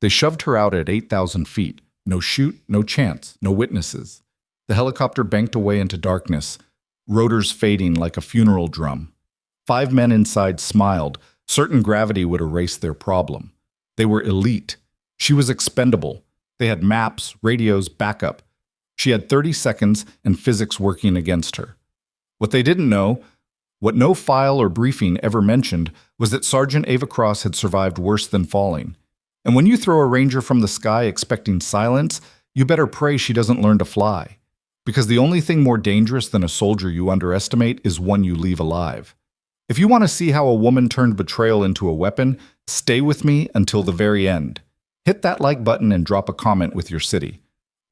They shoved her out at 8,000 feet. No shoot, no chance, no witnesses. The helicopter banked away into darkness, rotors fading like a funeral drum. 5 men inside smiled, certain gravity would erase their problem. They were elite. She was expendable. They had maps, radios, backup. She had 30 seconds and physics working against her. What they didn't know, what no file or briefing ever mentioned, was that Sergeant Ava Cross had survived worse than falling. And when you throw a ranger from the sky expecting silence, you better pray she doesn't learn to fly. Because the only thing more dangerous than a soldier you underestimate is one you leave alive. If you want to see how a woman turned betrayal into a weapon, stay with me until the very end. Hit that like button and drop a comment with your city.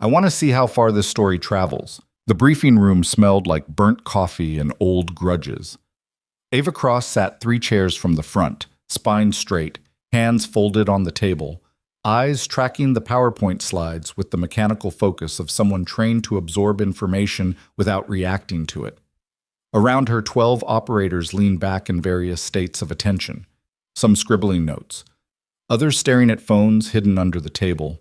I want to see how far this story travels. The briefing room smelled like burnt coffee and old grudges. Ava Cross sat 3 chairs from the front, spine straight, hands folded on the table, eyes tracking the PowerPoint slides with the mechanical focus of someone trained to absorb information without reacting to it. Around her, 12 operators leaned back in various states of attention, some scribbling notes, others staring at phones hidden under the table.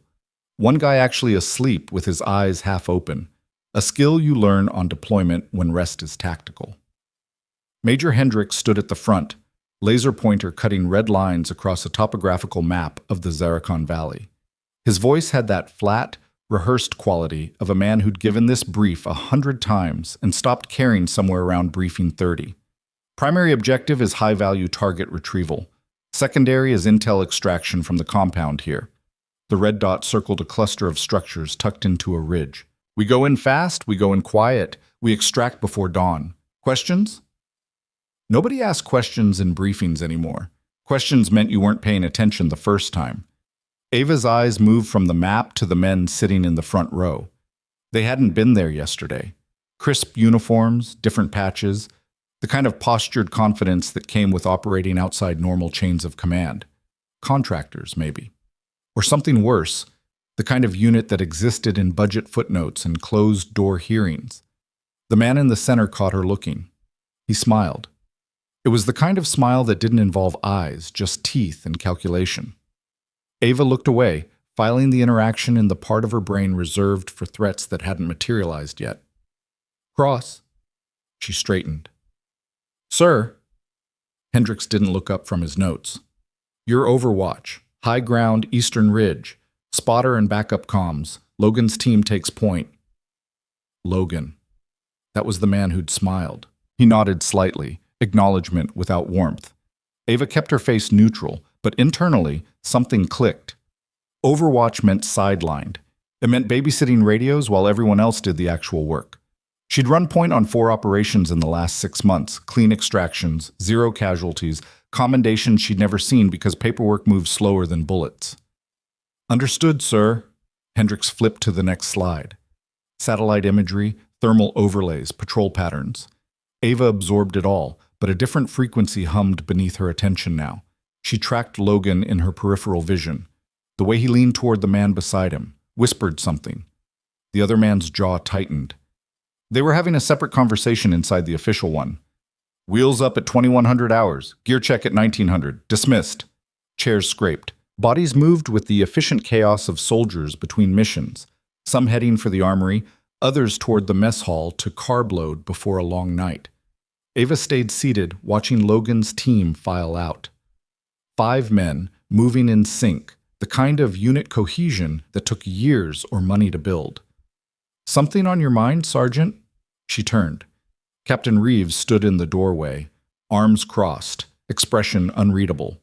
One guy actually asleep with his eyes half open, a skill you learn on deployment when rest is tactical. Major Hendricks stood at the front, laser pointer cutting red lines across a topographical map of the Zarikon Valley. His voice had that flat, rehearsed quality of a man who'd given this brief 100 times and stopped caring somewhere around briefing 30. Primary objective is high-value target retrieval. Secondary is intel extraction from the compound here. The red dot circled a cluster of structures tucked into a ridge. We go in fast, we go in quiet, we extract before dawn. Questions? Nobody asked questions in briefings anymore. Questions meant you weren't paying attention the first time. Ava's eyes moved from the map to the men sitting in the front row. They hadn't been there yesterday. Crisp uniforms, different patches, the kind of postured confidence that came with operating outside normal chains of command. Contractors, maybe. Or something worse, the kind of unit that existed in budget footnotes and closed-door hearings. The man in the center caught her looking. He smiled. It was the kind of smile that didn't involve eyes, just teeth and calculation. Ava looked away, filing the interaction in the part of her brain reserved for threats that hadn't materialized yet. Cross. She straightened. Sir. Hendricks didn't look up from his notes. Your Overwatch. High ground, Eastern Ridge. Spotter and backup comms. Logan's team takes point. Logan. That was the man who'd smiled. He nodded slightly, acknowledgement without warmth. Ava kept her face neutral, but internally, something clicked. Overwatch meant sidelined. It meant babysitting radios while everyone else did the actual work. She'd run point on 4 operations in the last 6 months, clean extractions, 0 casualties, commendations she'd never seen because paperwork moved slower than bullets. Understood, sir. Hendricks flipped to the next slide. Satellite imagery, thermal overlays, patrol patterns. Ava absorbed it all, but a different frequency hummed beneath her attention now. She tracked Logan in her peripheral vision. The way he leaned toward the man beside him, whispered something. The other man's jaw tightened. They were having a separate conversation inside the official one. Wheels up at 2100 hours, gear check at 1900, dismissed. Chairs scraped. Bodies moved with the efficient chaos of soldiers between missions, some heading for the armory, others toward the mess hall to carb load before a long night. Ava stayed seated, watching Logan's team file out. 5 men, moving in sync, the kind of unit cohesion that took years or money to build. Something on your mind, Sergeant? She turned. Captain Reeves stood in the doorway, arms crossed, expression unreadable.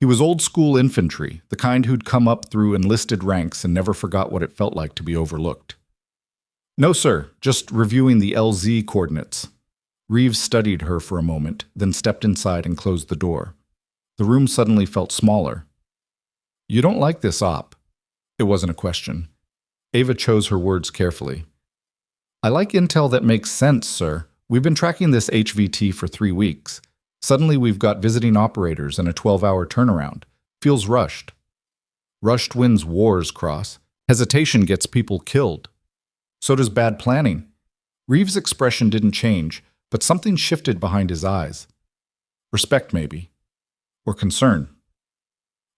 He was old-school infantry, the kind who'd come up through enlisted ranks and never forgot what it felt like to be overlooked. No, sir, just reviewing the LZ coordinates. Reeves studied her for a moment, then stepped inside and closed the door. The room suddenly felt smaller. You don't like this op. It wasn't a question. Ava chose her words carefully. I like intel that makes sense, sir. We've been tracking this HVT for 3 weeks. Suddenly we've got visiting operators and a 12-hour turnaround. Feels rushed. Rushed wins wars, Cross. Hesitation gets people killed. So does bad planning. Reeves' expression didn't change, but something shifted behind his eyes. Respect, maybe. Or concern.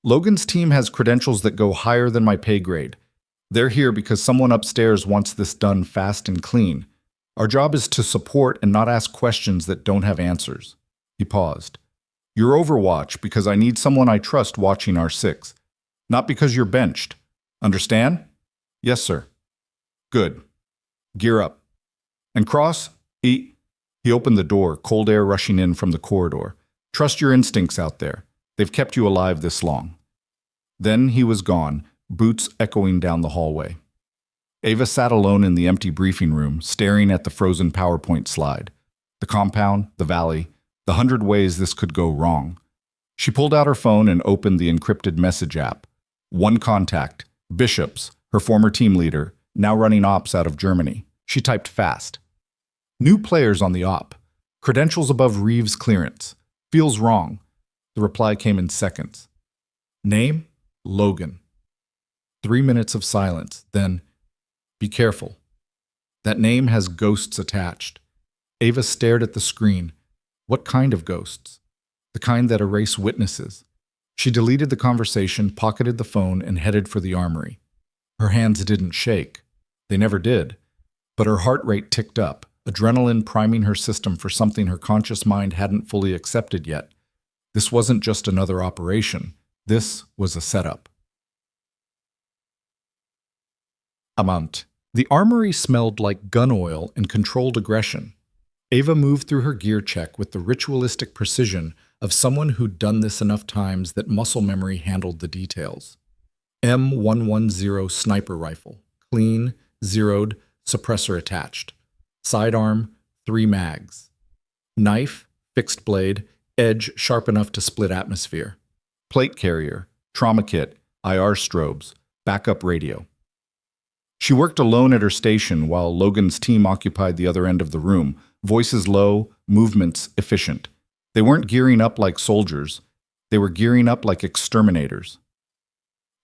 Logan's team has credentials that go higher than my pay grade. They're here because someone upstairs wants this done fast and clean. Our job is to support and not ask questions that don't have answers. He paused. You're Overwatch because I need someone I trust watching R6. Not because you're benched. Understand? Yes, sir. Good. Gear up. And Cross, he opened the door, cold air rushing in from the corridor. Trust your instincts out there. They've kept you alive this long. Then he was gone, boots echoing down the hallway. Ava sat alone in the empty briefing room, staring at the frozen PowerPoint slide. The compound, the valley, the 100 ways this could go wrong. She pulled out her phone and opened the encrypted message app. One contact, Bishops, her former team leader, now running ops out of Germany. She typed fast. New players on the op. Credentials above Reeves' clearance. Feels wrong. The reply came in seconds. Name? Logan. 3 minutes of silence, then, be careful. That name has ghosts attached. Ava stared at the screen. What kind of ghosts? The kind that erase witnesses. She deleted the conversation, pocketed the phone, and headed for the armory. Her hands didn't shake. They never did. But her heart rate ticked up, adrenaline priming her system for something her conscious mind hadn't fully accepted yet. This wasn't just another operation. This was a setup. Amount. The armory smelled like gun oil and controlled aggression. Ava moved through her gear check with the ritualistic precision of someone who'd done this enough times that muscle memory handled the details. M110 sniper rifle. Clean, zeroed, suppressor attached. Sidearm, 3 mags. Knife, fixed blade, edge sharp enough to split atmosphere. Plate carrier, trauma kit, IR strobes, backup radio. She worked alone at her station while Logan's team occupied the other end of the room, voices low, movements efficient. They weren't gearing up like soldiers. They were gearing up like exterminators.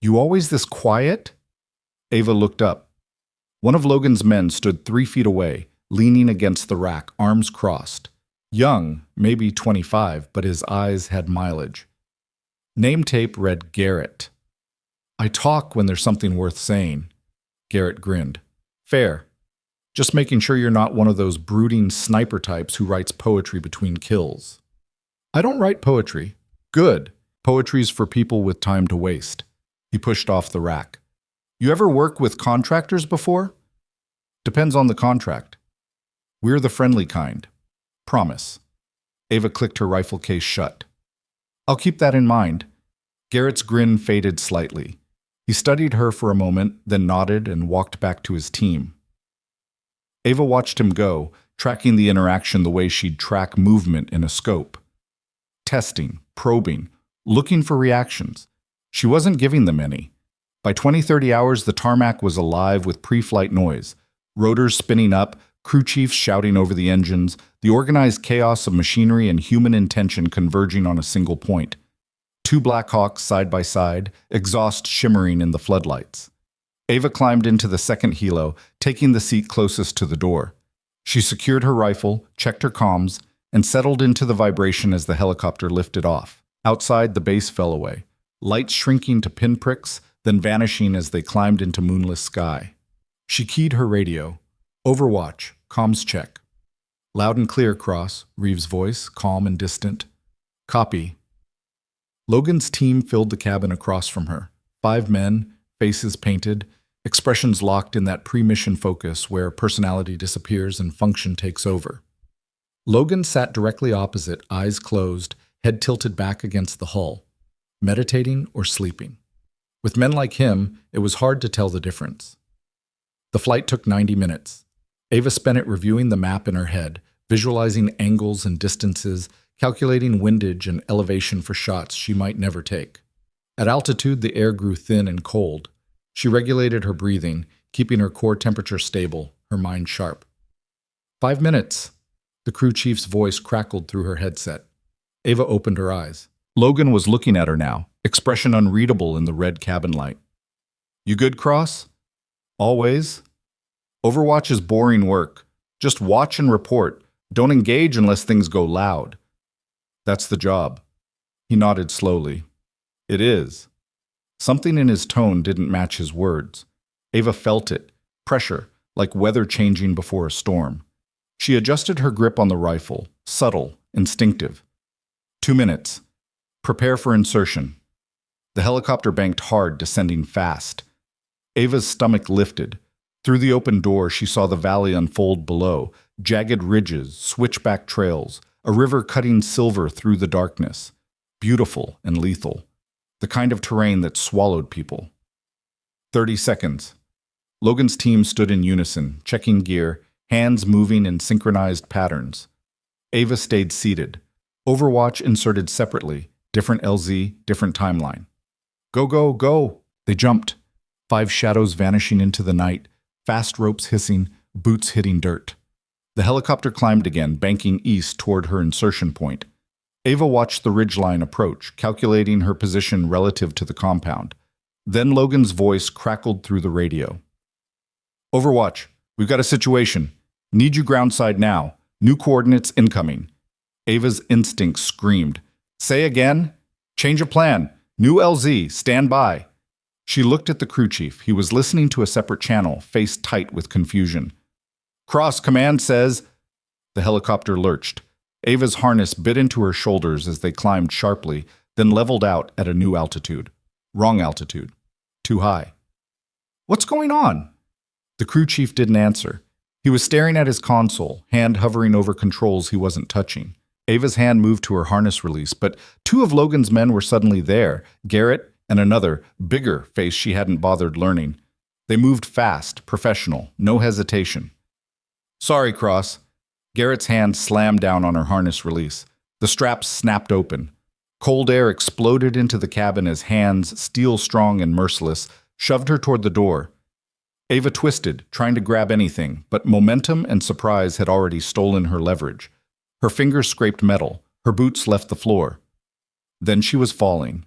You always this quiet? Ava looked up. One of Logan's men stood 3 feet away, leaning against the rack, arms crossed. Young, maybe 25, but his eyes had mileage. Name tape read Garrett. I talk when there's something worth saying. Garrett grinned. Fair. Just making sure you're not one of those brooding sniper types who writes poetry between kills. I don't write poetry. Good. Poetry's for people with time to waste. He pushed off the rack. You ever work with contractors before? Depends on the contract. We're the friendly kind. Promise. Ava clicked her rifle case shut. I'll keep that in mind. Garrett's grin faded slightly. He studied her for a moment, then nodded and walked back to his team. Ava watched him go, tracking the interaction the way she'd track movement in a scope. Testing, probing, looking for reactions. She wasn't giving them any. By 20-30 hours, the tarmac was alive with pre-flight noise. Rotors spinning up, crew chiefs shouting over the engines, the organized chaos of machinery and human intention converging on a single point. 2 Black Hawks side by side, exhaust shimmering in the floodlights. Ava climbed into the second helo, taking the seat closest to the door. She secured her rifle, checked her comms, and settled into the vibration as the helicopter lifted off. Outside, the base fell away, lights shrinking to pinpricks, then vanishing as they climbed into moonless sky. She keyed her radio. Overwatch, comms check. Loud and clear, Cross, Reeves' voice, calm and distant. Copy. Logan's team filled the cabin across from her. 5 men, faces painted, expressions locked in that pre-mission focus where personality disappears and function takes over. Logan sat directly opposite, eyes closed, head tilted back against the hull, meditating or sleeping. With men like him, it was hard to tell the difference. The flight took 90 minutes. Ava spent it reviewing the map in her head, visualizing angles and distances, calculating windage and elevation for shots she might never take. At altitude, the air grew thin and cold. She regulated her breathing, keeping her core temperature stable, her mind sharp. 5 minutes. The crew chief's voice crackled through her headset. Ava opened her eyes. Logan was looking at her now, expression unreadable in the red cabin light. You good, Cross? Always? Overwatch is boring work. Just watch and report. Don't engage unless things go loud. That's the job. He nodded slowly. It is. Something in his tone didn't match his words. Ava felt it, pressure, like weather changing before a storm. She adjusted her grip on the rifle, subtle, instinctive. 2 minutes. Prepare for insertion. The helicopter banked hard, descending fast. Ava's stomach lifted. Through the open door, she saw the valley unfold below, jagged ridges, switchback trails, a river cutting silver through the darkness. Beautiful and lethal. The kind of terrain that swallowed people. 30 seconds. Logan's team stood in unison, checking gear, hands moving in synchronized patterns. Ava stayed seated. Overwatch inserted separately, different LZ, different timeline. Go, go, go! They jumped. 5 shadows vanishing into the night, fast ropes hissing, boots hitting dirt. The helicopter climbed again, banking east toward her insertion point. Ava watched the ridgeline approach, calculating her position relative to the compound. Then Logan's voice crackled through the radio. Overwatch, we've got a situation. Need you groundside now. New coordinates incoming. Ava's instinct screamed. Say again? Change of plan. New LZ, stand by. She looked at the crew chief. He was listening to a separate channel, face tight with confusion. Cross command says... The helicopter lurched. Ava's harness bit into her shoulders as they climbed sharply, then leveled out at a new altitude. Wrong altitude. Too high. What's going on? The crew chief didn't answer. He was staring at his console, hand hovering over controls he wasn't touching. Ava's hand moved to her harness release, but 2 of Logan's men were suddenly there, Garrett and another, bigger face she hadn't bothered learning. They moved fast, professional, no hesitation. Sorry, Cross. Garrett's hand slammed down on her harness release. The straps snapped open. Cold air exploded into the cabin as hands, steel-strong and merciless, shoved her toward the door. Ava twisted, trying to grab anything, but momentum and surprise had already stolen her leverage. Her fingers scraped metal. Her boots left the floor. Then she was falling.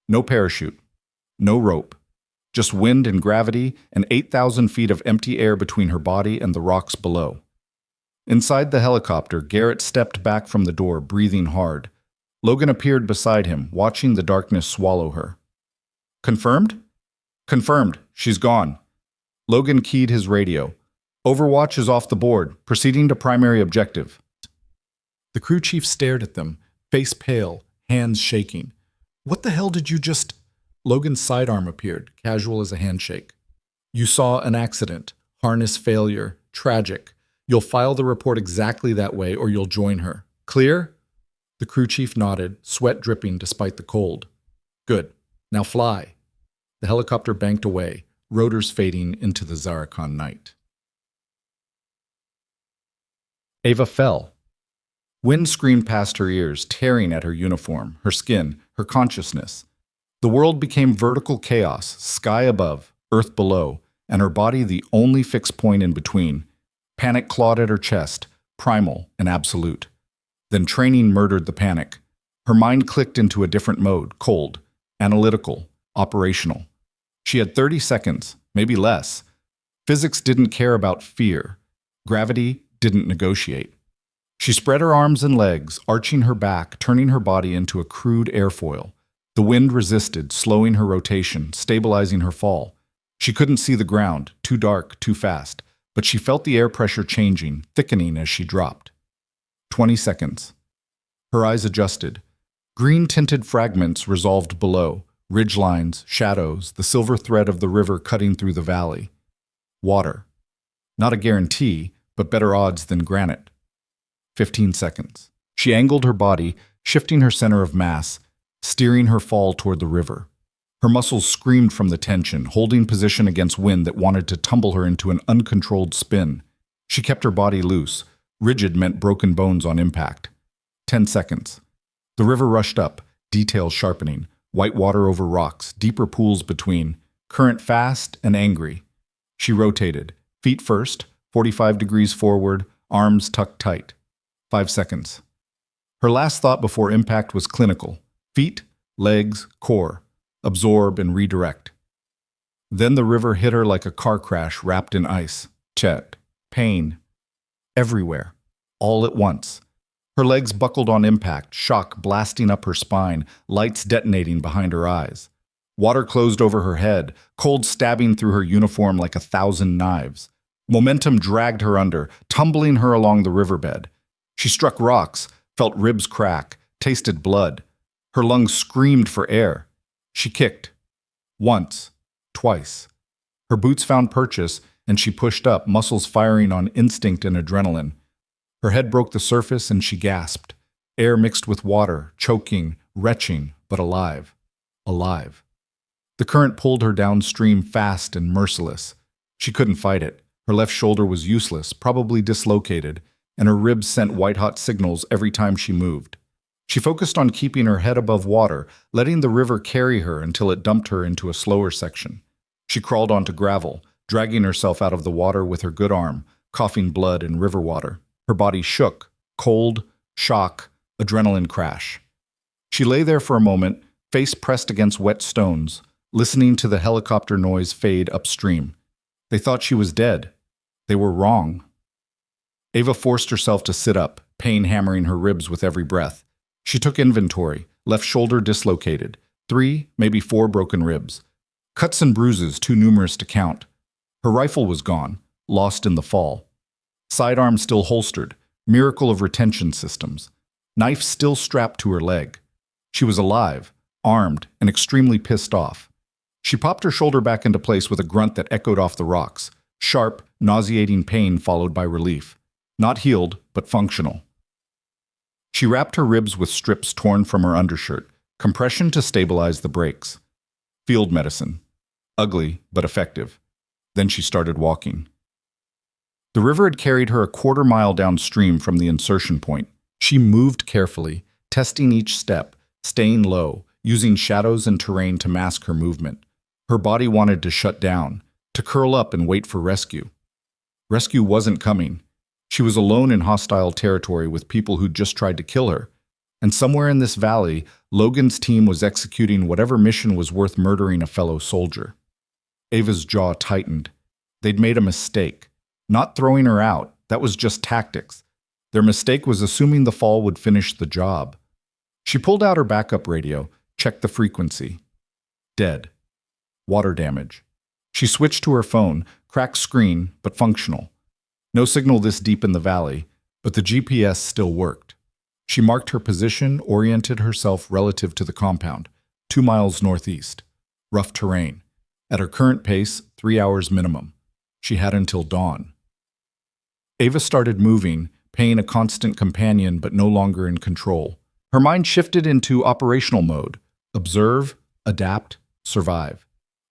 No parachute. No rope. Just wind and gravity and 8,000 feet of empty air between her body and the rocks below. Inside the helicopter, Garrett stepped back from the door, breathing hard. Logan appeared beside him, watching the darkness swallow her. Confirmed? Confirmed. She's gone. Logan keyed his radio. Overwatch is off the board, proceeding to primary objective. The crew chief stared at them, face pale, hands shaking. What the hell did you just... Logan's sidearm appeared, casual as a handshake. You saw an accident, harness failure, tragic. You'll file the report exactly that way or you'll join her. Clear? The crew chief nodded, sweat dripping despite the cold. Good. Now fly. The helicopter banked away, rotors fading into the Zarakan night. Ava fell. Wind screamed past her ears, tearing at her uniform, her skin, her consciousness. The world became vertical chaos, sky above, earth below, and her body the only fixed point in between. Panic clawed at her chest, primal and absolute. Then training murdered the panic. Her mind clicked into a different mode, cold, analytical, operational. She had 30 seconds, maybe less. Physics didn't care about fear. Gravity didn't negotiate. She spread her arms and legs, arching her back, turning her body into a crude airfoil. The wind resisted, slowing her rotation, stabilizing her fall. She couldn't see the ground, too dark, too fast, but she felt the air pressure changing, thickening as she dropped. 20 seconds. Her eyes adjusted. Green-tinted fragments resolved below, ridgelines, shadows, the silver thread of the river cutting through the valley. Water. Not a guarantee, but better odds than granite. 15 seconds. She angled her body, shifting her center of mass, steering her fall toward the river. Her muscles screamed from the tension, holding position against wind that wanted to tumble her into an uncontrolled spin. She kept her body loose. Rigid meant broken bones on impact. 10 seconds. The river rushed up, details sharpening, white water over rocks, deeper pools between, current fast and angry. She rotated, feet first, 45 degrees forward, arms tucked tight. 5 seconds. Her last thought before impact was clinical. Feet, legs, core. Absorb and redirect. Then the river hit her like a car crash wrapped in ice. Pain. Everywhere. All at once. Her legs buckled on impact, shock blasting up her spine, lights detonating behind her eyes. Water closed over her head, cold stabbing through her uniform like 1,000 knives. Momentum dragged her under, tumbling her along the riverbed. She struck rocks, felt ribs crack, tasted blood. Her lungs screamed for air. She kicked. Once. Twice. Her boots found purchase, and she pushed up, muscles firing on instinct and adrenaline. Her head broke the surface, and she gasped. Air mixed with water, choking, retching, but alive. Alive. The current pulled her downstream fast and merciless. She couldn't fight it. Her left shoulder was useless, probably dislocated, and her ribs sent white-hot signals every time she moved. She focused on keeping her head above water, letting the river carry her until it dumped her into a slower section. She crawled onto gravel, dragging herself out of the water with her good arm, coughing blood and river water. Her body shook, cold, shock, adrenaline crash. She lay there for a moment, face pressed against wet stones, listening to the helicopter noise fade upstream. They thought she was dead. They were wrong. Ava forced herself to sit up, pain hammering her ribs with every breath. She took inventory, left shoulder dislocated, 3, maybe 4 broken ribs. Cuts and bruises too numerous to count. Her rifle was gone, lost in the fall. Sidearm still holstered, miracle of retention systems. Knife still strapped to her leg. She was alive, armed, and extremely pissed off. She popped her shoulder back into place with a grunt that echoed off the rocks. Sharp, nauseating pain followed by relief. Not healed, but functional. She wrapped her ribs with strips torn from her undershirt, compression to stabilize the breaks. Field medicine. Ugly, but effective. Then she started walking. The river had carried her a quarter-mile downstream from the insertion point. She moved carefully, testing each step, staying low, using shadows and terrain to mask her movement. Her body wanted to shut down, to curl up and wait for rescue. Rescue wasn't coming. She was alone in hostile territory with people who'd just tried to kill her. And somewhere in this valley, Logan's team was executing whatever mission was worth murdering a fellow soldier. Ava's jaw tightened. They'd made a mistake. Not throwing her out, that was just tactics. Their mistake was assuming the fall would finish the job. She pulled out her backup radio, checked the frequency. Dead. Water damage. She switched to her phone, cracked screen, but functional. No signal this deep in the valley, but the GPS still worked. She marked her position, oriented herself relative to the compound, 2 miles northeast. Rough terrain. At her current pace, 3 hours minimum. She had until dawn. Ava started moving, pain a constant companion but no longer in control. Her mind shifted into operational mode. Observe, adapt, survive.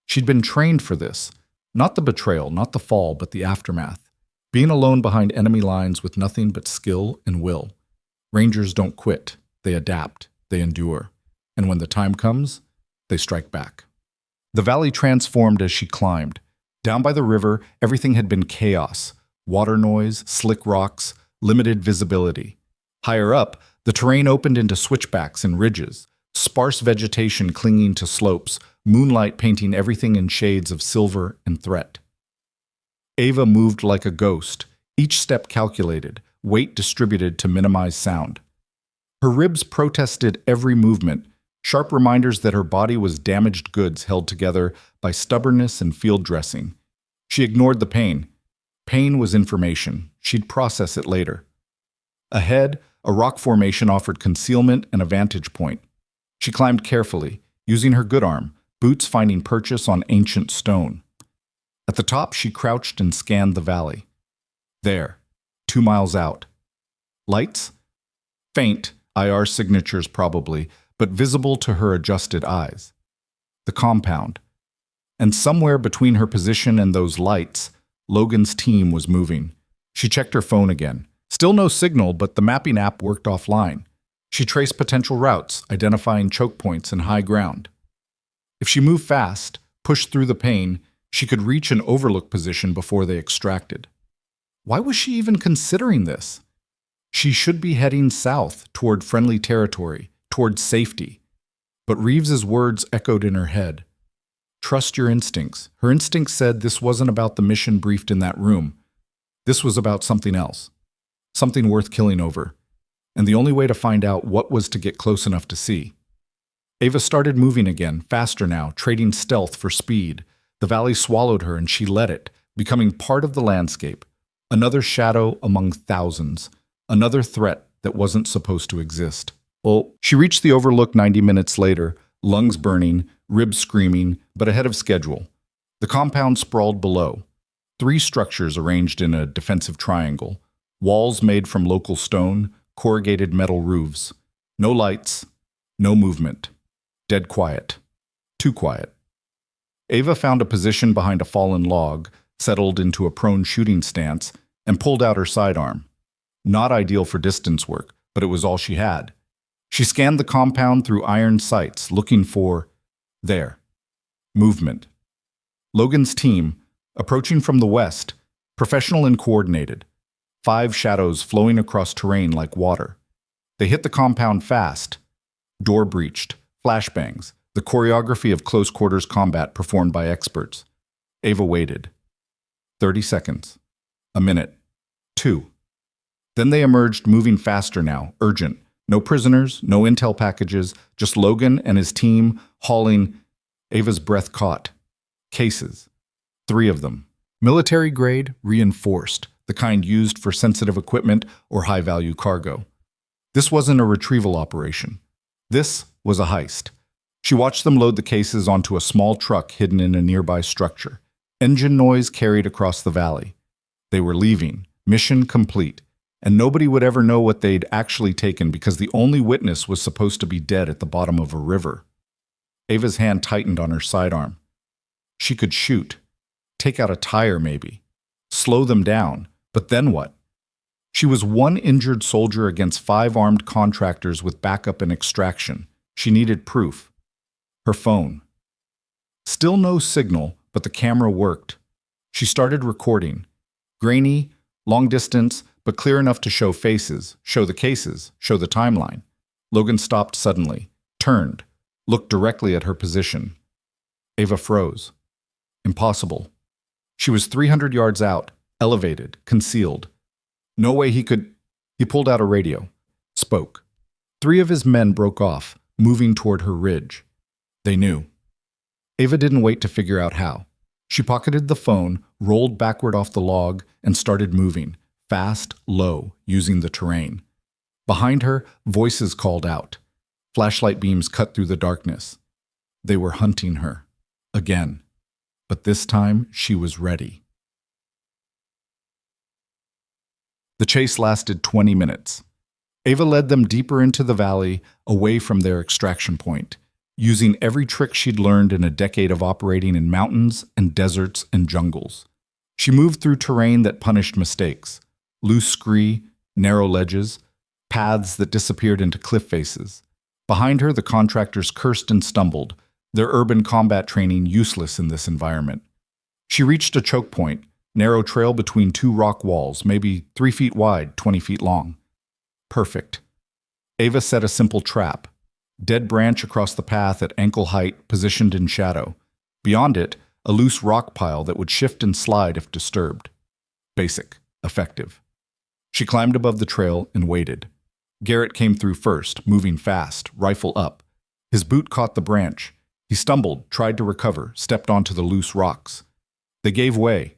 She'd been trained for this. Not the betrayal, not the fall, but the aftermath. Being alone behind enemy lines with nothing but skill and will. Rangers don't quit. They adapt. They endure. And when the time comes, they strike back. The valley transformed as she climbed. Down by the river, everything had been chaos. Water noise, slick rocks, limited visibility. Higher up, the terrain opened into switchbacks and ridges, sparse vegetation clinging to slopes, moonlight painting everything in shades of silver and threat. Ava moved like a ghost, each step calculated, weight distributed to minimize sound. Her ribs protested every movement, sharp reminders that her body was damaged goods held together by stubbornness and field dressing. She ignored the pain. Pain was information. She'd process it later. Ahead, a rock formation offered concealment and a vantage point. She climbed carefully, using her good arm, boots finding purchase on ancient stone. At the top, she crouched and scanned the valley. There, 2 miles out. Lights? Faint, IR signatures probably, but visible to her adjusted eyes. The compound. And somewhere between her position and those lights, Logan's team was moving. She checked her phone again. Still no signal, but the mapping app worked offline. She traced potential routes, identifying choke points and high ground. If she moved fast, pushed through the pain, she could reach an overlook position before they extracted. Why was she even considering this? She should be heading south, toward friendly territory, toward safety. But Reeves's words echoed in her head. Trust your instincts. Her instincts said this wasn't about the mission briefed in that room. This was about something else. Something worth killing over. and the only way to find out what was to get close enough to see. Ava started moving again, faster now, trading stealth for speed. The valley swallowed her and she let it, becoming part of the landscape. Another shadow among thousands. Another threat that wasn't supposed to exist. Well, she reached the overlook 90 minutes later, lungs burning, ribs screaming, but ahead of schedule. The compound sprawled below. 3 structures arranged in a defensive triangle. Walls made from local stone, corrugated metal roofs. No lights, no movement. Dead quiet. Too quiet. Ava found a position behind a fallen log, settled into a prone shooting stance, and pulled out her sidearm. Not ideal for distance work, but it was all she had. She scanned the compound through iron sights, looking for movement. Logan's team, approaching from the west, professional and coordinated. 5 shadows flowing across terrain like water. They hit the compound fast. Door breached, flashbangs, the choreography of close-quarters combat performed by experts. Ava waited. 30 seconds. A minute. 2. Then they emerged, moving faster now, urgent. No prisoners, no intel packages, just Logan and his team hauling. Ava's breath caught. Cases. 3 of them. Military grade, reinforced, the kind used for sensitive equipment or high-value cargo. This wasn't a retrieval operation. This was a heist. She watched them load the cases onto a small truck hidden in a nearby structure. Engine noise carried across the valley. They were leaving, mission complete, and nobody would ever know what they'd actually taken because the only witness was supposed to be dead at the bottom of a river. Ava's hand tightened on her sidearm. She could shoot. Take out a tire, maybe. Slow them down. But then what? She was 1 injured soldier against 5 armed contractors with backup and extraction. She needed proof. Her phone. Still no signal, but the camera worked. She started recording. Grainy, long distance, but clear enough to show faces, show the cases, show the timeline. Logan stopped suddenly, turned, looked directly at her position. Ava froze. Impossible. She was 300 yards out, elevated, concealed. No way he could. He pulled out a radio. Spoke. 3 of his men broke off, moving toward her ridge. They knew. Ava didn't wait to figure out how. She pocketed the phone, rolled backward off the log, and started moving, fast, low, using the terrain. Behind her, voices called out. Flashlight beams cut through the darkness. They were hunting her. Again. But this time, she was ready. The chase lasted 20 minutes. Ava led them deeper into the valley, away from their extraction point, using every trick she'd learned in a decade of operating in mountains and deserts and jungles. She moved through terrain that punished mistakes, loose scree, narrow ledges, paths that disappeared into cliff faces. Behind her, the contractors cursed and stumbled, their urban combat training useless in this environment. She reached a choke point, narrow trail between 2 rock walls, maybe 3 feet wide, 20 feet long. Perfect. Ava set a simple trap. Dead branch across the path at ankle height, positioned in shadow. Beyond it, a loose rock pile that would shift and slide if disturbed. Basic. Effective. She climbed above the trail and waited. Garrett came through first, moving fast, rifle up. His boot caught the branch. He stumbled, tried to recover, stepped onto the loose rocks. They gave way.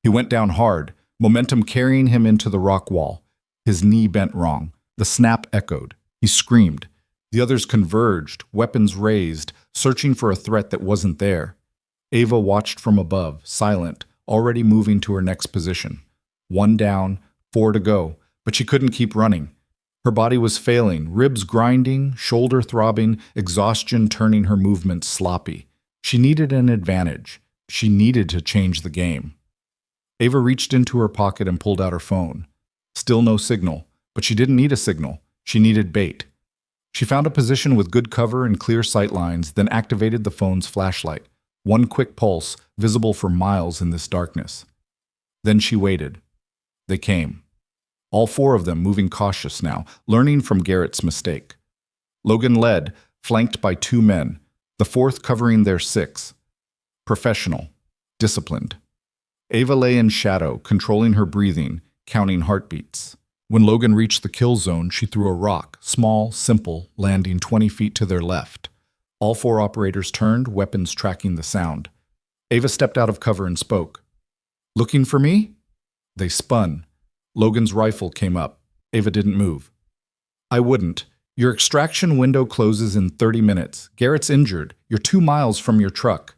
He went down hard, momentum carrying him into the rock wall. His knee bent wrong. The snap echoed. He screamed. The others converged, weapons raised, searching for a threat that wasn't there. Ava watched from above, silent, already moving to her next position. 1 down, 4 to go, but she couldn't keep running. Her body was failing, ribs grinding, shoulder throbbing, exhaustion turning her movements sloppy. She needed an advantage. She needed to change the game. Ava reached into her pocket and pulled out her phone. Still no signal, but she didn't need a signal. She needed bait. She found a position with good cover and clear sight lines, then activated the phone's flashlight. 1 quick pulse, visible for miles in this darkness. Then she waited. They came. All 4 of them moving cautious now, learning from Garrett's mistake. Logan led, flanked by 2 men, the 4th covering their 6. Professional. Disciplined. Ava lay in shadow, controlling her breathing, counting heartbeats. When Logan reached the kill zone, she threw a rock, small, simple, landing 20 feet to their left. All 4 operators turned, weapons tracking the sound. Ava stepped out of cover and spoke. "Looking for me?" They spun. Logan's rifle came up. Ava didn't move. "I wouldn't. Your extraction window closes in 30 minutes. Garrett's injured. You're 2 miles from your truck.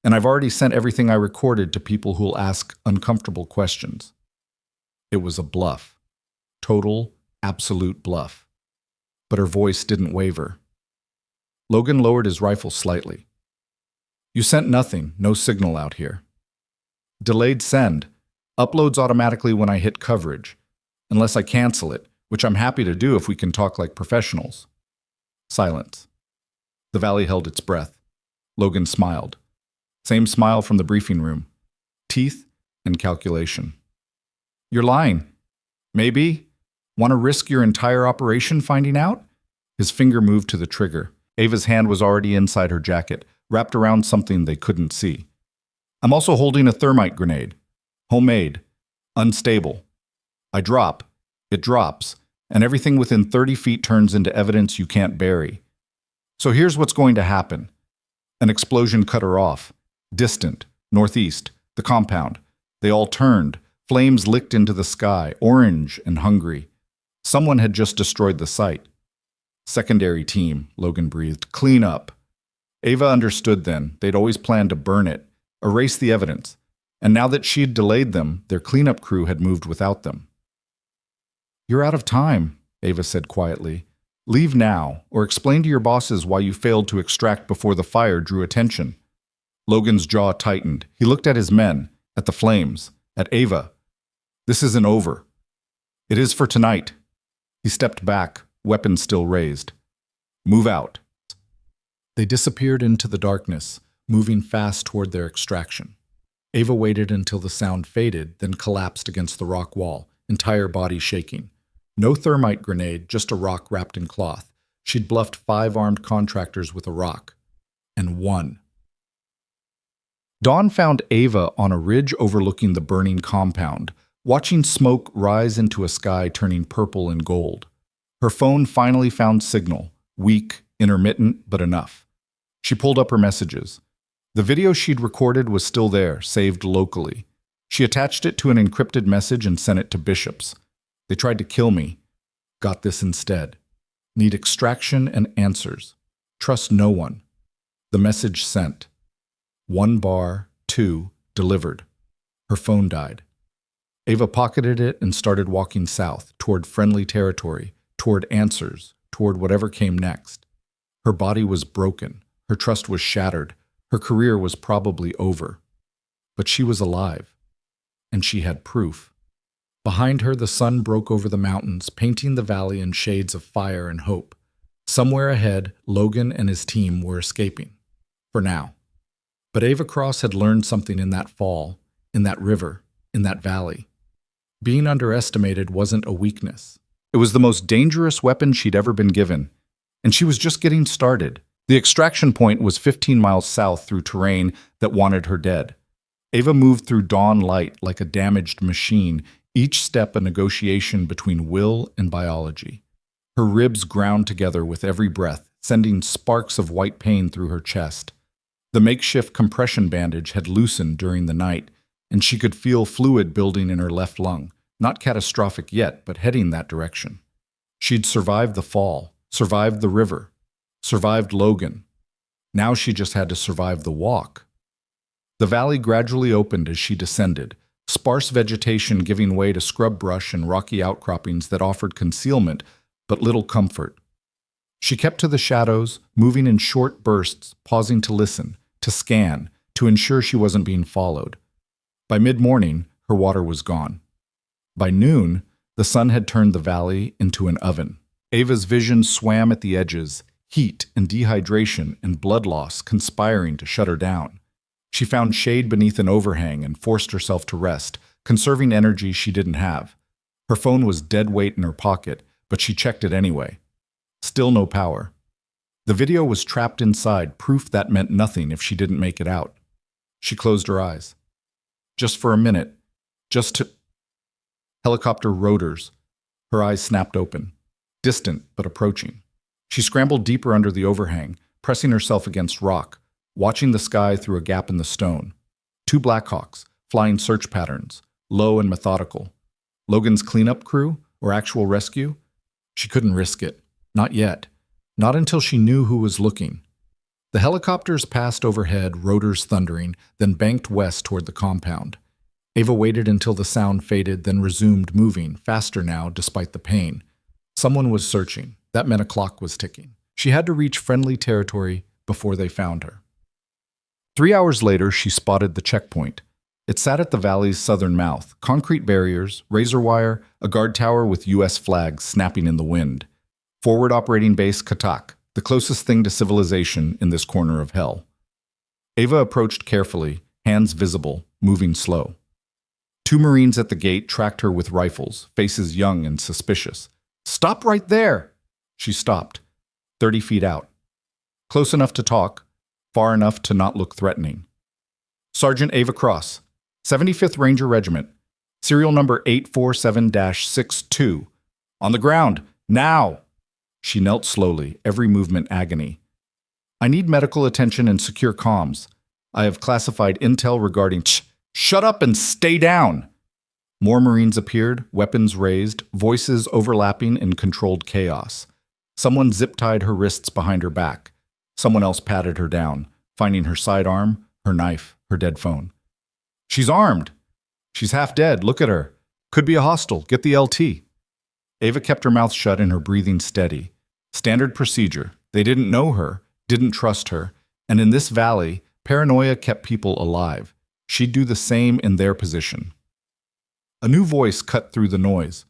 And I've already sent everything I recorded to people who'll ask uncomfortable questions." It was a bluff. Total, absolute bluff. But her voice didn't waver. Logan lowered his rifle slightly. "You sent nothing, no signal out here." "Delayed send. Uploads automatically when I hit coverage. Unless I cancel it, which I'm happy to do if we can talk like professionals." Silence. The valley held its breath. Logan smiled. Same smile from the briefing room. Teeth and calculation. "You're lying. Maybe. Want to risk your entire operation finding out?" His finger moved to the trigger. Ava's hand was already inside her jacket, wrapped around something they couldn't see. "I'm also holding a thermite grenade. Homemade. Unstable. I drop. It drops. And everything within 30 feet turns into evidence you can't bury. So here's what's going to happen." An explosion cut her off. Distant. Northeast. The compound. They all turned. Flames licked into the sky, orange and hungry. Someone had just destroyed the site. "Secondary team," Logan breathed. "Clean up." Ava understood then. They'd always planned to burn it, erase the evidence. And now that she'd delayed them, their cleanup crew had moved without them. "You're out of time," Ava said quietly. "Leave now, or explain to your bosses why you failed to extract before the fire drew attention." Logan's jaw tightened. He looked at his men, at the flames, at Ava. "This isn't over. It is for tonight." He stepped back, weapon still raised. "Move out." They disappeared into the darkness, moving fast toward their extraction. Ava waited until the sound faded, then collapsed against the rock wall, entire body shaking. No thermite grenade, just a rock wrapped in cloth. She'd bluffed 5 armed contractors with a rock. And won. Dawn found Ava on a ridge overlooking the burning compound, watching smoke rise into a sky turning purple and gold. Her phone finally found signal, weak, intermittent, but enough. She pulled up her messages. The video she'd recorded was still there, saved locally. She attached it to an encrypted message and sent it to Bishop's. "They tried to kill me. Got this instead. Need extraction and answers. Trust no one." The message sent. 1 bar, 2, delivered. Her phone died. Ava pocketed it and started walking south, toward friendly territory, toward answers, toward whatever came next. Her body was broken. Her trust was shattered. Her career was probably over. But she was alive. And she had proof. Behind her, the sun broke over the mountains, painting the valley in shades of fire and hope. Somewhere ahead, Logan and his team were escaping. For now. But Ava Cross had learned something in that fall, in that river, in that valley. Being underestimated wasn't a weakness. It was the most dangerous weapon she'd ever been given. And she was just getting started. The extraction point was 15 miles south through terrain that wanted her dead. Ava moved through dawn light like a damaged machine, each step a negotiation between will and biology. Her ribs ground together with every breath, sending sparks of white pain through her chest. The makeshift compression bandage had loosened during the night, and she could feel fluid building in her left lung, not catastrophic yet, but heading that direction. She'd survived the fall, survived the river, survived Logan. Now she just had to survive the walk. The valley gradually opened as she descended, sparse vegetation giving way to scrub brush and rocky outcroppings that offered concealment, but little comfort. She kept to the shadows, moving in short bursts, pausing to listen, to scan, to ensure she wasn't being followed. By mid-morning, her water was gone. By noon, the sun had turned the valley into an oven. Ava's vision swam at the edges, heat and dehydration and blood loss conspiring to shut her down. She found shade beneath an overhang and forced herself to rest, conserving energy she didn't have. Her phone was dead weight in her pocket, but she checked it anyway. Still no power. The video was trapped inside, proof that meant nothing if she didn't make it out. She closed her eyes. Just for a minute. Just to... Helicopter rotors. Her eyes snapped open. Distant, but approaching. She scrambled deeper under the overhang, pressing herself against rock, watching the sky through a gap in the stone. 2 Blackhawks, flying search patterns, low and methodical. Logan's cleanup crew, or actual rescue? She couldn't risk it. Not yet. Not until she knew who was looking. The helicopters passed overhead, rotors thundering, then banked west toward the compound. Ava waited until the sound faded, then resumed moving, faster now, despite the pain. Someone was searching. That meant a clock was ticking. She had to reach friendly territory before they found her. 3 hours later, she spotted the checkpoint. It sat at the valley's southern mouth, concrete barriers, razor wire, a guard tower with U.S. flags snapping in the wind. Forward Operating Base Katak, the closest thing to civilization in this corner of hell. Ava approached carefully, hands visible, moving slow. 2 Marines at the gate tracked her with rifles, faces young and suspicious. "Stop right there!" She stopped, 30 feet out. Close enough to talk, far enough to not look threatening. Sergeant Ava Cross, 75th Ranger Regiment, serial number 847-62. On the ground, now! She knelt slowly, every movement agony. "I need medical attention and secure comms. I have classified intel regarding..." Shut up and stay down! More Marines appeared, weapons raised, voices overlapping in controlled chaos. Someone zip-tied her wrists behind her back. Someone else patted her down, finding her sidearm, her knife, her dead phone. "She's armed! She's half dead, look at her. Could be a hostile, get the LT." Ava kept her mouth shut and her breathing steady. Standard procedure. They didn't know her, didn't trust her, and in this valley, paranoia kept people alive. She'd do the same in their position. A new voice cut through the noise.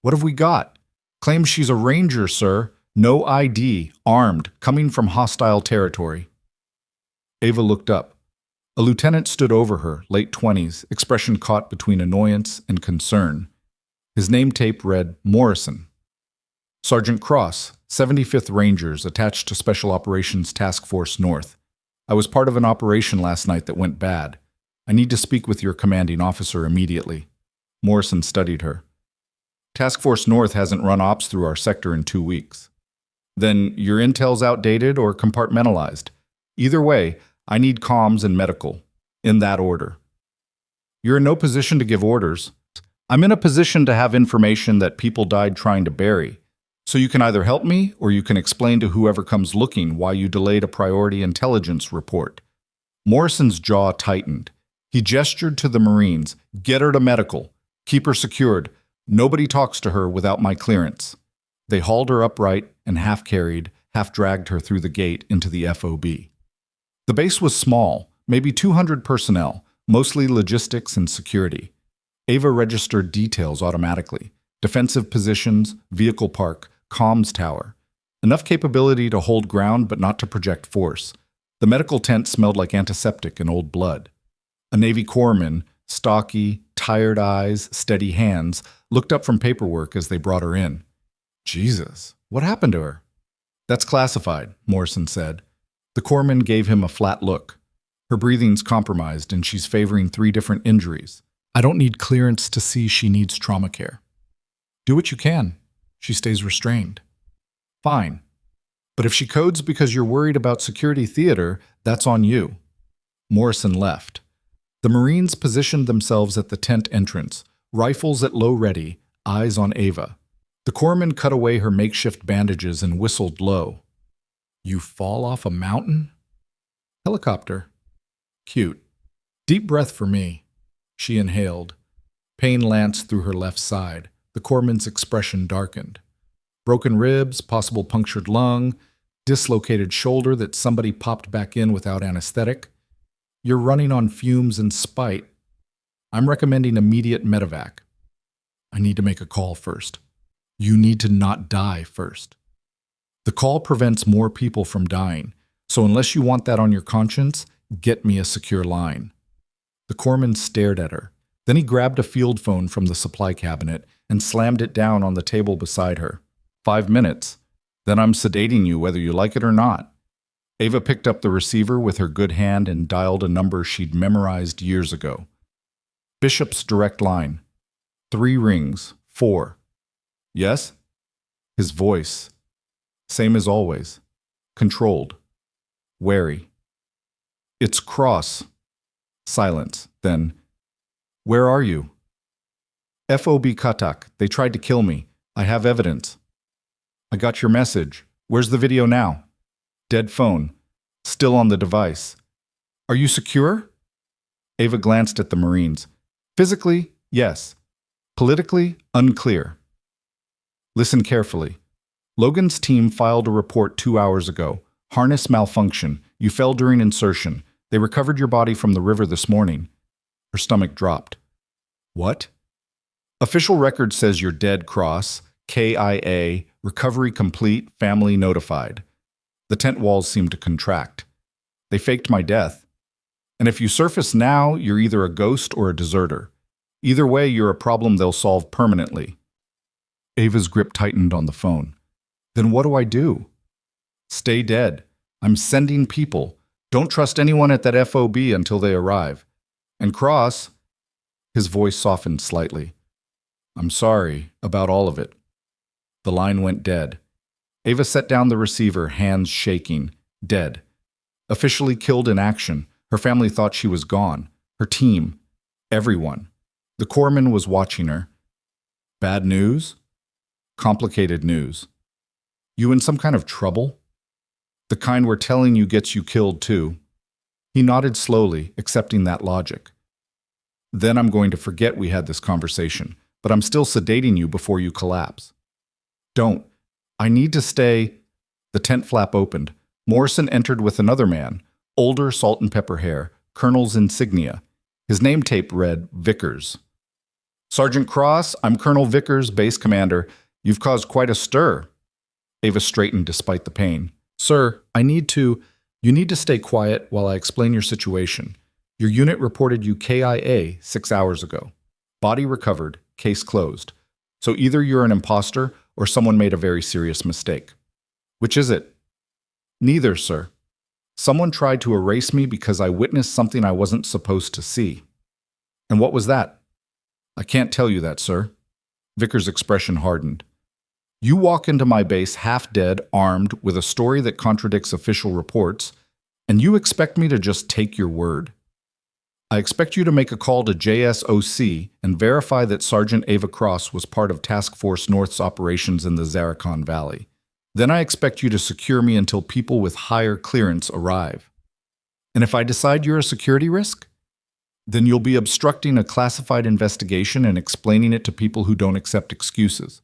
"What have we got? Claims she's a ranger, sir. No ID, armed, coming from hostile territory." Ava looked up. A lieutenant stood over her, late 20s, expression caught between annoyance and concern. His name tape read Morrison. "Sergeant Cross, 75th Rangers, attached to Special Operations Task Force North. I was part of an operation last night that went bad. I need to speak with your commanding officer immediately." Morrison studied her. "Task Force North hasn't run ops through our sector in 2 weeks. Then your intel's outdated or compartmentalized. Either way, I need comms and medical. In that order." "You're in no position to give orders. I'm in a position to have information that people died trying to bury. So you can either help me or you can explain to whoever comes looking why you delayed a priority intelligence report." Morrison's jaw tightened. He gestured to the Marines. "Get her to medical. Keep her secured. Nobody talks to her without my clearance." They hauled her upright and half-carried, half-dragged her through the gate into the FOB. The base was small, maybe 200 personnel, mostly logistics and security. Ava registered details automatically. Defensive positions, vehicle park, comms tower. Enough capability to hold ground but not to project force. The medical tent smelled like antiseptic and old blood. A Navy corpsman, stocky, tired eyes, steady hands, looked up from paperwork as they brought her in. "Jesus, what happened to her?" "That's classified," Morrison said. The corpsman gave him a flat look. "Her breathing's compromised and she's favoring 3 different injuries. I don't need clearance to see she needs trauma care." "Do what you can. She stays restrained." "Fine. But if she codes because you're worried about security theater, that's on you." Morrison left. The Marines positioned themselves at the tent entrance, rifles at low ready, eyes on Ava. The corpsman cut away her makeshift bandages and whistled low. "You fall off a mountain?" "Helicopter." "Cute. Deep breath for me." She inhaled. Pain lanced through her left side. The corpsman's expression darkened. Broken ribs, possible punctured lung, dislocated shoulder that somebody popped back in without anesthetic. "You're running on fumes and spite. I'm recommending immediate medevac." "I need to make a call first." "You need to not die first." "The call prevents more people from dying, so unless you want that on your conscience, get me a secure line." The corpsman stared at her. Then he grabbed a field phone from the supply cabinet and slammed it down on the table beside her. 5 minutes. Then I'm sedating you whether you like it or not." Ava picked up the receiver with her good hand and dialed a number she'd memorized years ago. Bishop's direct line. 3 rings. 4. Yes? His voice, same as always, controlled, wary. It's Cross. Silence. Then, where are you? FOB Katak. They tried to kill me. I have evidence. I got your message. Where's the video now? Dead phone. Still on the device. Are you secure? Ava glanced at the Marines. Physically, yes. Politically, unclear. Listen carefully. Logan's team filed a report 2 hours ago. Harness malfunction. You fell during insertion. They recovered your body from the river this morning. Her stomach dropped. What? Official record says you're dead, Cross. KIA. Recovery complete. Family notified. The tent walls seemed to contract. They faked my death. And if you surface now, you're either a ghost or a deserter. Either way, you're a problem they'll solve permanently. Ava's grip tightened on the phone. Then what do I do? Stay dead. I'm sending people. Don't trust anyone at that FOB until they arrive. And Cross, his voice softened slightly. I'm sorry about all of it. The line went dead. Ava set down the receiver, hands shaking. Dead. Officially killed in action. Her family thought she was gone. Her team. Everyone. The corpsman was watching her. Bad news? Complicated news. You in some kind of trouble? The kind we're telling you gets you killed too. He nodded slowly, accepting that logic. Then I'm going to forget we had this conversation, but I'm still sedating you before you collapse. Don't. I need to stay. The tent flap opened. Morrison entered with another man, older, salt and pepper hair, colonel's insignia. His name tape read Vickers. Sergeant Cross, I'm Colonel Vickers, base commander. You've caused quite a stir. Ava straightened despite the pain. Sir, you need to stay quiet while I explain your situation. Your unit reported you KIA 6 hours ago. Body recovered, case closed. So either you're an imposter or someone made a very serious mistake. Which is it? Neither, sir. Someone tried to erase me because I witnessed something I wasn't supposed to see. And what was that? I can't tell you that, sir. Vickers' expression hardened. You walk into my base half dead, armed, with a story that contradicts official reports, and you expect me to just take your word. I expect you to make a call to JSOC and verify that Sergeant Ava Cross was part of Task Force North's operations in the Zarikon Valley. Then I expect you to secure me until people with higher clearance arrive. And if I decide you're a security risk, then you'll be obstructing a classified investigation and explaining it to people who don't accept excuses.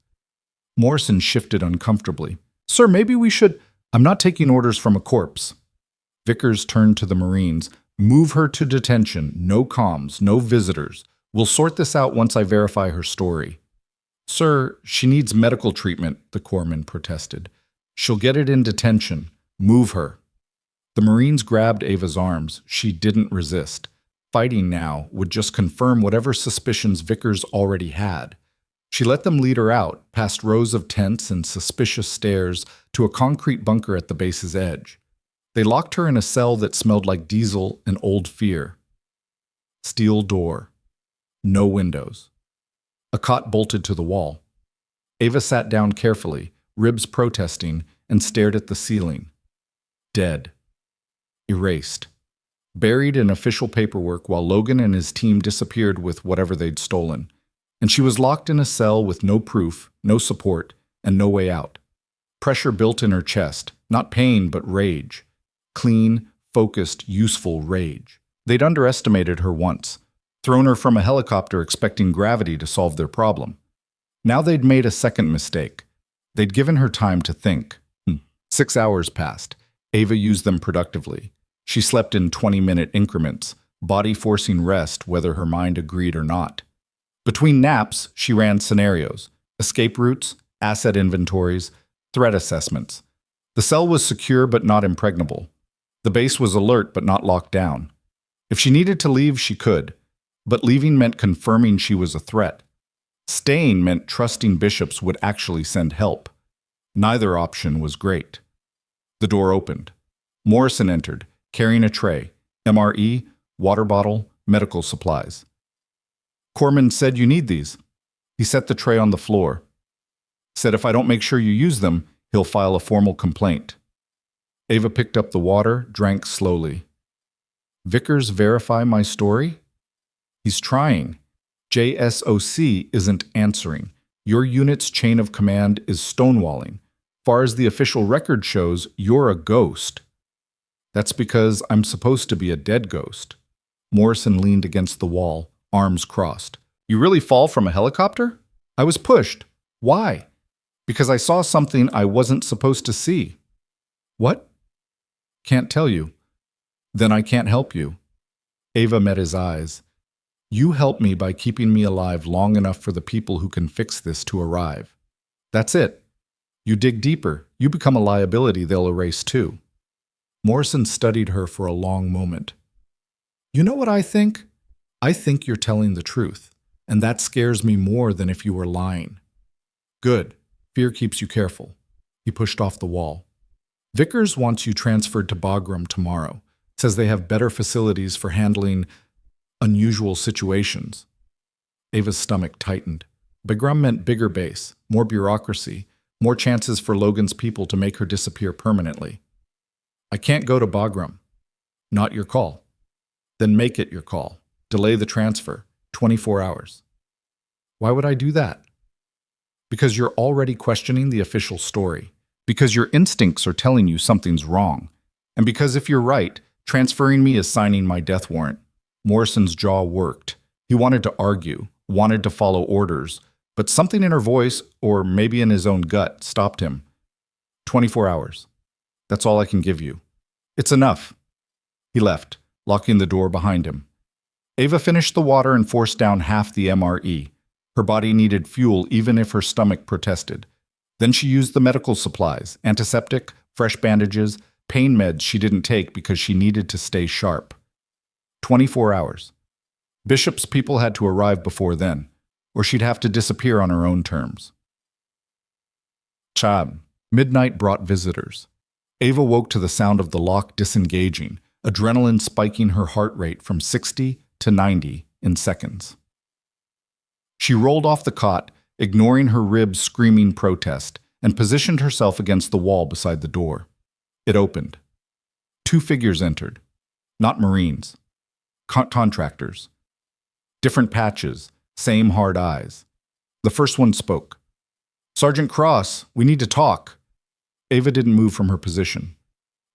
Morrison shifted uncomfortably. Sir, maybe we should... I'm not taking orders from a corpse. Vickers turned to the Marines. Move her to detention. No comms, no visitors. We'll sort this out once I verify her story. Sir, she needs medical treatment, the corpsman protested. She'll get it in detention. Move her. The Marines grabbed Ava's arms. She didn't resist. Fighting now would just confirm whatever suspicions Vickers already had. She let them lead her out, past rows of tents and suspicious stairs, to a concrete bunker at the base's edge. They locked her in a cell that smelled like diesel and old fear. Steel door. No windows. A cot bolted to the wall. Ava sat down carefully, ribs protesting, and stared at the ceiling. Dead. Erased. Buried in official paperwork while Logan and his team disappeared with whatever they'd stolen. And she was locked in a cell with no proof, no support, and no way out. Pressure built in her chest, not pain but rage. Clean, focused, useful rage. They'd underestimated her once, thrown her from a helicopter expecting gravity to solve their problem. Now they'd made a second mistake. They'd given her time to think. 6 hours passed. Ava used them productively. She slept in 20-minute increments, body forcing rest whether her mind agreed or not. Between naps, she ran scenarios, escape routes, asset inventories, threat assessments. The cell was secure but not impregnable. The base was alert but not locked down. If she needed to leave, she could, but leaving meant confirming she was a threat. Staying meant trusting bishops would actually send help. Neither option was great. The door opened. Morrison entered, carrying a tray, MRE, water bottle, medical supplies. Corpsman said you need these. He set the tray on the floor. Said if I don't make sure you use them, he'll file a formal complaint. Ava picked up the water, drank slowly. Vickers verify my story? He's trying. JSOC isn't answering. Your unit's chain of command is stonewalling. Far as the official record shows, you're a ghost. That's because I'm supposed to be a dead ghost. Morrison leaned against the wall, arms crossed. You really fall from a helicopter? I was pushed. Why? Because I saw something I wasn't supposed to see. What? Can't tell you. Then I can't help you. Ava met his eyes. You help me by keeping me alive long enough for the people who can fix this to arrive. That's it. You dig deeper, you become a liability they'll erase too. Morrison studied her for a long moment. You know what I think? I think you're telling the truth, and that scares me more than if you were lying. Good. Fear keeps you careful. He pushed off the wall. Vickers wants you transferred to Bagram tomorrow. Says they have better facilities for handling unusual situations. Ava's stomach tightened. Bagram meant bigger base, more bureaucracy, more chances for Logan's people to make her disappear permanently. I can't go to Bagram. Not your call. Then make it your call. Delay the transfer. 24 hours. Why would I do that? Because you're already questioning the official story. Because your instincts are telling you something's wrong. And because if you're right, transferring me is signing my death warrant. Morrison's jaw worked. He wanted to argue, wanted to follow orders, but something in her voice, or maybe in his own gut, stopped him. 24 hours. That's all I can give you. It's enough. He left, locking the door behind him. Ava finished the water and forced down half the MRE. Her body needed fuel even if her stomach protested. Then she used the medical supplies, antiseptic, fresh bandages, pain meds she didn't take because she needed to stay sharp. 24 hours. Bishop's people had to arrive before then, or she'd have to disappear on her own terms. Chab. Midnight brought visitors. Ava woke to the sound of the lock disengaging, adrenaline spiking her heart rate from 60 to 90 in seconds. She rolled off the cot, ignoring her ribs' screaming protest, and positioned herself against the wall beside the door. It opened. 2 figures entered. Not Marines. Contractors. Different patches, same hard eyes. The first one spoke. Sergeant Cross, we need to talk. Ava didn't move from her position.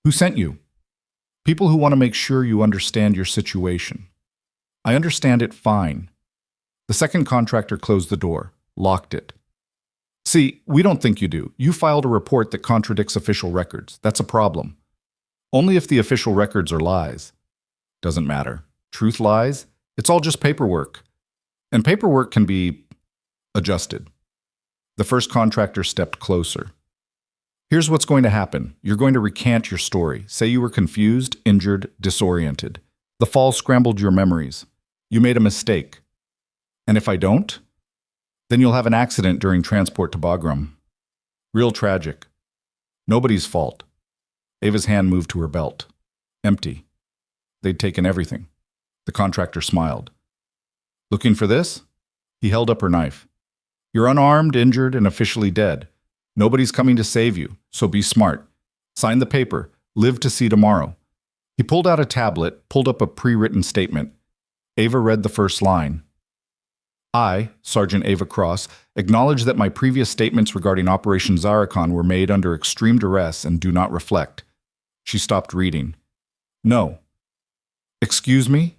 Who sent you? People who want to make sure you understand your situation. I understand it fine. The second contractor closed the door, locked it. See, we don't think you do. You filed a report that contradicts official records. That's a problem. Only if the official records are lies. Doesn't matter. Truth lies? It's all just paperwork. And paperwork can be adjusted. The first contractor stepped closer. Here's what's going to happen. You're going to recant your story. Say you were confused, injured, disoriented. The fall scrambled your memories. You made a mistake. And if I don't, then you'll have an accident during transport to Bagram. Real tragic. Nobody's fault. Ava's hand moved to her belt. Empty. They'd taken everything. The contractor smiled. Looking for this? He held up her knife. You're unarmed, injured, and officially dead. Nobody's coming to save you, so be smart. Sign the paper. Live to see tomorrow. He pulled out a tablet, pulled up a pre-written statement. Ava read the first line. I, Sergeant Ava Cross, acknowledge that my previous statements regarding Operation Zarikon were made under extreme duress and do not reflect. She stopped reading. No. Excuse me?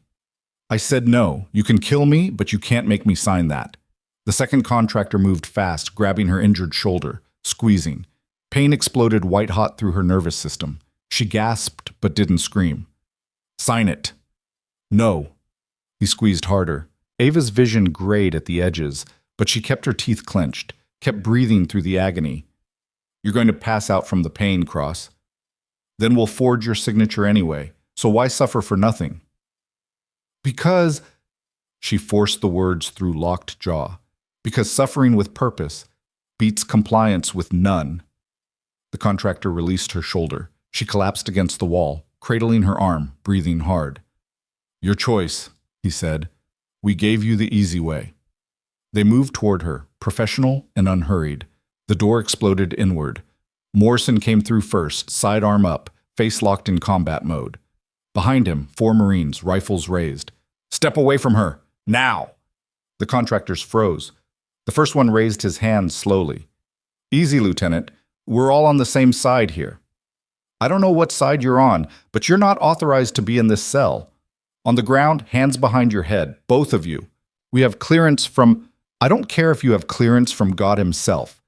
I said no. You can kill me, but you can't make me sign that. The second contractor moved fast, grabbing her injured shoulder, squeezing. Pain exploded white-hot through her nervous system. She gasped, but didn't scream. Sign it. No. He squeezed harder. Ava's vision grayed at the edges, but she kept her teeth clenched, kept breathing through the agony. You're going to pass out from the pain, Cross. Then we'll forge your signature anyway, so why suffer for nothing? Because, she forced the words through locked jaw, because suffering with purpose beats compliance with none. The contractor released her shoulder. She collapsed against the wall, cradling her arm, breathing hard. Your choice, he said. We gave you the easy way. They moved toward her, professional and unhurried. The door exploded inward. Morrison came through first, sidearm up, face locked in combat mode. Behind him, 4 Marines, rifles raised. "Step away from her! Now!" The contractors froze. The first one raised his hand slowly. "Easy, Lieutenant. We're all on the same side here." "I don't know what side you're on, but you're not authorized to be in this cell. On the ground, hands behind your head, both of you. We have clearance from— I don't care if you have clearance from God himself.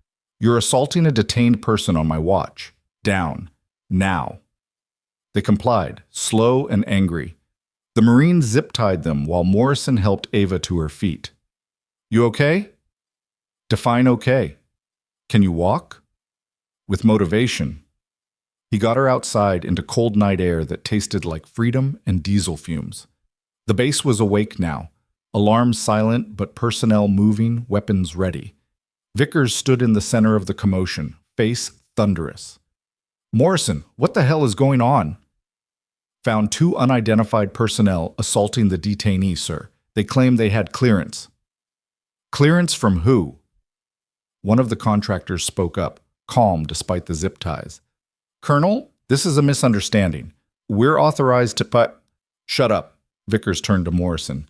You're assaulting a detained person on my watch. Down. Now." They complied, slow and angry. The Marines zip-tied them while Morrison helped Ava to her feet. "You okay?" "Define okay. Can you walk?" With motivation. He got her outside into cold night air that tasted like freedom and diesel fumes. The base was awake now, alarms silent but personnel moving, weapons ready. Vickers stood in the center of the commotion, face thunderous. "Morrison, what the hell is going on?" "Found 2 unidentified personnel assaulting the detainee, sir. They claim they had clearance." "Clearance from who?" One of the contractors spoke up, calm despite the zip ties. "Colonel, this is a misunderstanding. We're authorized to Shut up," Vickers turned to Morrison.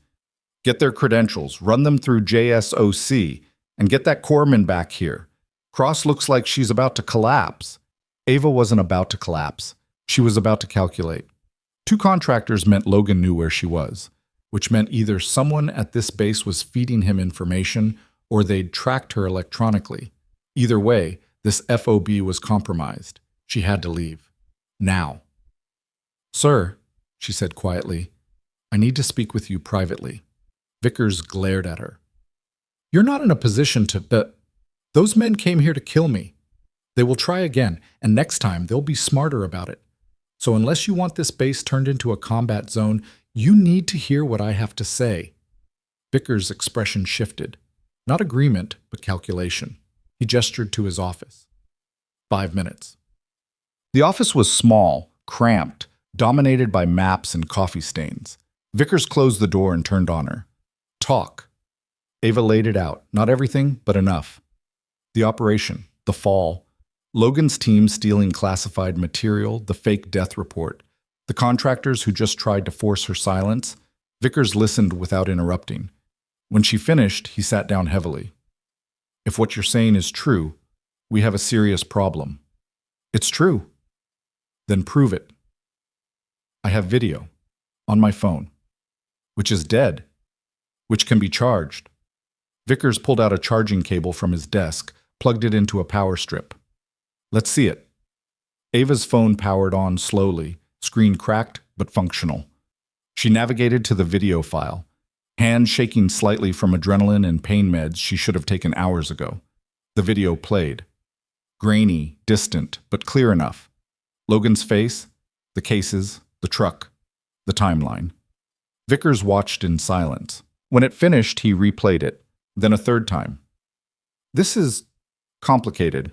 "Get their credentials, run them through JSOC, and get that corpsman back here. Cross looks like she's about to collapse." Ava wasn't about to collapse. She was about to calculate. 2 contractors meant Logan knew where she was, which meant either someone at this base was feeding him information or they'd tracked her electronically. Either way, this FOB was compromised. She had to leave. Now. "Sir," she said quietly, "I need to speak with you privately." Vickers glared at her. "You're not in a position to— Those men came here to kill me. They will try again, and next time they'll be smarter about it. So unless you want this base turned into a combat zone, you need to hear what I have to say." Vickers' expression shifted. Not agreement, but calculation. He gestured to his office. 5 minutes. The office was small, cramped, dominated by maps and coffee stains. Vickers closed the door and turned on her. "Talk." Ava laid it out. Not everything, but enough. The operation, the fall, Logan's team stealing classified material, the fake death report, the contractors who just tried to force her silence. Vickers listened without interrupting. When she finished, he sat down heavily. "If what you're saying is true, we have a serious problem." "It's true." "Then prove it." "I have video. On my phone. Which is dead. Which can be charged." Vickers pulled out a charging cable from his desk, plugged it into a power strip. "Let's see it." Ava's phone powered on slowly, screen cracked but functional. She navigated to the video file, hands shaking slightly from adrenaline and pain meds she should have taken hours ago. The video played. Grainy, distant, but clear enough. Logan's face, the cases, the truck, the timeline. Vickers watched in silence. When it finished, he replayed it, then a third time. "This is complicated.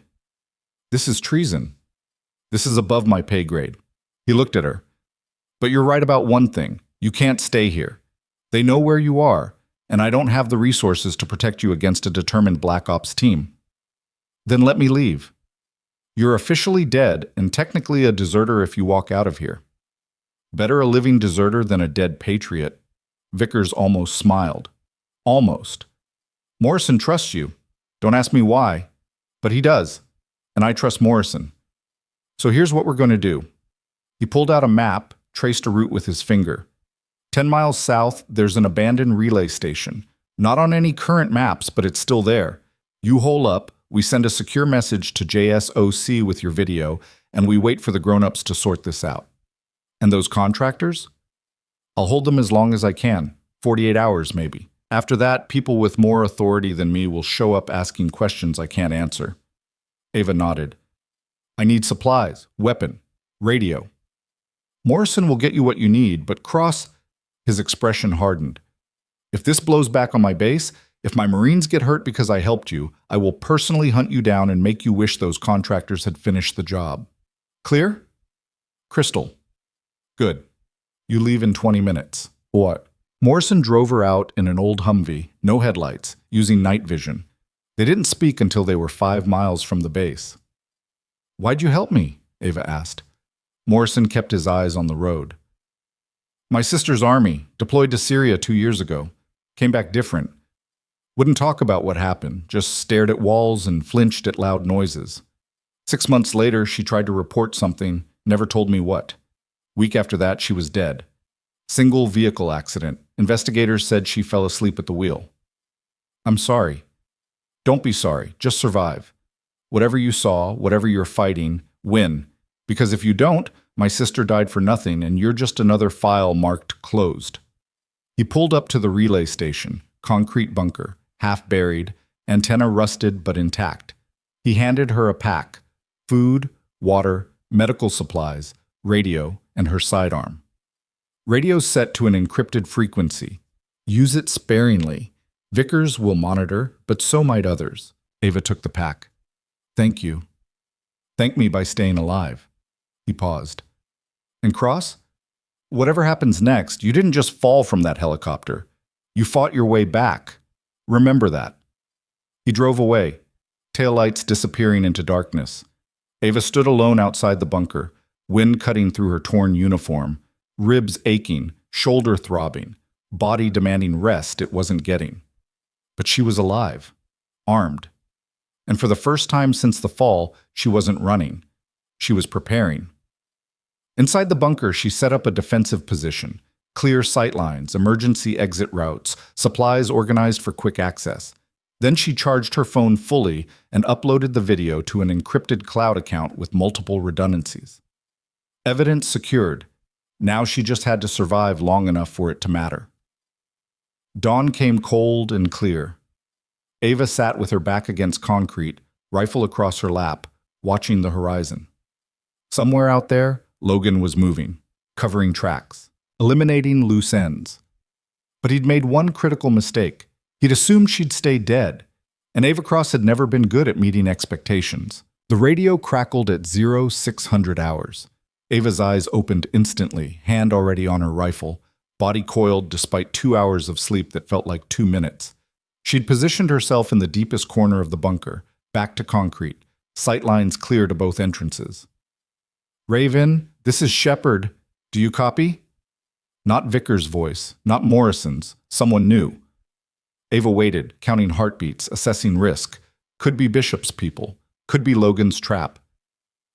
This is treason. This is above my pay grade." He looked at her. "But you're right about one thing. You can't stay here. They know where you are, and I don't have the resources to protect you against a determined Black Ops team." "Then let me leave. You're officially dead and technically a deserter if you walk out of here." "Better a living deserter than a dead patriot." Vickers almost smiled. "Almost. Morrison trusts you. Don't ask me why, but he does. And I trust Morrison. So here's what we're going to do." He pulled out a map, traced a route with his finger. 10 miles south, there's an abandoned relay station. Not on any current maps, but it's still there. You hole up, we send a secure message to JSOC with your video, and we wait for the grown-ups to sort this out. And those contractors? I'll hold them as long as I can, 48 hours maybe. After that, people with more authority than me will show up asking questions I can't answer. Ava nodded. "I need supplies, weapon, radio." "Morrison will get you what you need, but Cross—" His expression hardened. "If this blows back on my base, if my Marines get hurt because I helped you, I will personally hunt you down and make you wish those contractors had finished the job. Clear?" "Crystal." "Good. You leave in 20 minutes. What?" Morrison drove her out in an old Humvee, no headlights, using night vision. They didn't speak until they were 5 miles from the base. "Why'd you help me?" Ava asked. Morrison kept his eyes on the road. "My sister's army, deployed to Syria 2 years ago. Came back different. Wouldn't talk about what happened, just stared at walls and flinched at loud noises. 6 months later, she tried to report something, never told me what. Week after that, she was dead. Single vehicle accident. Investigators said she fell asleep at the wheel." "I'm sorry." "Don't be sorry, just survive. Whatever you saw, whatever you're fighting, win. Because if you don't, my sister died for nothing and you're just another file marked closed." He pulled up to the relay station, concrete bunker, half buried, antenna rusted but intact. He handed her a pack: food, water, medical supplies, radio, and her sidearm. "Radio's set to an encrypted frequency. Use it sparingly. Vickers will monitor, but so might others." Ava took the pack. "Thank you." "Thank me by staying alive." He paused. "And Cross? Whatever happens next, you didn't just fall from that helicopter. You fought your way back. Remember that." He drove away, taillights disappearing into darkness. Ava stood alone outside the bunker, wind cutting through her torn uniform, ribs aching, shoulder throbbing, body demanding rest it wasn't getting. But she was alive, armed. And for the first time since the fall, she wasn't running. She was preparing. Inside the bunker, she set up a defensive position, clear sightlines, emergency exit routes, supplies organized for quick access. Then she charged her phone fully and uploaded the video to an encrypted cloud account with multiple redundancies. Evidence secured. Now she just had to survive long enough for it to matter. Dawn came cold and clear. Ava sat with her back against concrete, rifle across her lap, watching the horizon. Somewhere out there, Logan was moving, covering tracks, eliminating loose ends. But he'd made one critical mistake. He'd assumed she'd stay dead, and Ava Cross had never been good at meeting expectations. The radio crackled at 0600 hours. Ava's eyes opened instantly, hand already on her rifle, body coiled despite 2 hours of sleep that felt like 2 minutes. She'd positioned herself in the deepest corner of the bunker, back to concrete, sightlines clear to both entrances. "Raven, this is Shepard. Do you copy?" Not Vickers' voice, not Morrison's, someone new. Ava waited, counting heartbeats, assessing risk. Could be Bishop's people, could be Logan's trap.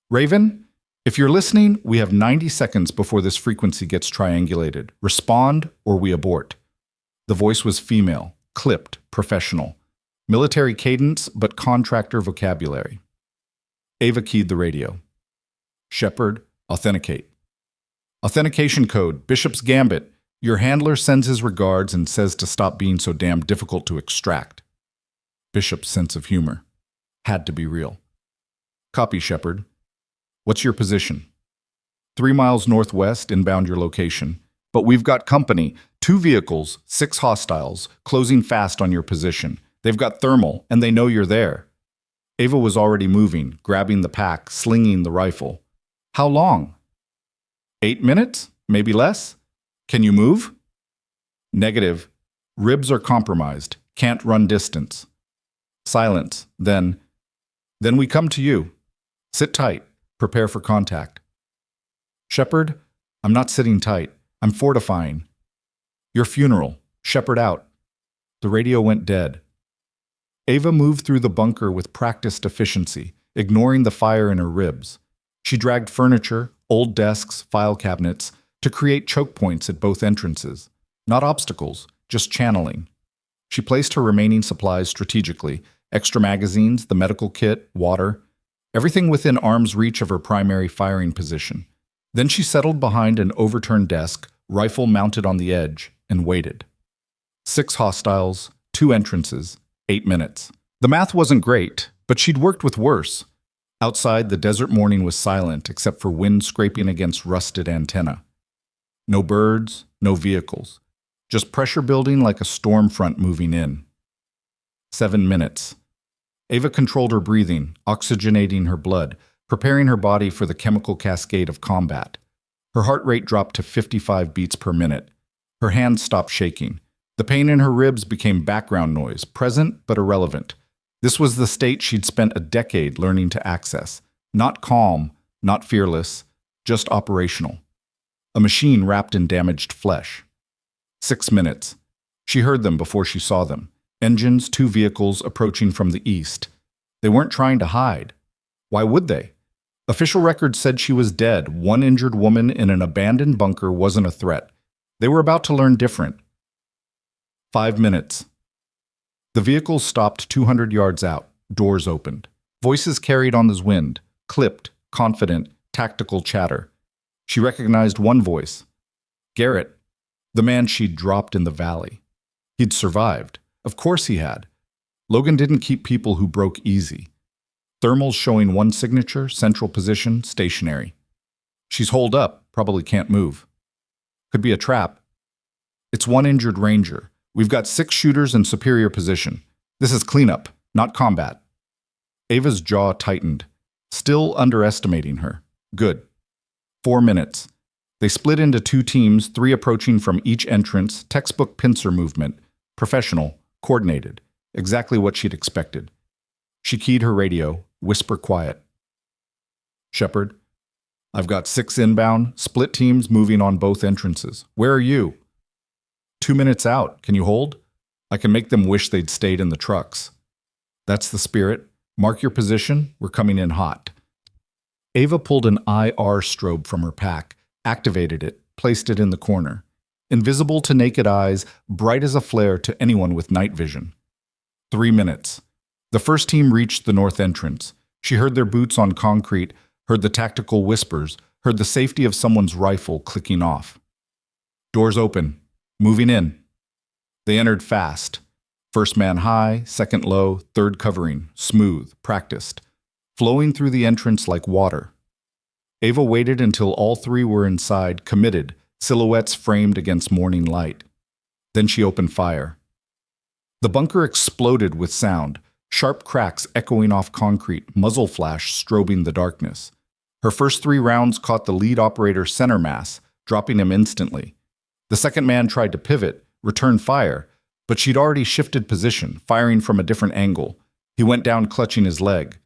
"Raven? If you're listening, we have 90 seconds before this frequency gets triangulated. Respond or we abort." The voice was female, clipped, professional. Military cadence, but contractor vocabulary. Ava keyed the radio. "Shepard, authenticate." "Authentication code, Bishop's Gambit. Your handler sends his regards and says to stop being so damn difficult to extract." Bishop's sense of humor. Had to be real. "Copy, Shepard. What's your position?" 3 miles northwest, inbound your location. But we've got company, 2 vehicles, 6 hostiles, closing fast on your position. They've got thermal, and they know you're there. Ava was already moving, grabbing the pack, slinging the rifle. "How long?" 8 minutes? Maybe less? Can you move?" "Negative. Ribs are compromised. Can't run distance." Silence. Then we come to you. Sit tight. Prepare for contact." "Shepard, I'm not sitting tight. I'm fortifying." "Your funeral. Shepard out." The radio went dead. Ava moved through the bunker with practiced efficiency, ignoring the fire in her ribs. She dragged furniture, old desks, file cabinets, to create choke points at both entrances. Not obstacles, just channeling. She placed her remaining supplies strategically: extra magazines, the medical kit, water, everything within arm's reach of her primary firing position. Then she settled behind an overturned desk, rifle mounted on the edge, and waited. 6 hostiles, 2 entrances, 8 minutes. The math wasn't great, but she'd worked with worse. Outside, the desert morning was silent except for wind scraping against rusted antenna. No birds, no vehicles. Just pressure building like a storm front moving in. 7 minutes. Ava controlled her breathing, oxygenating her blood, preparing her body for the chemical cascade of combat. Her heart rate dropped to 55 beats per minute. Her hands stopped shaking. The pain in her ribs became background noise, present but irrelevant. This was the state she'd spent a decade learning to access. Not calm, not fearless, just operational. A machine wrapped in damaged flesh. 6 minutes. She heard them before she saw them. Engines, 2 vehicles approaching from the east. They weren't trying to hide. Why would they? Official records said she was dead. One injured woman in an abandoned bunker wasn't a threat. They were about to learn different. 5 minutes. The vehicle stopped 200 yards out. Doors opened. Voices carried on the wind. Clipped, confident, tactical chatter. She recognized one voice. Garrett, the man she'd dropped in the valley. He'd survived. Of course he had. Logan didn't keep people who broke easy. Thermals showing one signature, central position, stationary. She's holed up, probably can't move. Could be a trap. It's one injured ranger. We've got 6 shooters in superior position. This is cleanup, not combat. Ava's jaw tightened. Still underestimating her. Good. 4 minutes. They split into 2 teams, 3 approaching from each entrance, textbook pincer movement. Professional, coordinated. Exactly what she'd expected. She keyed her radio, whisper quiet. Shepard, I've got 6 inbound, split teams moving on both entrances. Where are you? 2 minutes out. Can you hold? I can make them wish they'd stayed in the trucks. That's the spirit. Mark your position. We're coming in hot. Ava pulled an IR strobe from her pack, activated it, placed it in the corner. Invisible to naked eyes, bright as a flare to anyone with night vision. 3 minutes. The first team reached the north entrance. She heard their boots on concrete, heard the tactical whispers, heard the safety of someone's rifle clicking off. Doors open. Moving in. They entered fast. First man high, second low, third covering, smooth, practiced, flowing through the entrance like water. Ava waited until all 3 were inside, committed, silhouettes framed against morning light. Then she opened fire. The bunker exploded with sound, sharp cracks echoing off concrete, muzzle flash strobing the darkness. Her first 3 rounds caught the lead operator's center mass, dropping him instantly. The second man tried to pivot, return fire, but she'd already shifted position, firing from a different angle. He went down clutching his leg.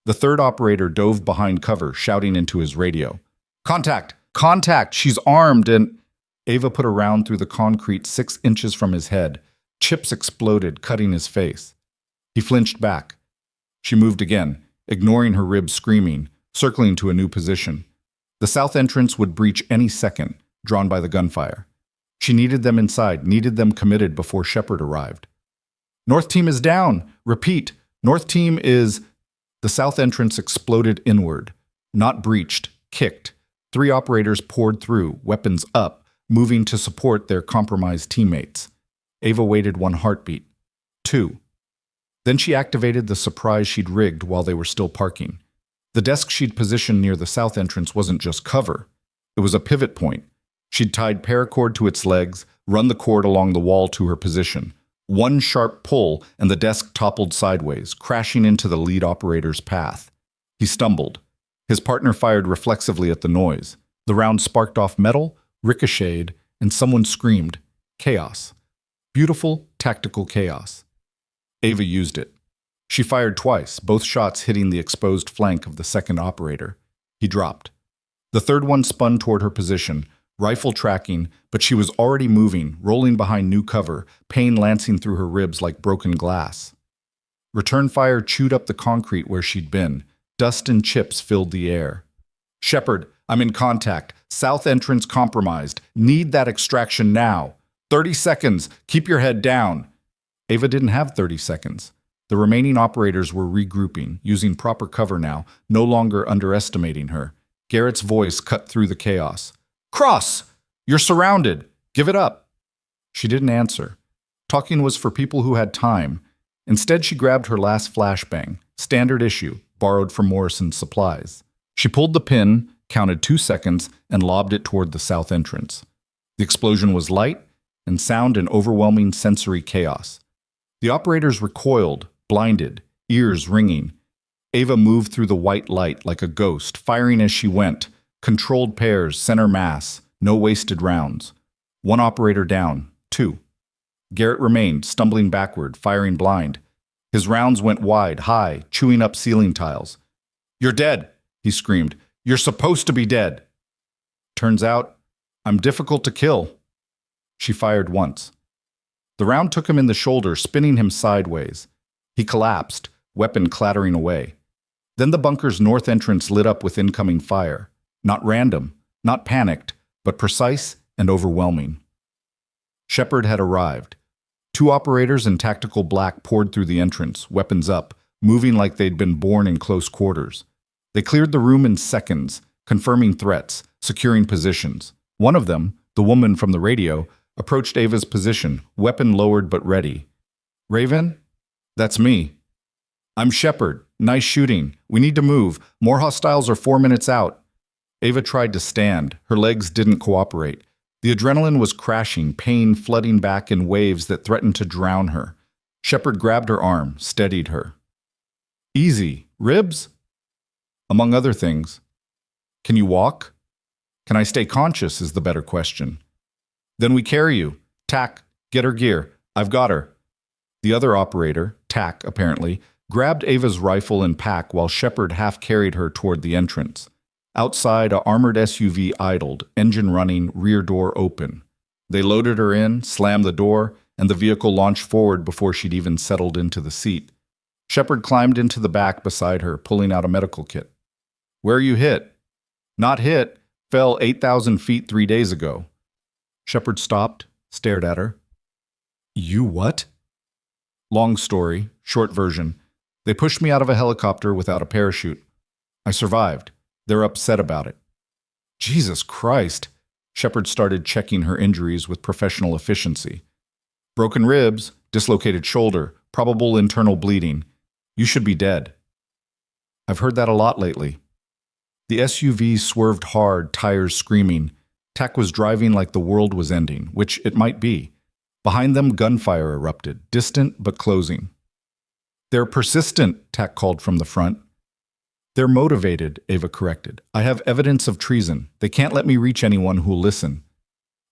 The third operator dove behind cover, shouting into his radio. Contact! Contact! She's armed and… Ava put a round through the concrete 6 inches from his head. Chips exploded, cutting his face. He flinched back. She moved again, ignoring her ribs screaming, circling to a new position. The south entrance would breach any second, drawn by the gunfire. She needed them inside, needed them committed before Shepard arrived. North team is down! Repeat! North team is… The south entrance exploded inward. Not breached, kicked. 3 operators poured through, weapons up, moving to support their compromised teammates. Ava waited 1 heartbeat. 2. Then she activated the surprise she'd rigged while they were still parking. The desk she'd positioned near the south entrance wasn't just cover. It was a pivot point. She'd tied paracord to its legs, run the cord along the wall to her position. 1 sharp pull, and the desk toppled sideways, crashing into the lead operator's path. He stumbled. His partner fired reflexively at the noise. The round sparked off metal, ricocheted, and someone screamed. Chaos. Beautiful, tactical chaos. Ava used it. She fired twice, both shots hitting the exposed flank of the second operator. He dropped. The third one spun toward her position, rifle tracking, but she was already moving, rolling behind new cover, pain lancing through her ribs like broken glass. Return fire chewed up the concrete where she'd been. Dust and chips filled the air. Shepard, I'm in contact. South entrance compromised. Need that extraction now. 30 seconds. Keep your head down. Ava didn't have 30 seconds. The remaining operators were regrouping, using proper cover now, no longer underestimating her. Garrett's voice cut through the chaos. Cross! You're surrounded! Give it up! She didn't answer. Talking was for people who had time. Instead, she grabbed her last flashbang, standard issue, borrowed from Morrison's supplies. She pulled the pin, counted 2 seconds, and lobbed it toward the south entrance. The explosion was light, and sound and overwhelming sensory chaos. The operators recoiled, blinded, ears ringing. Ava moved through the white light like a ghost, firing as she went. Controlled pairs, center mass, no wasted rounds. 1 operator down, 2. Garrett remained, stumbling backward, firing blind. His rounds went wide, high, chewing up ceiling tiles. "You're dead," he screamed. "You're supposed to be dead." "Turns out, I'm difficult to kill." She fired once. The round took him in the shoulder, spinning him sideways. He collapsed, weapon clattering away. Then the bunker's north entrance lit up with incoming fire. Not random, not panicked, but precise and overwhelming. Shepard had arrived. Two operators in tactical black poured through the entrance, weapons up, moving like they'd been born in close quarters. They cleared the room in seconds, confirming threats, securing positions. One of them, the woman from the radio, approached Ava's position, weapon lowered but ready. "Raven? That's me." "I'm Shepard. Nice shooting. We need to move. More hostiles are 4 minutes out." Ava tried to stand. Her legs didn't cooperate. The adrenaline was crashing, pain flooding back in waves that threatened to drown her. Shepard grabbed her arm, steadied her. "Easy. Ribs?" "Among other things." "Can you walk?" "Can I stay conscious is the better question." "Then we carry you. Tack, get her gear. I've got her." The other operator, Tack apparently, grabbed Ava's rifle and pack while Shepard half-carried her toward the entrance. Outside, a armored SUV idled, engine running, rear door open. They loaded her in, slammed the door, and the vehicle launched forward before she'd even settled into the seat. Shepard climbed into the back beside her, pulling out a medical kit. "Where are you hit?" "Not hit. Fell 8,000 feet 3 days ago." Shepard stopped, stared at her. "You what?" "Long story, short version. They pushed me out of a helicopter without a parachute. I survived. They're upset about it." "Jesus Christ!" Shepard started checking her injuries with professional efficiency. "Broken ribs, dislocated shoulder, probable internal bleeding. You should be dead." "I've heard that a lot lately." The SUV swerved hard, tires screaming. Tack was driving like the world was ending, which it might be. Behind them, gunfire erupted, distant but closing. "They're persistent," Tack called from the front. "They're motivated," Ava corrected. "I have evidence of treason. They can't let me reach anyone who'll listen."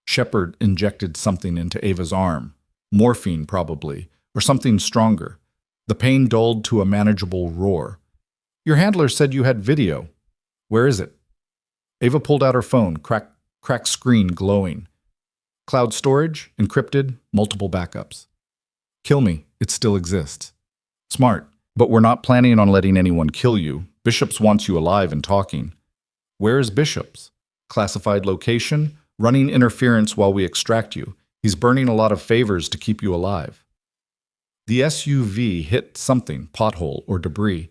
Shepard injected something into Ava's arm. Morphine, probably, or something stronger. The pain dulled to a manageable roar. "Your handler said you had video. Where is it?" Ava pulled out her phone, cracked screen glowing. "Cloud storage, encrypted, multiple backups." "Kill me. It still exists." "Smart. But we're not planning on letting anyone kill you. Bishops wants you alive and talking." "Where is Bishops?" "Classified location, running interference while we extract you. He's burning a lot of favors to keep you alive." The SUV hit something, pothole or debris,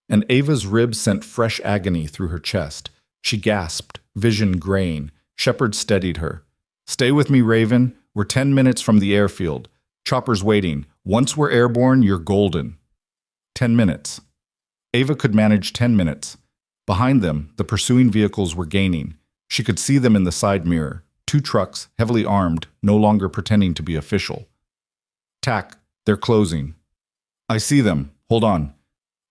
and Ava's ribs sent fresh agony through her chest. She gasped, vision graying. Shepard steadied her. "Stay with me, Raven. We're 10 minutes from the airfield. Chopper's waiting. Once we're airborne, you're golden." 10 minutes. Ava could manage 10 minutes. Behind them, the pursuing vehicles were gaining. She could see them in the side mirror. 2 trucks, heavily armed, no longer pretending to be official. "Tack, they're closing." "I see them. Hold on."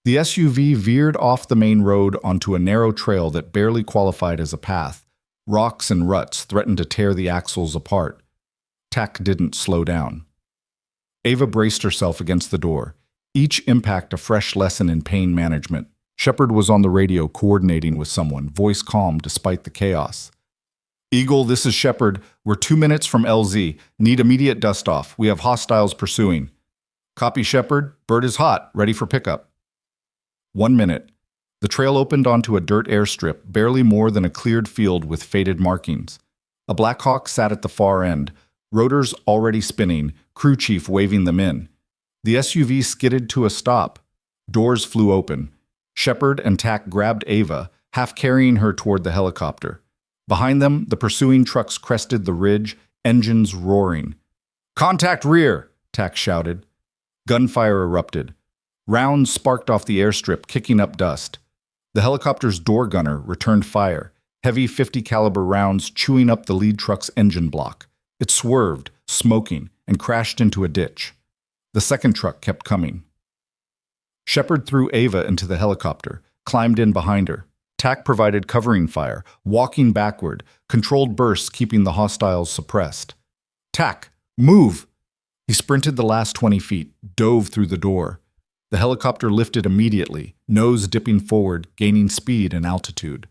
The SUV veered off the main road onto a narrow trail that barely qualified as a path. Rocks and ruts threatened to tear the axles apart. Tack didn't slow down. Ava braced herself against the door. Each impact a fresh lesson in pain management. Shepard was on the radio coordinating with someone, voice calm despite the chaos. "Eagle, this is Shepard. We're 2 minutes from LZ. Need immediate dust-off. We have hostiles pursuing." "Copy, Shepard. Bird is hot. Ready for pickup." 1 minute. The trail opened onto a dirt airstrip, barely more than a cleared field with faded markings. A Black Hawk sat at the far end, rotors already spinning, crew chief waving them in. The SUV skidded to a stop. Doors flew open. Shepard and Tack grabbed Ava, half carrying her toward the helicopter. Behind them, the pursuing trucks crested the ridge, engines roaring. "Contact rear!" Tack shouted. Gunfire erupted. Rounds sparked off the airstrip, kicking up dust. The helicopter's door gunner returned fire, heavy .50 caliber rounds chewing up the lead truck's engine block. It swerved, smoking, and crashed into a ditch. The second truck kept coming. Shepard threw Ava into the helicopter, climbed in behind her. Tack provided covering fire, walking backward, controlled bursts keeping the hostiles suppressed. "Tack, move!" He sprinted the last 20 feet, dove through the door. The helicopter lifted immediately, nose dipping forward, gaining speed and altitude.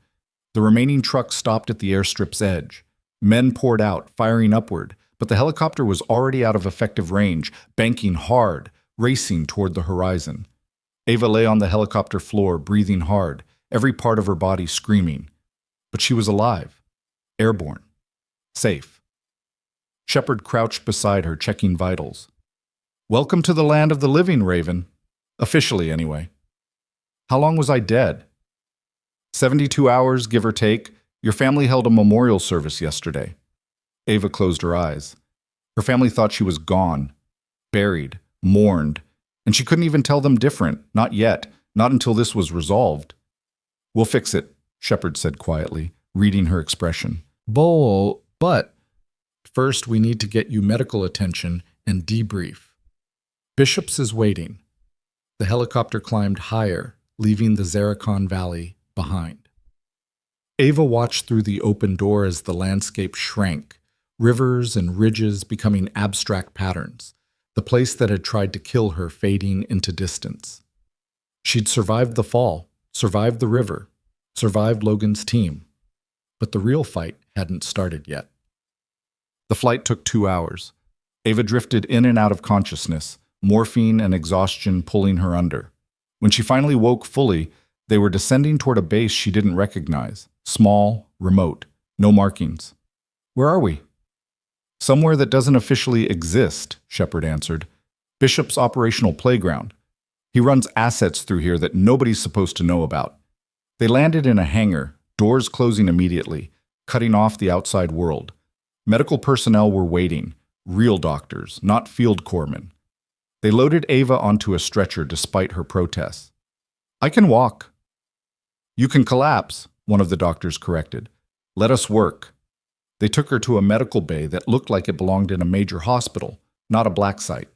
The remaining truck stopped at the airstrip's edge. Men poured out, firing upward, but the helicopter was already out of effective range, banking hard, racing toward the horizon. Ava lay on the helicopter floor, breathing hard, every part of her body screaming. But she was alive, airborne, safe. Shepard crouched beside her, checking vitals. "Welcome to the land of the living, Raven. Officially, anyway." "How long was I dead?" 72 hours, give or take. Your family held a memorial service yesterday." Ava closed her eyes. Her family thought she was gone, buried, mourned, and she couldn't even tell them different, not yet, not until this was resolved. "We'll fix it," Shepard said quietly, reading her expression. But first we need to get you medical attention and debrief. Bishop's is waiting." The helicopter climbed higher, leaving the Zarikon Valley behind. Ava watched through the open door as the landscape shrank, rivers and ridges becoming abstract patterns, the place that had tried to kill her fading into distance. She'd survived the fall, survived the river, survived Logan's team, but the real fight hadn't started yet. The flight took 2 hours. Ava drifted in and out of consciousness, morphine and exhaustion pulling her under. When she finally woke fully, they were descending toward a base she didn't recognize, small, remote, no markings. "Where are we?" "Somewhere that doesn't officially exist," Shepard answered. "Bishop's operational playground. He runs assets through here that nobody's supposed to know about." They landed in a hangar, doors closing immediately, cutting off the outside world. Medical personnel were waiting, real doctors, not field corpsmen. They loaded Ava onto a stretcher despite her protests. "I can walk." "You can collapse," one of the doctors corrected. "Let us work." They took her to a medical bay that looked like it belonged in a major hospital, not a black site.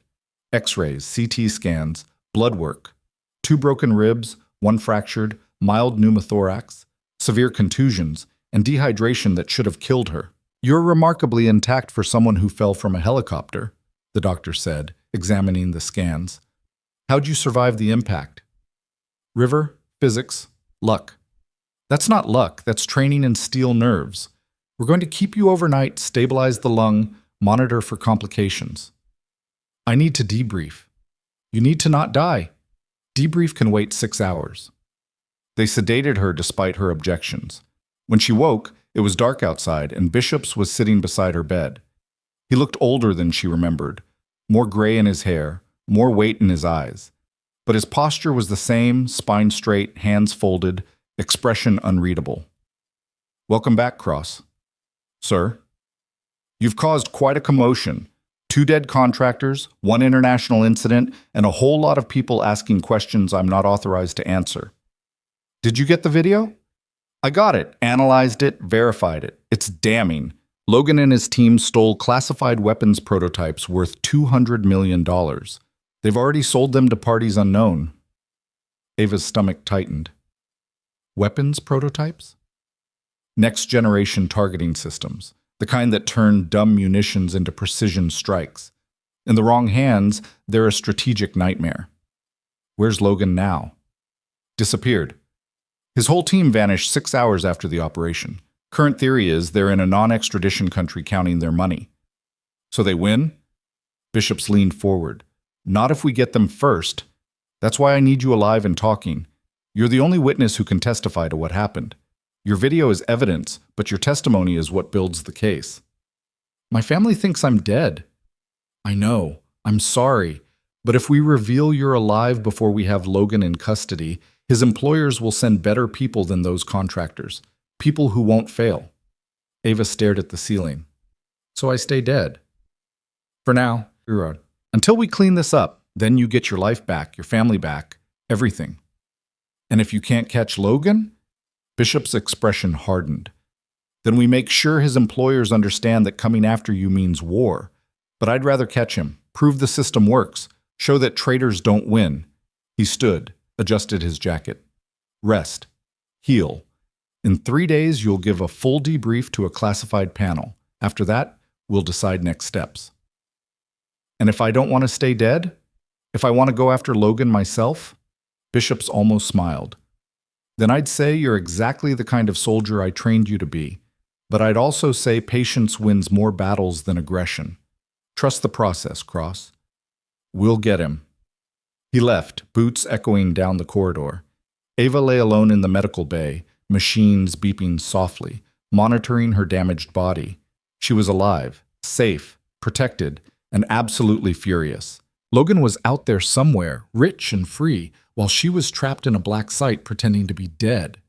X-rays, CT scans, blood work. 2 broken ribs, 1 fractured, mild pneumothorax, severe contusions, and dehydration that should have killed her. "You're remarkably intact for someone who fell from a helicopter," the doctor said, examining the scans. "How'd you survive the impact?" "River, physics, luck." "That's not luck, that's training in steel nerves. We're going to keep you overnight, stabilize the lung, monitor for complications." "I need to debrief." "You need to not die. Debrief can wait 6 hours." They sedated her despite her objections. When she woke, it was dark outside, and Bishop's was sitting beside her bed. He looked older than she remembered, more gray in his hair, more weight in his eyes. But his posture was the same, spine straight, hands folded, expression unreadable. "Welcome back, Cross." "Sir?" "You've caused quite a commotion. 2 dead contractors, 1 international incident, and a whole lot of people asking questions I'm not authorized to answer." "Did you get the video?" "I got it, analyzed it, verified it. It's damning. Logan and his team stole classified weapons prototypes worth $200 million. They've already sold them to parties unknown." Ava's stomach tightened. "Weapons prototypes?" "Next-generation targeting systems, the kind that turn dumb munitions into precision strikes. In the wrong hands, they're a strategic nightmare." "Where's Logan now?" "Disappeared. His whole team vanished 6 hours after the operation. Current theory is they're in a non-extradition country counting their money." "So they win?" Bishop's leaned forward. "Not if we get them first. That's why I need you alive and talking. You're the only witness who can testify to what happened. Your video is evidence, but your testimony is what builds the case." "My family thinks I'm dead." "I know. I'm sorry. But if we reveal you're alive before we have Logan in custody, his employers will send better people than those contractors. People who won't fail." Ava stared at the ceiling. "So I stay dead?" "For now, until we clean this up, then you get your life back, your family back, everything." "And if you can't catch Logan?" Bishop's expression hardened. "Then we make sure his employers understand that coming after you means war. But I'd rather catch him, prove the system works, show that traitors don't win." He stood, adjusted his jacket. "Rest. Heal. In 3 days, you'll give a full debrief to a classified panel. After that, we'll decide next steps." "And if I don't want to stay dead?" If I want to go after Logan myself? Bishops almost smiled. Then I'd say you're exactly the kind of soldier I trained you to be. But I'd also say patience wins more battles than aggression. Trust the process, Cross. We'll get him. He left, boots echoing down the corridor. Ava lay alone in the medical bay, machines beeping softly, monitoring her damaged body. She was alive, safe, protected, and absolutely furious. Logan was out there somewhere, rich and free, while she was trapped in a black site pretending to be dead.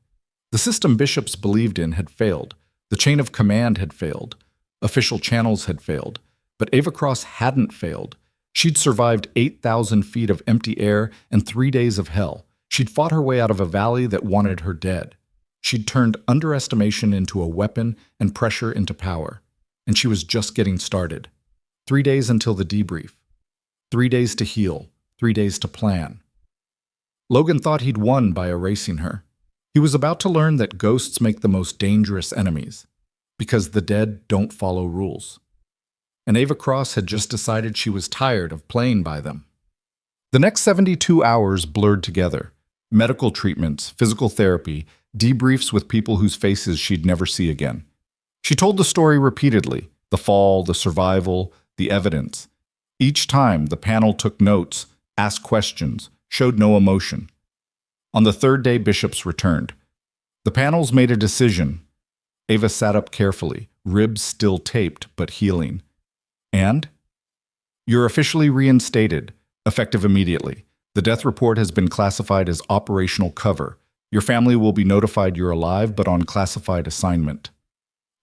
The system Bishops believed in had failed. The chain of command had failed. Official channels had failed. But Ava Cross hadn't failed. She'd survived 8,000 feet of empty air and 3 days of hell. She'd fought her way out of a valley that wanted her dead. She'd turned underestimation into a weapon and pressure into power. And she was just getting started. 3 days until the debrief. 3 days to heal. 3 days to plan. Logan thought he'd won by erasing her. He was about to learn that ghosts make the most dangerous enemies, because the dead don't follow rules. And Ava Cross had just decided she was tired of playing by them. The next 72 hours blurred together. Medical treatments, physical therapy, debriefs with people whose faces she'd never see again. She told the story repeatedly, the fall, the survival, the evidence. Each time, the panel took notes, asked questions, showed no emotion. On the third day, Bishops returned. The panels made a decision. Ava sat up carefully, ribs still taped but healing. And? You're officially reinstated, effective immediately. The death report has been classified as operational cover. Your family will be notified you're alive but on classified assignment.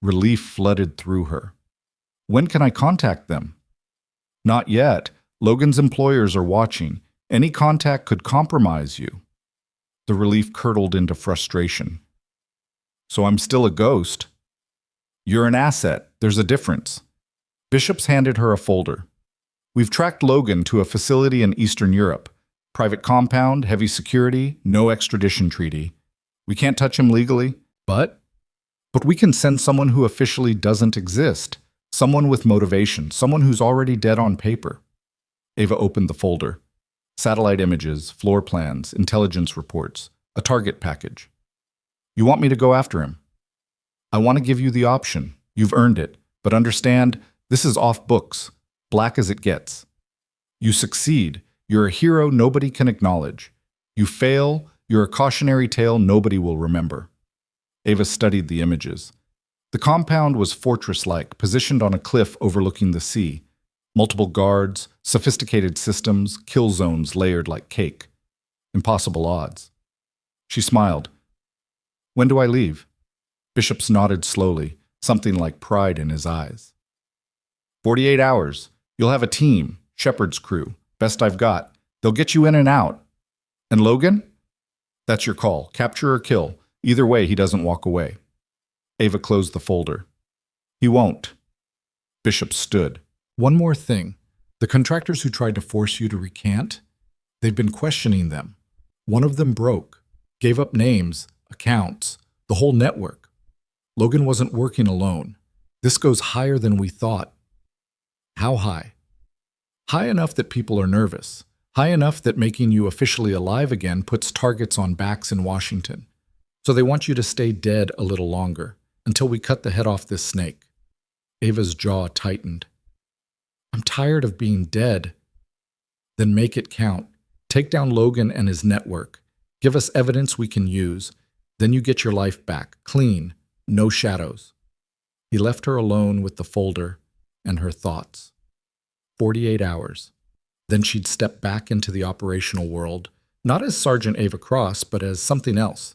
Relief flooded through her. When can I contact them? Not yet. Logan's employers are watching. Any contact could compromise you. The relief curdled into frustration. So I'm still a ghost. You're an asset. There's a difference. Bishops handed her a folder. We've tracked Logan to a facility in Eastern Europe. Private compound, heavy security, no extradition treaty. We can't touch him legally, but we can send someone who officially doesn't exist. Someone with motivation, someone who's already dead on paper. Ava opened the folder. Satellite images, floor plans, intelligence reports, a target package. You want me to go after him? I want to give you the option. You've earned it. But understand, this is off books, black as it gets. You succeed, you're a hero nobody can acknowledge. You fail, you're a cautionary tale nobody will remember. Ava studied the images. The compound was fortress-like, positioned on a cliff overlooking the sea. Multiple guards, sophisticated systems, kill zones layered like cake. Impossible odds. She smiled. When do I leave? Bishops nodded slowly, something like pride in his eyes. 48 hours. You'll have a team, Shepard's crew, best I've got. They'll get you in and out. And Logan? That's your call, capture or kill. Either way, he doesn't walk away. Ava closed the folder. He won't. Bishop stood. One more thing. The contractors who tried to force you to recant, they've been questioning them. One of them broke, gave up names, accounts, the whole network. Logan wasn't working alone. This goes higher than we thought. How high? High enough that people are nervous. High enough that making you officially alive again puts targets on backs in Washington. So they want you to stay dead a little longer, until we cut the head off this snake. Ava's jaw tightened. I'm tired of being dead. Then make it count. Take down Logan and his network. Give us evidence we can use. Then you get your life back, clean, no shadows. He left her alone with the folder and her thoughts. 48 hours. Then she'd step back into the operational world, not as Sergeant Ava Cross, but as something else.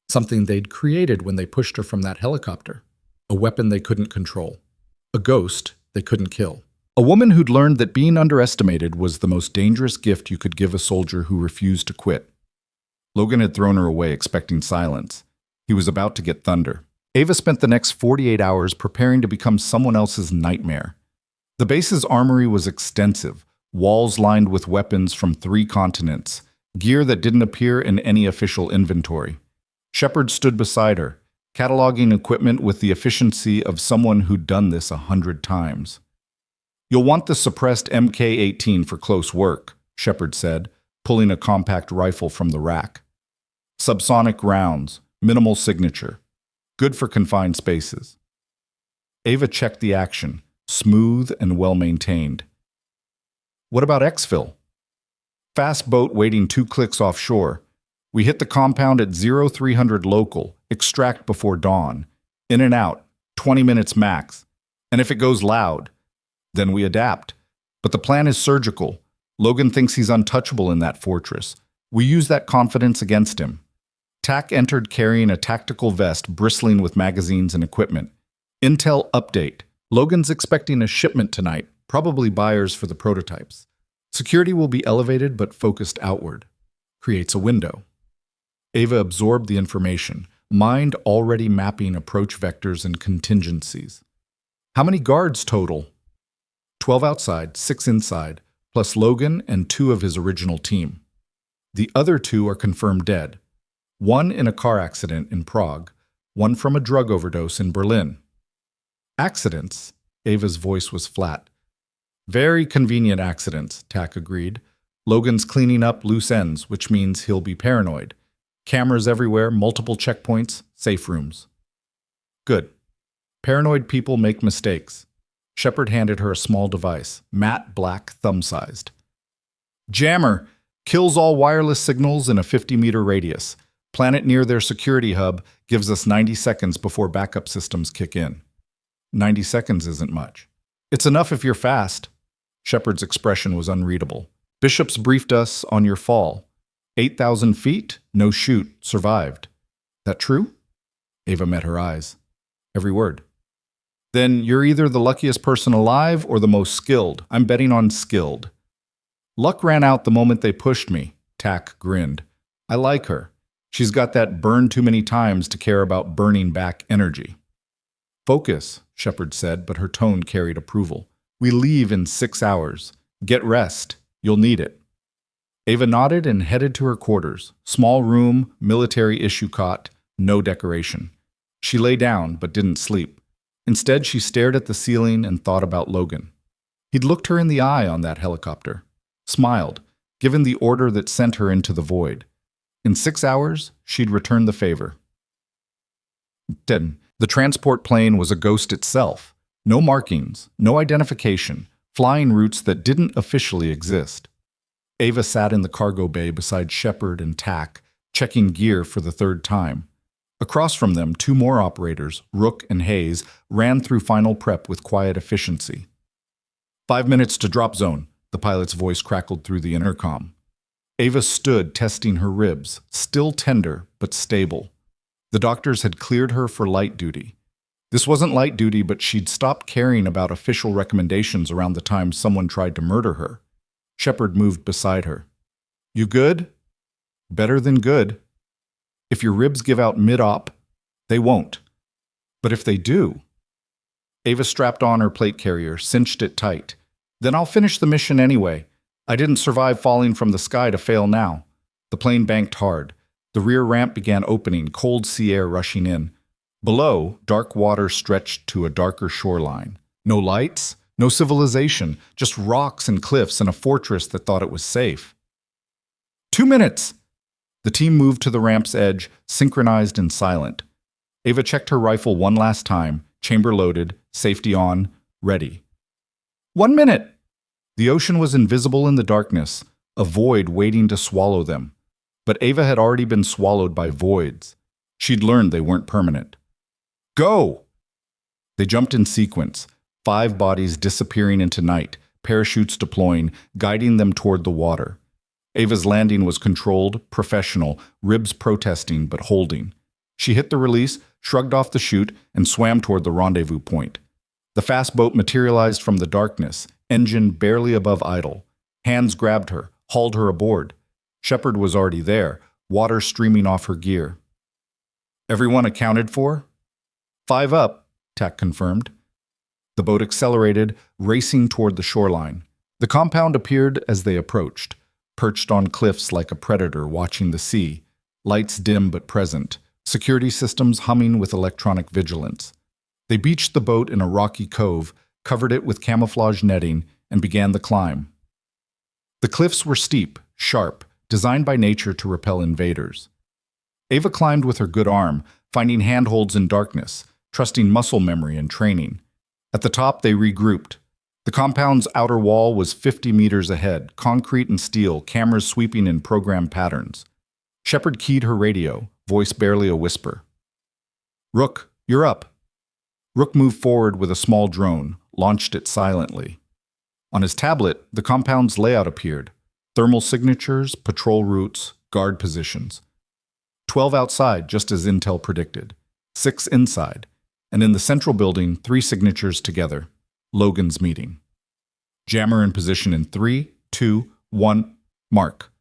Something they'd created when they pushed her from that helicopter. A weapon they couldn't control. A ghost they couldn't kill. A woman who'd learned that being underestimated was the most dangerous gift you could give a soldier who refused to quit. Logan had thrown her away, expecting silence. He was about to get thunder. Ava spent the next 48 hours preparing to become someone else's nightmare. The base's armory was extensive, walls lined with weapons from 3 continents, gear that didn't appear in any official inventory. Shepard stood beside her, cataloging equipment with the efficiency of someone who'd done this 100 times. You'll want the suppressed MK-18 for close work, Shepard said, pulling a compact rifle from the rack. Subsonic rounds, minimal signature. Good for confined spaces. Ava checked the action, smooth and well-maintained. What about exfil? Fast boat waiting 2 clicks offshore. We hit the compound at 0300 local, extract before dawn. In and out, 20 minutes max. And if it goes loud, then we adapt. But the plan is surgical. Logan thinks he's untouchable in that fortress. We use that confidence against him. Tack entered carrying a tactical vest bristling with magazines and equipment. Intel update. Logan's expecting a shipment tonight, probably buyers for the prototypes. Security will be elevated but focused outward. Creates a window. Ava absorbed the information, mind already mapping approach vectors and contingencies. How many guards total? 12 outside, 6 inside, plus Logan and 2 of his original team. The other 2 are confirmed dead. 1 in a car accident in Prague, 1 from a drug overdose in Berlin. Accidents? Ava's voice was flat. Very convenient accidents, Tack agreed. Logan's cleaning up loose ends, which means he'll be paranoid. Cameras everywhere, multiple checkpoints, safe rooms. Good. Paranoid people make mistakes. Shepard handed her a small device, matte black, thumb-sized. Jammer kills all wireless signals in a 50-meter radius. Planet near their security hub gives us 90 seconds before backup systems kick in. 90 seconds isn't much. It's enough if you're fast. Shepard's expression was unreadable. Bishop's briefed us on your fall. 8,000 feet, no shoot, survived. That true? Ava met her eyes. Every word. Then you're either the luckiest person alive or the most skilled. I'm betting on skilled. Luck ran out the moment they pushed me, Tack grinned. I like her. She's got that burn too many times to care about burning back energy. Focus, Shepard said, but her tone carried approval. We leave in 6 hours. Get rest. You'll need it. Ava nodded and headed to her quarters. Small room, military issue cot, no decoration. She lay down, but didn't sleep. Instead, she stared at the ceiling and thought about Logan. He'd looked her in the eye on that helicopter, smiled, given the order that sent her into the void. In 6 hours, she'd return the favor. Then, the transport plane was a ghost itself. No markings, no identification, flying routes that didn't officially exist. Ava sat in the cargo bay beside Shepard and Tack, checking gear for the 3rd time. Across from them, 2 more operators, Rook and Hayes, ran through final prep with quiet efficiency. 5 minutes to drop zone, the pilot's voice crackled through the intercom. Ava stood, testing her ribs, still tender but stable. The doctors had cleared her for light duty. This wasn't light duty, but she'd stopped caring about official recommendations around the time someone tried to murder her. Shepard moved beside her. You good? Better than good. If your ribs give out mid-op, they won't. But if they do... Ava strapped on her plate carrier, cinched it tight. Then I'll finish the mission anyway. I didn't survive falling from the sky to fail now. The plane banked hard. The rear ramp began opening, cold sea air rushing in. Below, dark water stretched to a darker shoreline. No lights, no civilization, just rocks and cliffs and a fortress that thought it was safe. 2 minutes! The team moved to the ramp's edge, synchronized and silent. Ava checked her rifle one last time, chamber loaded, safety on, ready. 1 minute! The ocean was invisible in the darkness, a void waiting to swallow them. But Ava had already been swallowed by voids. She'd learned they weren't permanent. Go! They jumped in sequence, 5 bodies disappearing into night, parachutes deploying, guiding them toward the water. Ava's landing was controlled, professional, ribs protesting but holding. She hit the release, shrugged off the chute, and swam toward the rendezvous point. The fast boat materialized from the darkness, engine barely above idle. Hands grabbed her, hauled her aboard. Shepard was already there, water streaming off her gear. Everyone accounted for? 5 up, Tack confirmed. The boat accelerated, racing toward the shoreline. The compound appeared as they approached, perched on cliffs like a predator watching the sea, lights dim but present, security systems humming with electronic vigilance. They beached the boat in a rocky cove, covered it with camouflage netting, and began the climb. The cliffs were steep, sharp, designed by nature to repel invaders. Ava climbed with her good arm, finding handholds in darkness, trusting muscle memory and training. At the top, they regrouped. The compound's outer wall was 50 meters ahead, concrete and steel, cameras sweeping in programmed patterns. Shepard keyed her radio, voice barely a whisper. "Rook, you're up." Rook moved forward with a small drone, launched it silently. On his tablet, the compound's layout appeared. Thermal signatures, patrol routes, guard positions. 12 outside, just as Intel predicted. 6 inside. And in the central building, 3 signatures together. Logan's meeting. Jammer in position in 3, 2, 1, mark.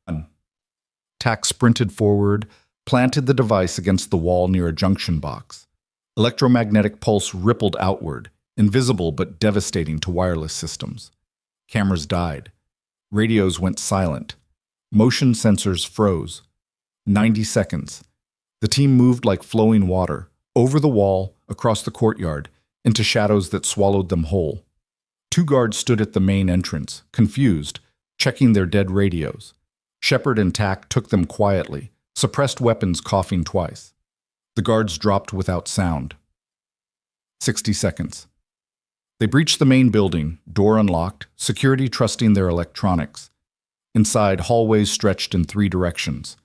Tack sprinted forward, planted the device against the wall near a junction box. Electromagnetic pulse rippled outward, invisible but devastating to wireless systems. Cameras died. Radios went silent. Motion sensors froze. 90 seconds. The team moved like flowing water, over the wall, across the courtyard, into shadows that swallowed them whole. 2 guards stood at the main entrance, confused, checking their dead radios. Shepard and Tack took them quietly, suppressed weapons coughing twice. The guards dropped without sound. 60 seconds. They breached the main building, door unlocked, security trusting their electronics. Inside, hallways stretched in 3 directions.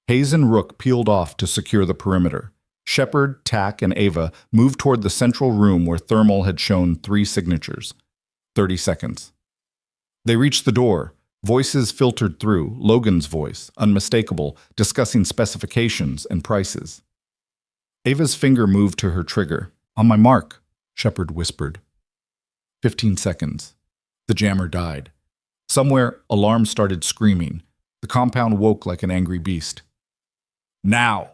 Hayes and Rook peeled off to secure the perimeter. Shepard, Tack, and Ava moved toward the central room where Thermal had shown 3 signatures. 30 seconds. They reached the door. Voices filtered through, Logan's voice, unmistakable, discussing specifications and prices. Ava's finger moved to her trigger. "On my mark," Shepard whispered. 15 seconds. The jammer died. Somewhere, alarms started screaming. The compound woke like an angry beast. "Now!"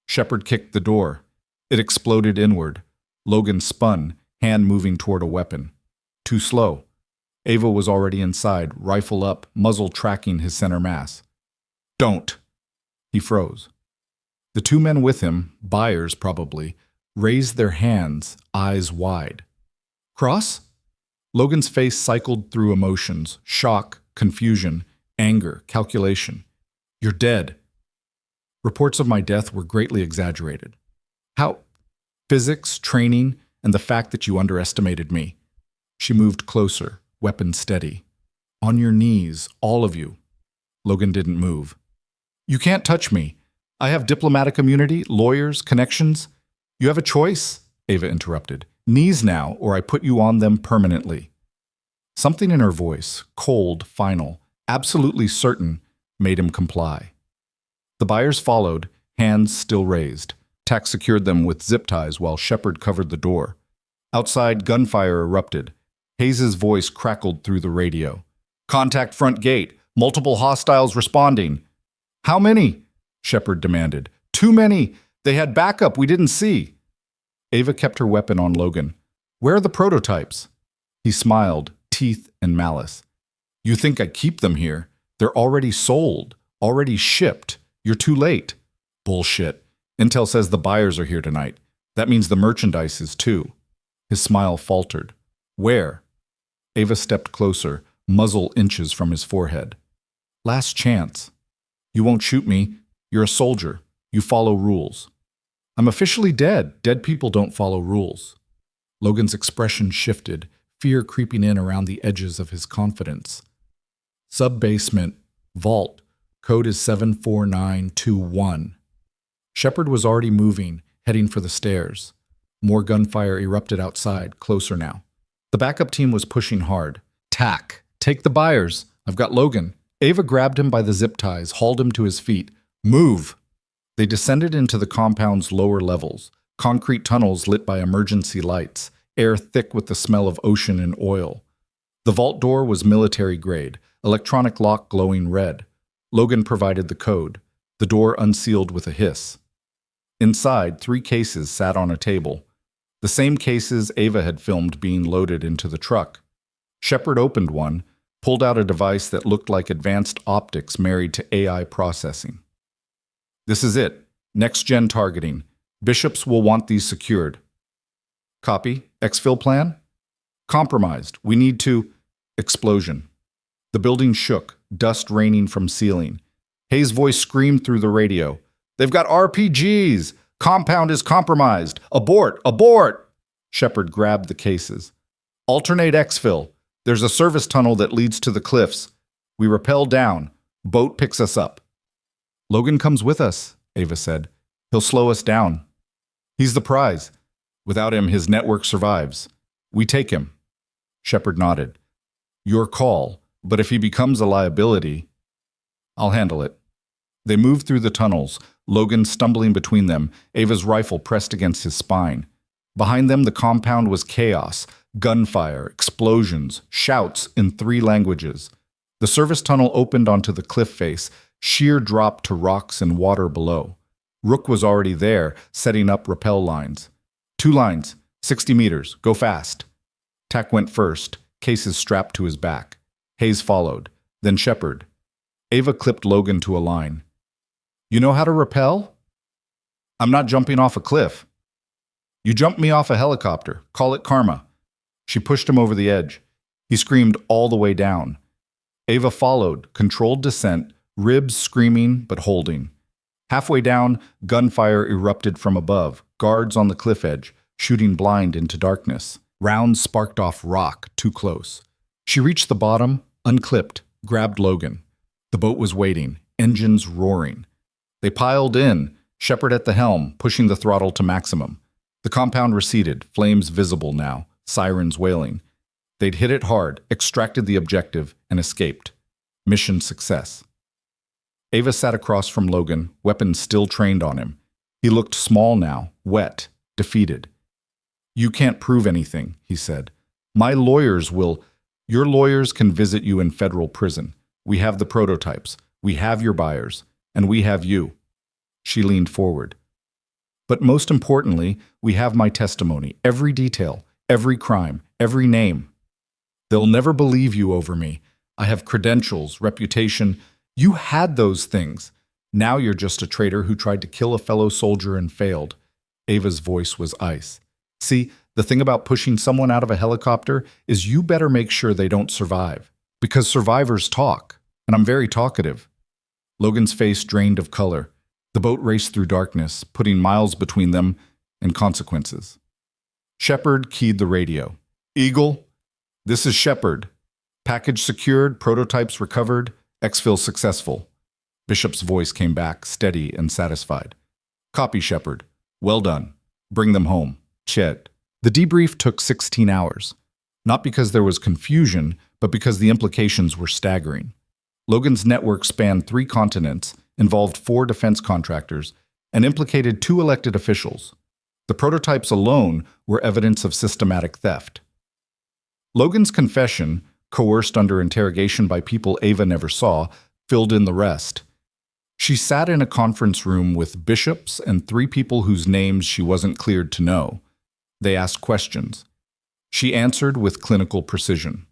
Shepard kicked the door. It exploded inward. Logan spun, hand moving toward a weapon. Too slow. Ava was already inside, rifle up, muzzle tracking his center mass. "Don't!" He froze. The 2 men with him, buyers probably, raised their hands, eyes wide. "Cross?" Logan's face cycled through emotions, shock, confusion, anger, calculation. "You're dead." Reports of my death were greatly exaggerated. "How?" "Physics, training, and the fact that you underestimated me." She moved closer, weapon steady. "On your knees, all of you." Logan didn't move. "You can't touch me. I have diplomatic immunity, lawyers, connections." "You have a choice," Ava interrupted. "Knees now, or I put you on them permanently." Something in her voice, cold, final, absolutely certain, made him comply. The buyers followed, hands still raised. Tack secured them with zip ties while Shepard covered the door. Outside, gunfire erupted. Hayes' voice crackled through the radio. "Contact front gate. Multiple hostiles responding." "How many?" Shepard demanded. "Too many. They had backup we didn't see." Ava kept her weapon on Logan. "Where are the prototypes?" He smiled, teeth and malice. "You think I keep them here? They're already sold, already shipped. You're too late." "Bullshit. Intel says the buyers are here tonight. That means the merchandise is too." His smile faltered. "Where?" Ava stepped closer, muzzle inches from his forehead. "Last chance. You won't shoot me. You're a soldier. You follow rules." "I'm officially dead. Dead people don't follow rules." Logan's expression shifted, fear creeping in around the edges of his confidence. "Sub-basement. Vault. Code is 74921. Shepard was already moving, heading for the stairs. More gunfire erupted outside, closer now. The backup team was pushing hard. "Tack, take the buyers. I've got Logan." Ava grabbed him by the zip ties, hauled him to his feet. "Move!" They descended into the compound's lower levels, concrete tunnels lit by emergency lights, air thick with the smell of ocean and oil. The vault door was military grade, electronic lock glowing red. Logan provided the code. The door unsealed with a hiss. Inside, 3 cases sat on a table. The same cases Ava had filmed being loaded into the truck. Shepard opened one, pulled out a device that looked like advanced optics married to AI processing. "This is it. Next-gen targeting. Bishops will want these secured." "Copy. Exfil plan?" "Compromised. We need to—" Explosion. The building shook, dust raining from ceiling. Hayes' voice screamed through the radio. "They've got RPGs! Compound is compromised! Abort! Abort!" Shepard grabbed the cases. "Alternate exfil. There's a service tunnel that leads to the cliffs. We rappel down. Boat picks us up." "Logan comes with us," Ava said. "He'll slow us down. He's the prize. Without him, his network survives. We take him." Shepard nodded. "Your call, but if he becomes a liability, I'll handle it." They moved through the tunnels, Logan stumbling between them, Ava's rifle pressed against his spine. Behind them, the compound was chaos, gunfire, explosions, shouts in 3 languages. The service tunnel opened onto the cliff face, sheer drop to rocks and water below. Rook was already there, setting up rappel lines. 2 lines, 60 meters, go fast. Tack went first, cases strapped to his back. Hayes followed, then Shepard. Ava clipped Logan to a line. "You know how to rappel?" "I'm not jumping off a cliff." "You jumped me off a helicopter. Call it karma." She pushed him over the edge. He screamed all the way down. Ava followed, controlled descent, ribs screaming but holding. Halfway down, gunfire erupted from above, guards on the cliff edge, shooting blind into darkness. Rounds sparked off rock, too close. She reached the bottom, unclipped, grabbed Logan. The boat was waiting, engines roaring. They piled in, Shepard at the helm, pushing the throttle to maximum. The compound receded, flames visible now, sirens wailing. They'd hit it hard, extracted the objective, and escaped. Mission success. Ava sat across from Logan, weapons still trained on him. He looked small now, wet, defeated. "You can't prove anything," he said. "My lawyers will. Your lawyers can visit you in federal prison. We have the prototypes. We have your buyers. And we have you." She leaned forward. "But most importantly, we have my testimony, every detail, every crime, every name. They'll never believe you over me. I have credentials, reputation. You had those things. Now you're just a traitor who tried to kill a fellow soldier and failed." Ava's voice was ice. "See, the thing about pushing someone out of a helicopter is you better make sure they don't survive. Because survivors talk, and I'm very talkative." Logan's face drained of color. The boat raced through darkness, putting miles between them and consequences. Shepard keyed the radio. "Eagle, this is Shepard. Package secured, prototypes recovered, exfil successful." Bishop's voice came back, steady and satisfied. "Copy, Shepard. Well done. Bring them home. Chet." The debrief took 16 hours. Not because there was confusion, but because the implications were staggering. Logan's network spanned 3 continents, involved 4 defense contractors, and implicated 2 elected officials. The prototypes alone were evidence of systematic theft. Logan's confession, coerced under interrogation by people Ava never saw, filled in the rest. She sat in a conference room with bishops and 3 people whose names she wasn't cleared to know. They asked questions. She answered with clinical precision.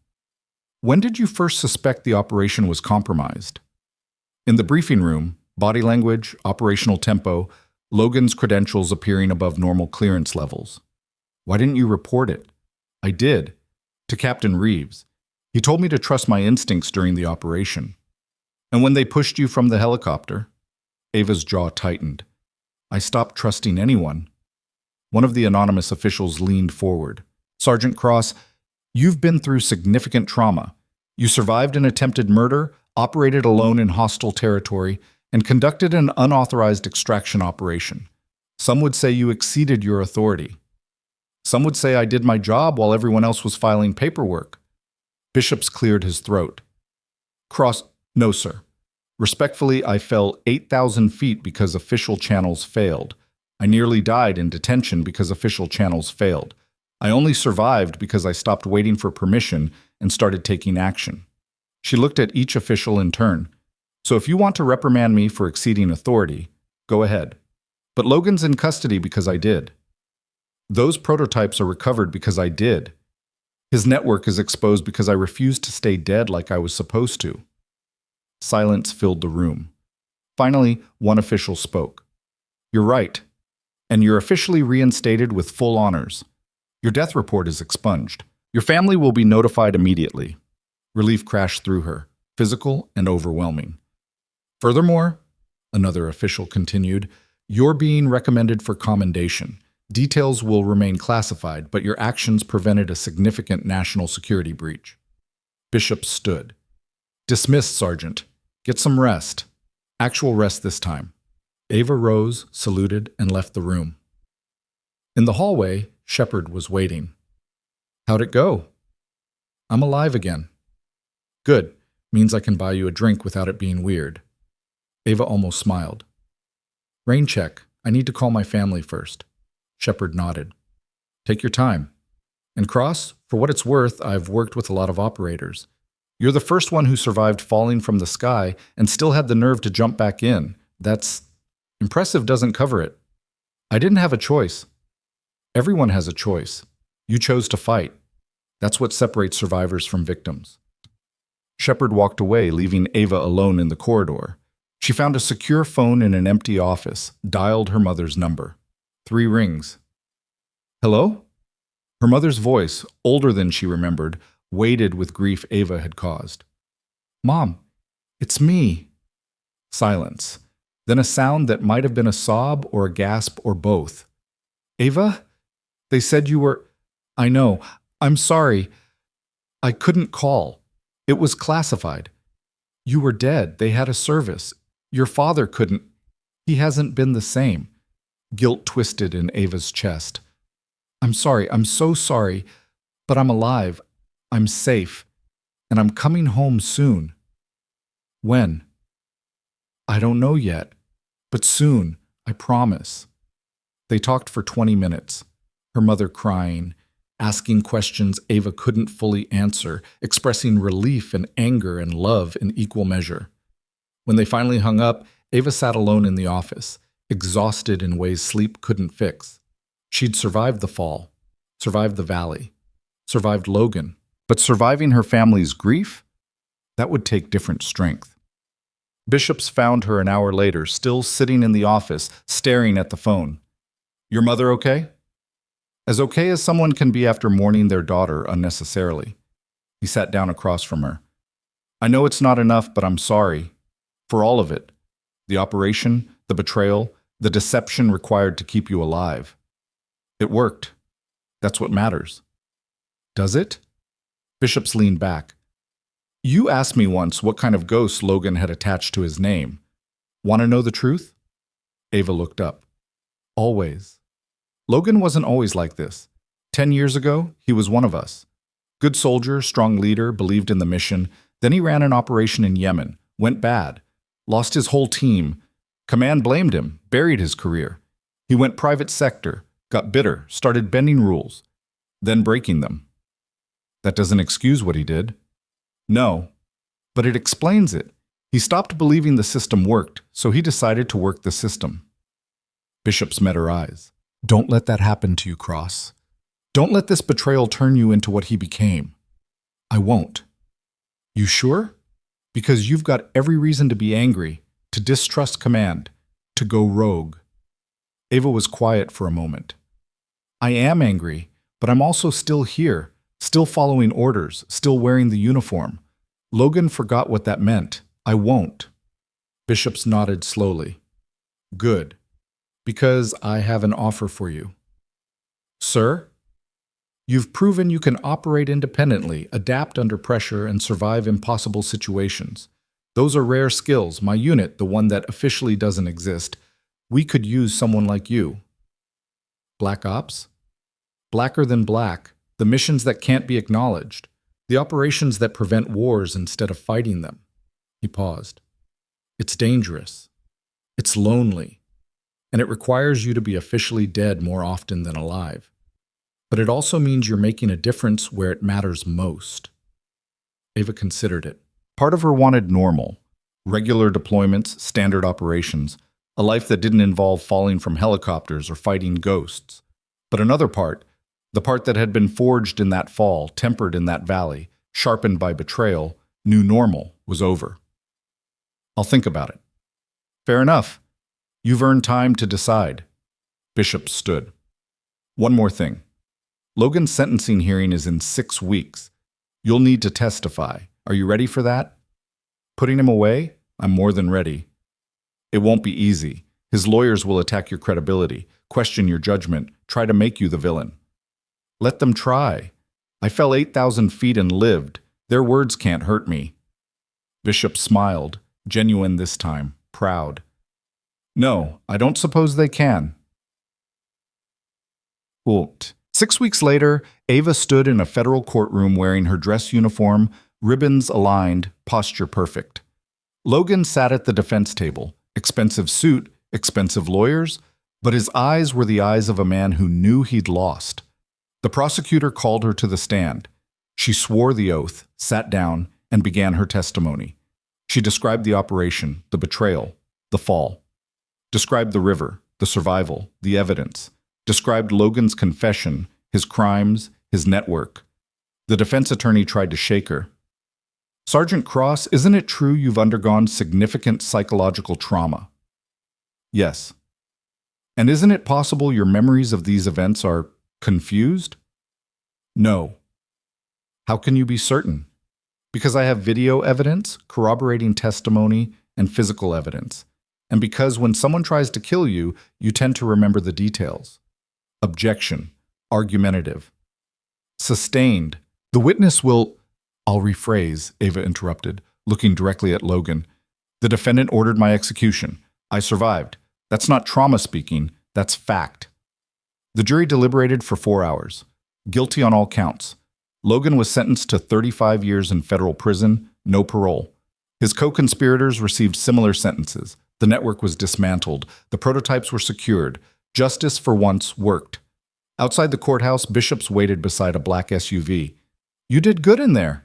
"When did you first suspect the operation was compromised?" In the briefing room, body language, operational tempo, Logan's credentials appearing above normal clearance levels. "Why didn't you report it?" "I did. To Captain Reeves. He told me to trust my instincts during the operation." "And when they pushed you from the helicopter?" Ava's jaw tightened. "I stopped trusting anyone." One of the anonymous officials leaned forward. "Sergeant Cross, you've been through significant trauma. You survived an attempted murder, operated alone in hostile territory, and conducted an unauthorized extraction operation. Some would say you exceeded your authority. Some would say I did my job while everyone else was filing paperwork." Bishops cleared his throat. "Cross, no, sir. Respectfully, I fell 8,000 feet because official channels failed. I nearly died in detention because official channels failed. I only survived because I stopped waiting for permission and started taking action." She looked at each official in turn. "So if you want to reprimand me for exceeding authority, go ahead. But Logan's in custody because I did. Those prototypes are recovered because I did. His network is exposed because I refused to stay dead like I was supposed to." Silence filled the room. Finally, one official spoke. "You're right. And you're officially reinstated with full honors. Your death report is expunged. Your family will be notified immediately." Relief crashed through her. physical and overwhelming. Furthermore, another official continued, you're being recommended for commendation. Details will remain classified, but your actions prevented a significant national security breach. Bishop stood. Dismissed, Sergeant. Get some rest. Actual rest this time. Ava rose, saluted, and left the room. In the hallway, Shepard was waiting. How'd it go? I'm alive again. Good. Means I can buy you a drink without it being weird. Ava almost smiled. Rain check. I need to call my family first. Shepard nodded. Take your time. And Cross, for what it's worth, I've worked with a lot of operators. You're the first one who survived falling from the sky and still had the nerve to jump back in. That's impressive, doesn't cover it. I didn't have a choice. Everyone has a choice. You chose to fight. That's what separates survivors from victims. Shepard walked away, leaving Ava alone in the corridor. She found a secure phone in an empty office, dialed her mother's number. 3 rings. Hello? Her mother's voice, older than she remembered, weighted with grief Ava had caused. Mom, it's me. Silence. Then a sound that might have been a sob or a gasp or both. Ava? They said you were… I know. I'm sorry. I couldn't call. It was classified. You were dead. They had a service. Your father couldn't. He hasn't been the same. Guilt twisted in Ava's chest. I'm sorry. I'm so sorry. But I'm alive. I'm safe. And I'm coming home soon. When? I don't know yet. But soon. I promise. They talked for 20 minutes. Her mother crying, asking questions Ava couldn't fully answer, expressing relief and anger and love in equal measure. When they finally hung up, Ava sat alone in the office, exhausted in ways sleep couldn't fix. She'd survived the fall, survived the valley, survived Logan, but surviving her family's grief? That would take different strength. Bishops found her an hour later, still sitting in the office, staring at the phone. Your mother okay? As okay as someone can be after mourning their daughter unnecessarily. He sat down across from her. I know it's not enough, but I'm sorry. For all of it. The operation, the betrayal, the deception required to keep you alive. It worked. That's what matters. Does it? Bishops leaned back. You asked me once what kind of ghost Logan had attached to his name. Want to know the truth? Ava looked up. Always. Logan wasn't always like this. 10 years ago, he was one of us. Good soldier, strong leader, believed in the mission. Then he ran an operation in Yemen, went bad, lost his whole team. Command blamed him, buried his career. He went private sector, got bitter, started bending rules, then breaking them. That doesn't excuse what he did. No, but it explains it. He stopped believing the system worked, so he decided to work the system. Bishops met her eyes. Don't let that happen to you, Cross. Don't let this betrayal turn you into what he became. I won't. You sure? Because you've got every reason to be angry, to distrust command, to go rogue. Ava was quiet for a moment. I am angry, but I'm also still here, still following orders, still wearing the uniform. Logan forgot what that meant. I won't. Bishops nodded slowly. Good. Because I have an offer for you. Sir? You've proven you can operate independently, adapt under pressure, and survive impossible situations. Those are rare skills. My unit, the one that officially doesn't exist, we could use someone like you. Black Ops? Blacker than black, the missions that can't be acknowledged, the operations that prevent wars instead of fighting them. He paused. It's dangerous. It's lonely. And it requires you to be officially dead more often than alive. But it also means you're making a difference where it matters most. Ava considered it. Part of her wanted normal, regular deployments, standard operations, a life that didn't involve falling from helicopters or fighting ghosts. But another part, the part that had been forged in that fall, tempered in that valley, sharpened by betrayal, knew normal was over. I'll think about it. Fair enough. You've earned time to decide. Bishop stood. One more thing. Logan's sentencing hearing is in 6 weeks. You'll need to testify. Are you ready for that? Putting him away? I'm more than ready. It won't be easy. His lawyers will attack your credibility, question your judgment, try to make you the villain. Let them try. I fell 8,000 feet and lived. Their words can't hurt me. Bishop smiled, genuine this time, proud. No, I don't suppose they can. Won't. 6 weeks later, Ava stood in a federal courtroom wearing her dress uniform, ribbons aligned, posture perfect. Logan sat at the defense table, expensive suit, expensive lawyers, but his eyes were the eyes of a man who knew he'd lost. The prosecutor called her to the stand. She swore the oath, sat down, and began her testimony. She described the operation, the betrayal, the fall. Described the river, the survival, the evidence. Described Logan's confession, his crimes, his network. The defense attorney tried to shake her. Sergeant Cross, isn't it true you've undergone significant psychological trauma? Yes. And isn't it possible your memories of these events are confused? No. How can you be certain? Because I have video evidence, corroborating testimony, and physical evidence. And because when someone tries to kill you, you tend to remember the details. Objection. Argumentative. Sustained. The witness will... I'll rephrase, Ava interrupted, looking directly at Logan. The defendant ordered my execution. I survived. That's not trauma speaking, that's fact. The jury deliberated for 4 hours. Guilty on all counts. Logan was sentenced to 35 years in federal prison, no parole. His co-conspirators received similar sentences. The network was dismantled. The prototypes were secured. Justice, for once, worked. Outside the courthouse, bishops waited beside a black SUV. You did good in there.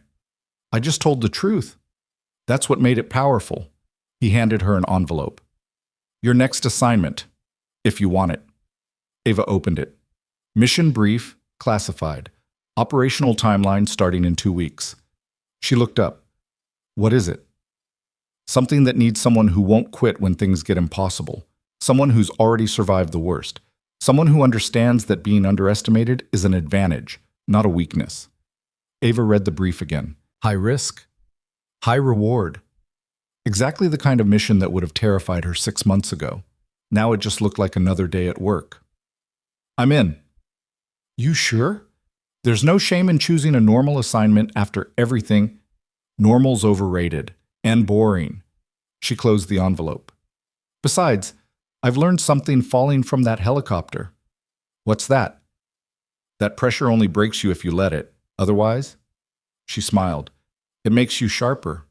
I just told the truth. That's what made it powerful. He handed her an envelope. Your next assignment, if you want it. Ava opened it. Mission brief, classified. Operational timeline starting in 2 weeks. She looked up. What is it? Something that needs someone who won't quit when things get impossible. Someone who's already survived the worst. Someone who understands that being underestimated is an advantage, not a weakness. Ava read the brief again. High risk, high reward. Exactly the kind of mission that would have terrified her 6 months ago. Now it just looked like another day at work. I'm in. You sure? There's no shame in choosing a normal assignment after everything. Normal's overrated and boring. She closed the envelope. Besides, I've learned something falling from that helicopter. What's that? That pressure only breaks you if you let it. Otherwise? She smiled. It makes you sharper.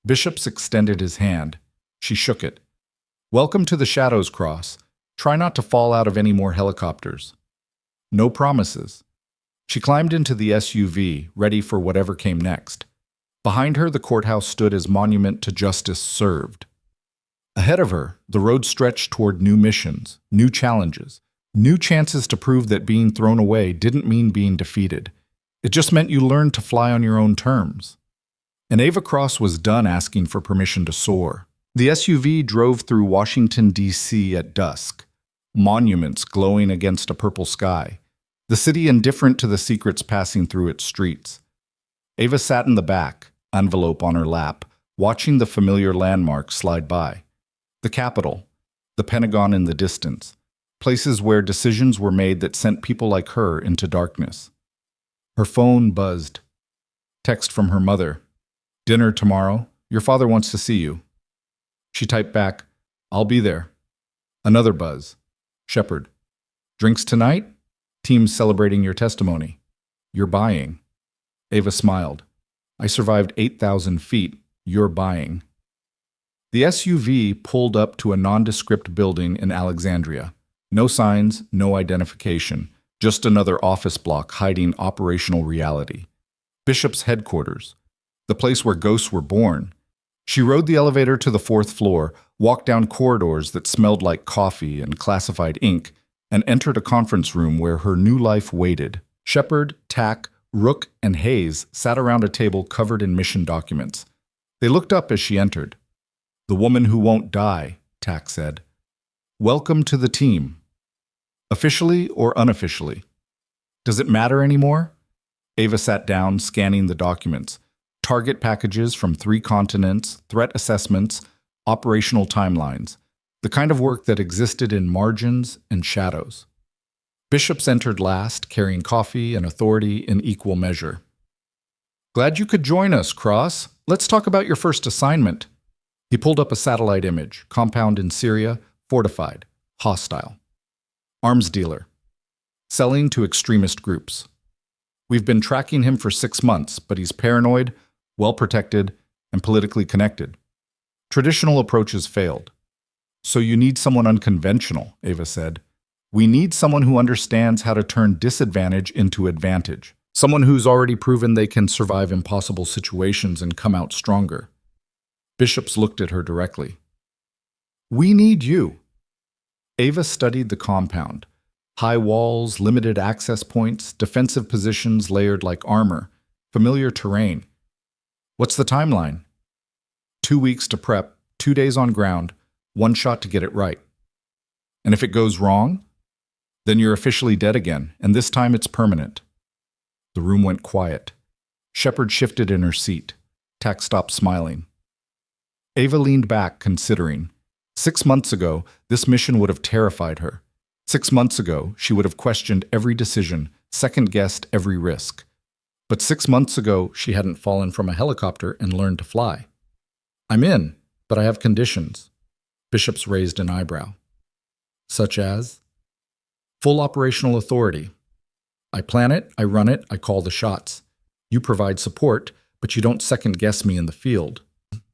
Bishops extended his hand. She shook it. Welcome to the Shadows, Cross. Try not to fall out of any more helicopters. No promises. She climbed into the SUV, ready for whatever came next. Behind her, the courthouse stood as monument to justice served. Ahead of her, the road stretched toward new missions, new challenges, new chances to prove that being thrown away didn't mean being defeated. It just meant you learned to fly on your own terms. And Ava Cross was done asking for permission to soar. The SUV drove through Washington, D.C. at dusk, monuments glowing against a purple sky, the city indifferent to the secrets passing through its streets. Ava sat in the back, envelope on her lap, watching the familiar landmarks slide by. The Capitol, the Pentagon in the distance, places where decisions were made that sent people like her into darkness. Her phone buzzed. Text from her mother. Dinner tomorrow. Your father wants to see you. She typed back, I'll be there. Another buzz. Shepard. Drinks tonight? Team's celebrating your testimony. You're buying. Ava smiled. I survived 8,000 feet. You're buying. The SUV pulled up to a nondescript building in Alexandria. No signs, no identification. Just another office block hiding operational reality. Bishop's headquarters. The place where ghosts were born. She rode the elevator to the 4th floor, walked down corridors that smelled like coffee and classified ink, and entered a conference room where her new life waited. Shepard, Tack, Rook, and Hayes sat around a table covered in mission documents. They looked up as she entered. The woman who won't die, Tack said. Welcome to the team. Officially or unofficially? Does it matter anymore? Ava sat down, scanning the documents. target packages from 3 continents, threat assessments, operational timelines, the kind of work that existed in margins and shadows. Bishops entered last, carrying coffee and authority in equal measure. "Glad you could join us, Cross. Let's talk about your first assignment." He pulled up a satellite image, compound in Syria, fortified, hostile. Arms dealer. Selling to extremist groups. We've been tracking him for 6 months, but he's paranoid, well-protected, and politically connected. Traditional approaches failed. "So you need someone unconventional," Ava said. "We need someone who understands how to turn disadvantage into advantage. Someone who's already proven they can survive impossible situations and come out stronger." Bishops looked at her directly. "We need you." Ava studied the compound. High walls, limited access points, defensive positions layered like armor, familiar terrain. "What's the timeline?" 2 weeks to prep, 2 days on ground, 1 shot to get it right. "And if it goes wrong? Then you're officially dead again, and this time it's permanent." The room went quiet. Shepard shifted in her seat. Tack stopped smiling. Ava leaned back, considering. 6 months ago, this mission would have terrified her. 6 months ago, she would have questioned every decision, second-guessed every risk. But 6 months ago, she hadn't fallen from a helicopter and learned to fly. "I'm in, but I have conditions." Bishops raised an eyebrow. "Such as?" "Full operational authority. I plan it, I run it, I call the shots. You provide support, but you don't second-guess me in the field.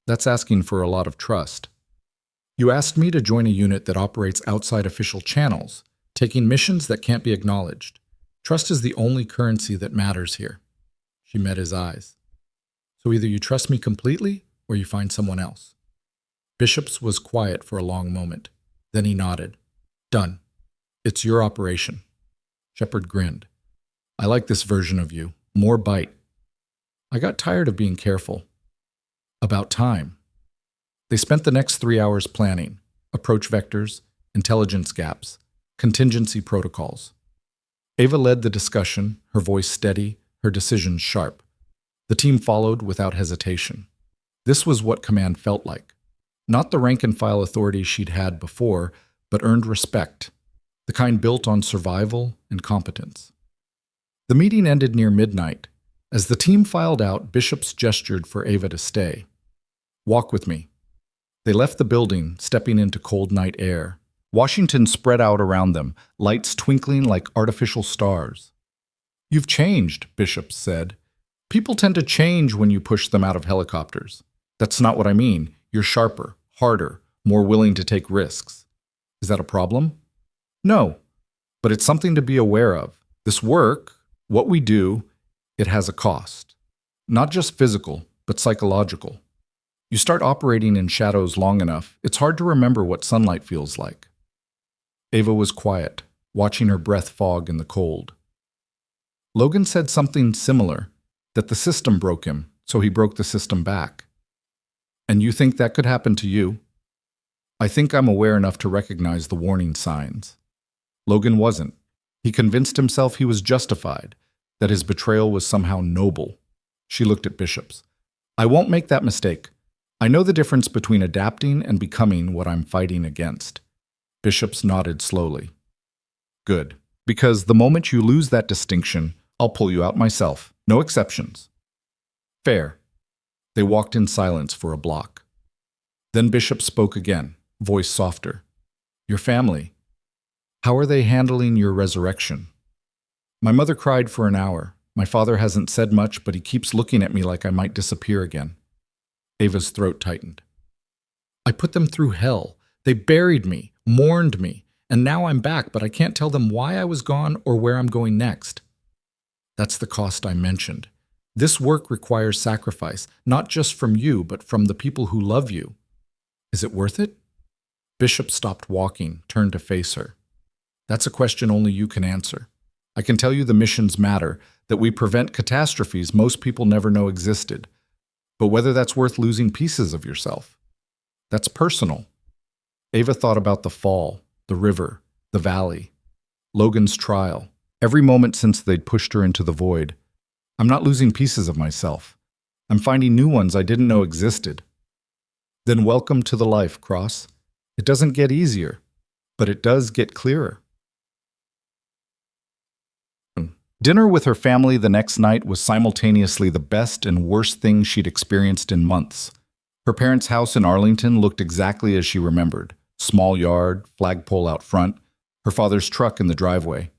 That's asking for a lot of trust. You asked me to join a unit that operates outside official channels, taking missions that can't be acknowledged. Trust is the only currency that matters here." She met his eyes. "So either you trust me completely, or you find someone else." Bishops was quiet for a long moment. Then he nodded. "Done. It's your operation." Shepard grinned. "I like this version of you. More bite." "I got tired of being careful." "About time." They spent the next 3 hours planning, approach vectors, intelligence gaps, contingency protocols. Ava led the discussion, her voice steady, her decisions sharp. The team followed without hesitation. This was what command felt like. Not the rank-and-file authority she'd had before, but earned respect, the kind built on survival and competence. The meeting ended near midnight. As the team filed out, Bishops gestured for Ava to stay. "Walk with me." They left the building, stepping into cold night air. Washington spread out around them, lights twinkling like artificial stars. "You've changed," Bishops said. "People tend to change when you push them out of helicopters." "That's not what I mean. You're sharper, harder, more willing to take risks." "Is that a problem?" "No, but it's something to be aware of. This work, what we do, it has a cost. Not just physical, but psychological. You start operating in shadows long enough, it's hard to remember what sunlight feels like." Ava was quiet, watching her breath fog in the cold. "Logan said something similar, that the system broke him, so he broke the system back." "And you think that could happen to you?" "I think I'm aware enough to recognize the warning signs." Logan wasn't. He convinced himself he was justified, that his betrayal was somehow noble. She looked at Bishops. "I won't make that mistake. I know the difference between adapting and becoming what I'm fighting against." Bishops nodded slowly. "Good. Because the moment you lose that distinction, I'll pull you out myself. No exceptions." "Fair." They walked in silence for a block. Then Bishop spoke again, voice softer. "Your family. How are they handling your resurrection?" "My mother cried for an hour. My father hasn't said much, but he keeps looking at me like I might disappear again." Ava's throat tightened. "I put them through hell. They buried me, mourned me, and now I'm back, but I can't tell them why I was gone or where I'm going next." "That's the cost I mentioned. This work requires sacrifice, not just from you, but from the people who love you. Is it worth it?" Bishop stopped walking, turned to face her. "That's a question only you can answer. I can tell you the missions matter, that we prevent catastrophes most people never know existed. But whether that's worth losing pieces of yourself, that's personal." Ava thought about the fall, the river, the valley, Logan's trial, every moment since they'd pushed her into the void. "I'm not losing pieces of myself. I'm finding new ones I didn't know existed. Then welcome to the life, Cross. It doesn't get easier, but it does get clearer. Dinner with her family the next night was simultaneously the best and worst thing she'd experienced in months. Her parents' house in Arlington looked exactly as she remembered. Small yard, flagpole out front, her father's truck in the driveway.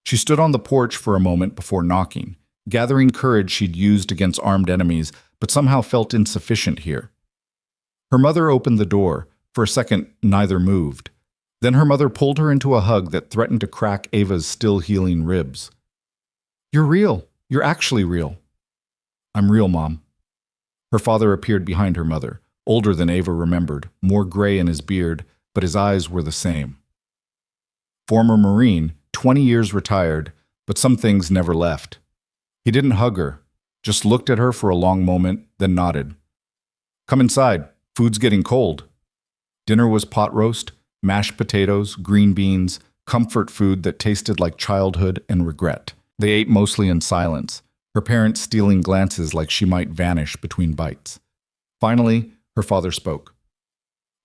She stood on the porch for a moment before knocking, gathering courage she'd used against armed enemies, but somehow felt insufficient here. Her mother opened the door. For a second, neither moved. Then her mother pulled her into a hug that threatened to crack Ava's still healing ribs. "You're real. You're actually real." "I'm real, Mom." Her father appeared behind her mother, older than Ava remembered, more gray in his beard, but his eyes were the same. Former Marine, 20 years retired, but some things never left. He didn't hug her, just looked at her for a long moment, then nodded. "Come inside. Food's getting cold." Dinner was pot roast, mashed potatoes, green beans, comfort food that tasted like childhood and regret. They ate mostly in silence, her parents stealing glances like she might vanish between bites. Finally, her father spoke.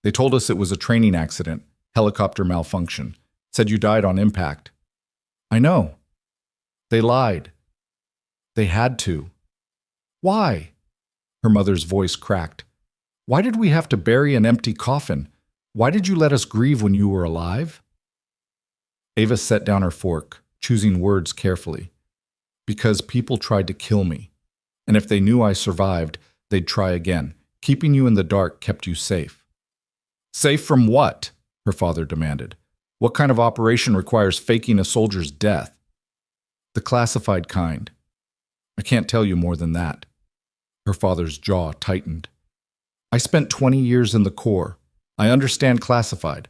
"They told us it was a training accident, helicopter malfunction. Said you died on impact." "I know." "They lied." "They had to." "Why?" Her mother's voice cracked. "Why did we have to bury an empty coffin? Why did you let us grieve when you were alive?" Ava set down her fork, choosing words carefully. "Because people tried to kill me. And if they knew I survived, they'd try again. Keeping you in the dark kept you safe." "Safe from what?" her father demanded. "What kind of operation requires faking a soldier's death?" "The classified kind. I can't tell you more than that." Her father's jaw tightened. "I spent 20 years in the Corps. I understand classified.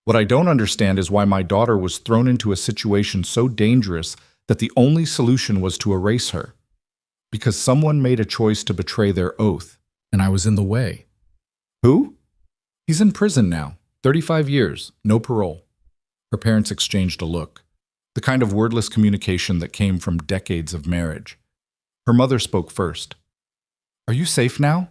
What I don't understand is why my daughter was thrown into a situation so dangerous that the only solution was to erase her. Because someone made a choice to betray their oath, and I was in the way." "Who?" "He's in prison now, 35 years, no parole." Her parents exchanged a look, the kind of wordless communication that came from decades of marriage. Her mother spoke first. "Are you safe now?"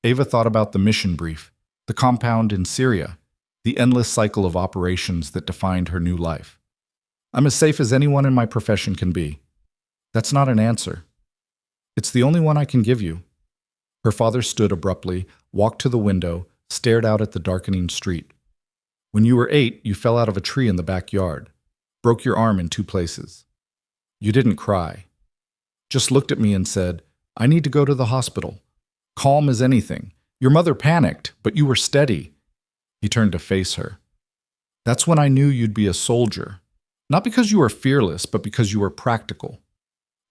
Ava thought about the mission brief, the compound in Syria, the endless cycle of operations that defined her new life. "I'm as safe as anyone in my profession can be." "That's not an answer." "It's the only one I can give you." Her father stood abruptly, walked to the window, stared out at the darkening street. "When you were 8, you fell out of a tree in the backyard, broke your arm in 2 places. You didn't cry. Just looked at me and said, 'I need to go to the hospital.' Calm as anything. Your mother panicked, but you were steady." He turned to face her. "That's when I knew you'd be a soldier. Not because you were fearless, but because you were practical.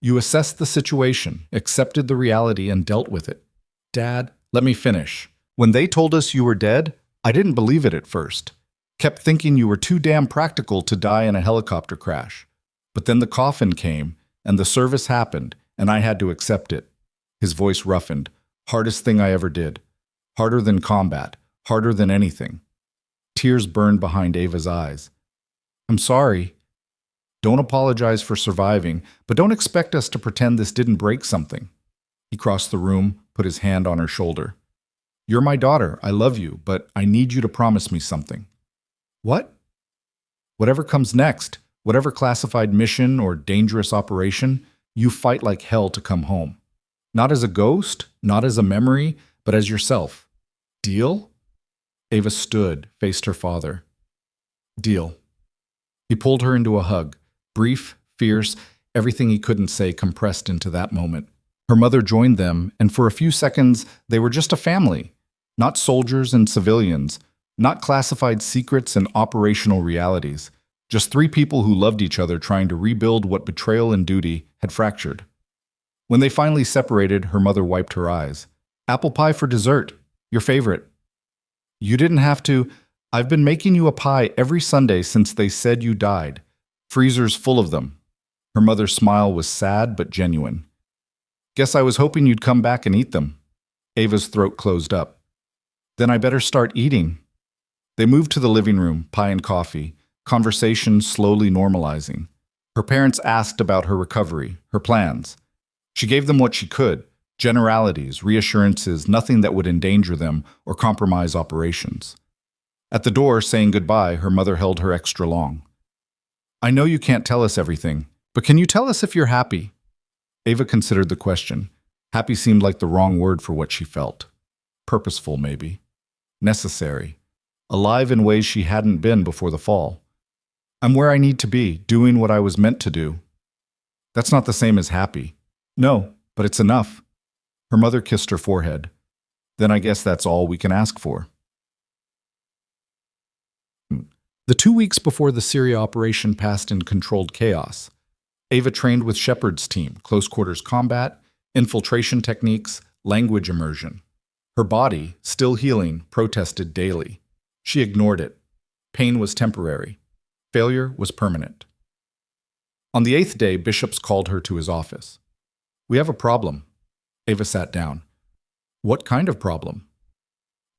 You assessed the situation, accepted the reality, and dealt with it. Dad, let me finish. When they told us you were dead, I didn't believe it at first. Kept thinking you were too damn practical to die in a helicopter crash. But then the coffin came, and the service happened, and I had to accept it." His voice roughened. "Hardest thing I ever did. Harder than combat. Harder than anything." Tears burned behind Ava's eyes. "I'm sorry. Don't apologize for surviving, but don't expect us to pretend this didn't break something." He crossed the room, put his hand on her shoulder. "You're my daughter. I love you, but I need you to promise me something." "What?" "Whatever comes next, whatever classified mission or dangerous operation, you fight like hell to come home. Not as a ghost, not as a memory, but as yourself. Deal?" Ava stood, faced her father. "Deal." He pulled her into a hug, brief, fierce, everything he couldn't say compressed into that moment. Her mother joined them, and for a few seconds, they were just a family. Not soldiers and civilians, not classified secrets and operational realities. Just 3 people who loved each other trying to rebuild what betrayal and duty had fractured. When they finally separated, her mother wiped her eyes. "Apple pie for dessert. Your favorite." "You didn't have to. I've been making you a pie every Sunday since they said you died. Freezer's full of them." Her mother's smile was sad but genuine. "Guess I was hoping you'd come back and eat them." Ava's throat closed up. "Then I better start eating." They moved to the living room, pie and coffee, conversation slowly normalizing. Her parents asked about her recovery, her plans. She gave them what she could, Generalities, reassurances, nothing that would endanger them or compromise operations. At the door, saying goodbye, her mother held her extra long. "I know you can't tell us everything, but can you tell us if you're happy?" Ava considered the question. Happy seemed like the wrong word for what she felt. Purposeful, maybe. Necessary. Alive in ways she hadn't been before the fall. "I'm where I need to be, doing what I was meant to do." "That's not the same as happy." "No, but it's enough." Her mother kissed her forehead. "Then I guess that's all we can ask for." The 2 weeks before the Syria operation passed in controlled chaos, Ava trained with Shepard's team, close quarters combat, infiltration techniques, language immersion. Her body, still healing, protested daily. She ignored it. Pain was temporary. Failure was permanent. On the 8th day, Bishops called her to his office. "We have a problem." Ava sat down. "What kind of problem?"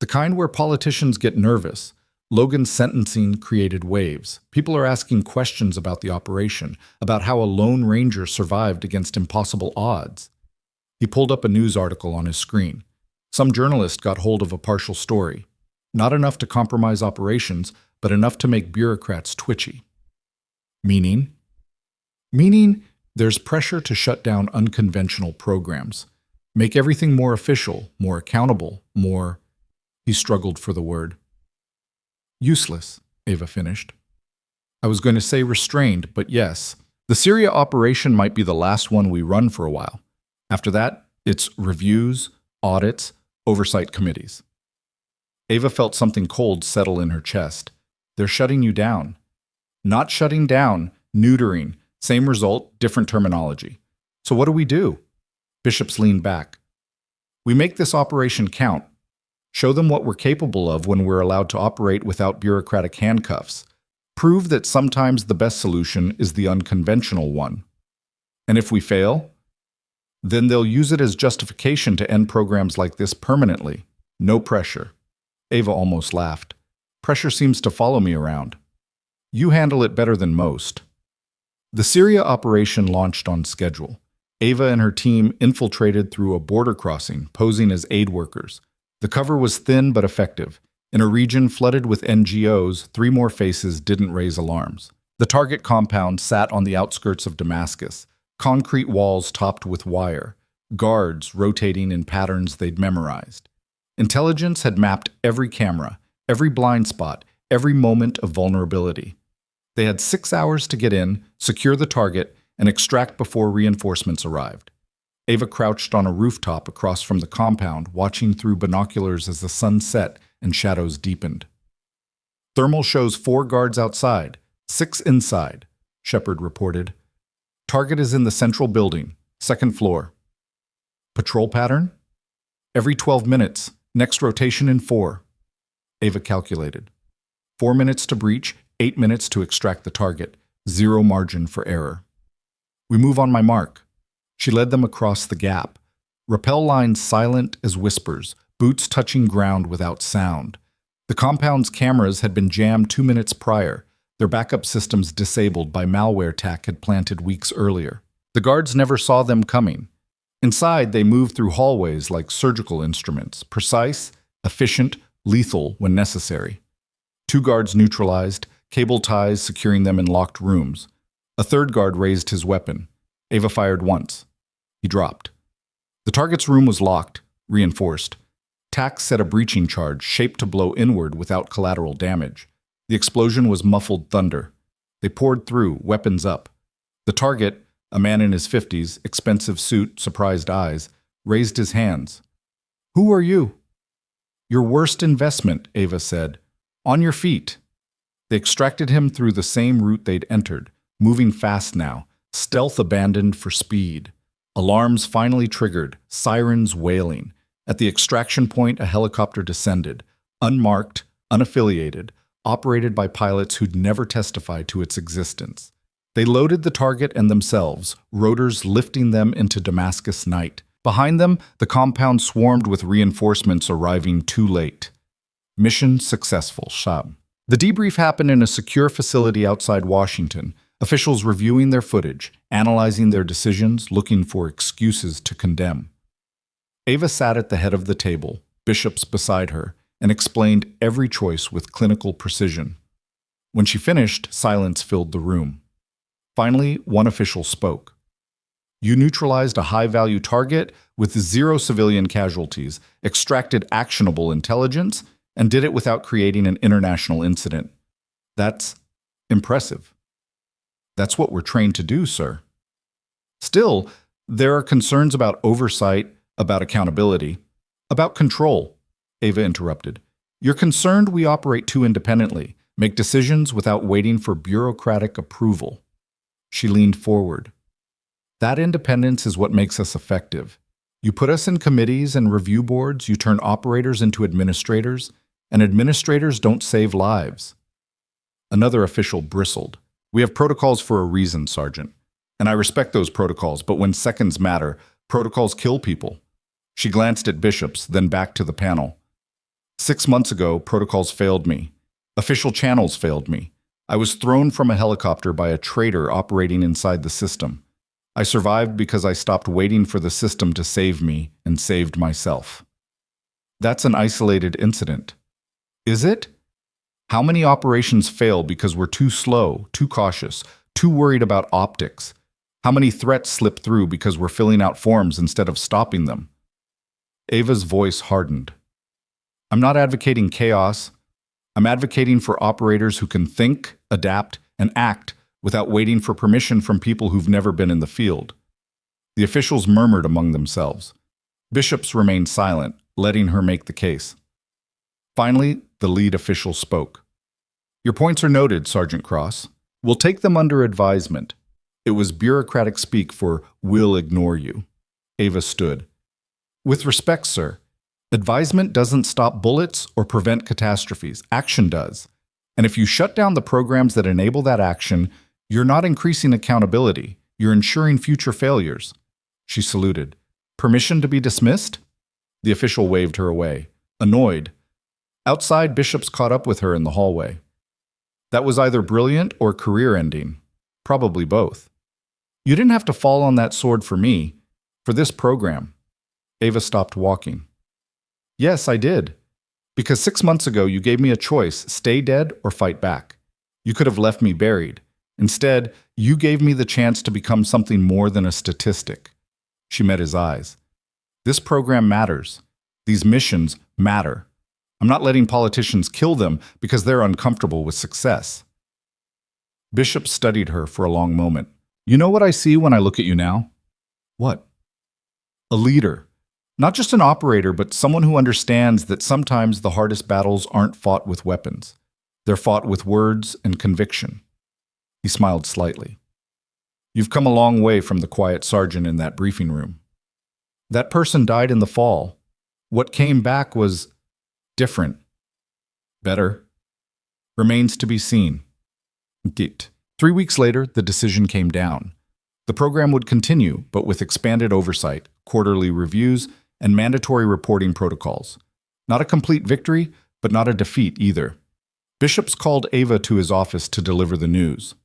"The kind where politicians get nervous. Logan's sentencing created waves. People are asking questions about the operation, about how a lone ranger survived against impossible odds." He pulled up a news article on his screen. Some journalist got hold of a partial story. Not enough to compromise operations, but enough to make bureaucrats twitchy. Meaning? Meaning there's pressure to shut down unconventional programs. Make everything more official, more accountable, more... He struggled for the word. "Useless," Ava finished. "I was going to say restrained, but yes. The Syria operation might be the last one we run for a while. After that, it's reviews, audits, oversight committees." Ava felt something cold settle in her chest. "They're shutting you down." "Not shutting down, neutering. Same result, different terminology." "So what do we do?" Bishops leaned back. "We make this operation count. Show them what we're capable of when we're allowed to operate without bureaucratic handcuffs. Prove that sometimes the best solution is the unconventional one. And if we fail, then they'll use it as justification to end programs like this permanently. No pressure." Ava almost laughed. "Pressure seems to follow me around." "You handle it better than most." The Syria operation launched on schedule. Ava and her team infiltrated through a border crossing, posing as aid workers. The cover was thin but effective. In a region flooded with NGOs, 3 more faces didn't raise alarms. The target compound sat on the outskirts of Damascus, concrete walls topped with wire, guards rotating in patterns they'd memorized. Intelligence had mapped every camera, every blind spot, every moment of vulnerability. They had 6 hours to get in, secure the target, and extract before reinforcements arrived. Ava crouched on a rooftop across from the compound, watching through binoculars as the sun set and shadows deepened. "Thermal shows 4 guards outside, 6 inside," Shepard reported. "Target is in the central building, 2nd floor." "Patrol pattern?" "Every 12 minutes, next rotation in 4. Ava calculated. 4 minutes to breach, 8 minutes to extract the target, 0 margin for error. "We move on my mark." She led them across the gap. Rappel lines silent as whispers, boots touching ground without sound. The compound's cameras had been jammed 2 minutes prior, their backup systems disabled by malware Tac had planted weeks earlier. The guards never saw them coming. Inside, they moved through hallways like surgical instruments, precise, efficient, lethal when necessary. 2 guards neutralized, cable ties securing them in locked rooms. A 3rd guard raised his weapon. Ava fired once. He dropped. The target's room was locked, reinforced. Tac set a breaching charge, shaped to blow inward without collateral damage. The explosion was muffled thunder. They poured through, weapons up. The target, a man in his 50s, expensive suit, surprised eyes, raised his hands. "Who are you?" "Your worst investment," Ava said. "On your feet." They extracted him through the same route they'd entered, moving fast now, stealth abandoned for speed. Alarms finally triggered, sirens wailing. At the extraction point, a helicopter descended, unmarked, unaffiliated, operated by pilots who'd never testified to its existence. They loaded the target and themselves, rotors lifting them into Damascus night. Behind them, the compound swarmed with reinforcements arriving too late. Mission successful, Shab. The debrief happened in a secure facility outside Washington, officials reviewing their footage, analyzing their decisions, looking for excuses to condemn. Ava sat at the head of the table, bishops beside her, and explained every choice with clinical precision. When she finished, silence filled the room. Finally, one official spoke. You neutralized a high-value target with 0 civilian casualties, extracted actionable intelligence, and did it without creating an international incident. That's impressive. That's what we're trained to do, sir. Still, there are concerns about oversight, about accountability, about control, Ava interrupted. You're concerned we operate too independently, make decisions without waiting for bureaucratic approval. She leaned forward. That independence is what makes us effective. You put us in committees and review boards, you turn operators into administrators, and administrators don't save lives. Another official bristled. We have protocols for a reason, Sergeant. And I respect those protocols, but when seconds matter, protocols kill people. She glanced at bishops, then back to the panel. 6 months ago, protocols failed me. Official channels failed me. I was thrown from a helicopter by a traitor operating inside the system. I survived because I stopped waiting for the system to save me and saved myself. That's an isolated incident. Is it? How many operations fail because we're too slow, too cautious, too worried about optics? How many threats slip through because we're filling out forms instead of stopping them? Ava's voice hardened. I'm not advocating chaos. I'm advocating for operators who can think, adapt, and act without waiting for permission from people who've never been in the field. The officials murmured among themselves. Bishops remained silent, letting her make the case. Finally, the lead official spoke. Your points are noted, Sergeant Cross. We'll take them under advisement. It was bureaucratic speak for we'll ignore you. Ava stood. With respect, sir, advisement doesn't stop bullets or prevent catastrophes. Action does. And if you shut down the programs that enable that action, you're not increasing accountability. You're ensuring future failures. She saluted. Permission to be dismissed? The official waved her away, annoyed. Outside, bishops caught up with her in the hallway. That was either brilliant or career-ending. Probably both. You didn't have to fall on that sword for me, for this program. Ava stopped walking. Yes, I did. Because 6 months ago you gave me a choice, stay dead or fight back. You could have left me buried. Instead, you gave me the chance to become something more than a statistic. She met his eyes. This program matters. These missions matter. I'm not letting politicians kill them because they're uncomfortable with success. Bishop studied her for a long moment. You know what I see when I look at you now? What? A leader. Not just an operator, but someone who understands that sometimes the hardest battles aren't fought with weapons. They're fought with words and conviction. He smiled slightly. You've come a long way from the quiet sergeant in that briefing room. That person died in the fall. What came back was different. Better. Remains to be seen. Git. 3 weeks later, the decision came down. The program would continue, but with expanded oversight, quarterly reviews, and mandatory reporting protocols. Not a complete victory, but not a defeat either. Bishops called Ava to his office to deliver the news.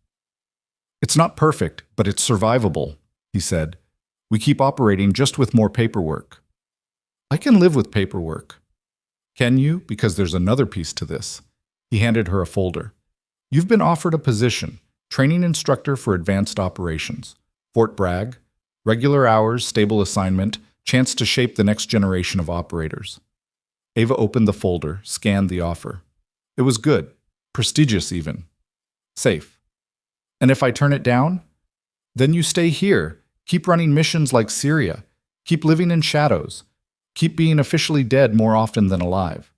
It's not perfect, but it's survivable, he said. We keep operating just with more paperwork. I can live with paperwork. Can you? Because there's another piece to this. He handed her a folder. You've been offered a position, training instructor for advanced operations. Fort Bragg, regular hours, stable assignment, chance to shape the next generation of operators. Ava opened the folder, scanned the offer. It was good, prestigious even. Safe. And if I turn it down? Then you stay here, keep running missions like Syria, keep living in shadows, keep being officially dead more often than alive.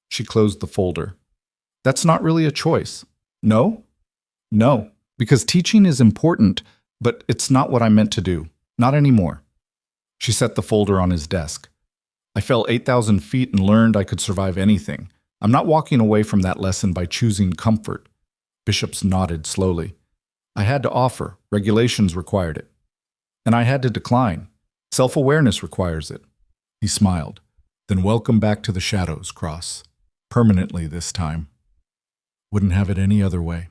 She closed the folder. That's not really a choice. No? No, because teaching is important, but it's not what I meant to do. Not anymore. She set the folder on his desk. I fell 8,000 feet and learned I could survive anything. I'm not walking away from that lesson by choosing comfort. Bishops nodded slowly. I had to offer. Regulations required it. And I had to decline. Self-awareness requires it. He smiled. Then welcome back to the shadows, Cross. Permanently this time. Wouldn't have it any other way.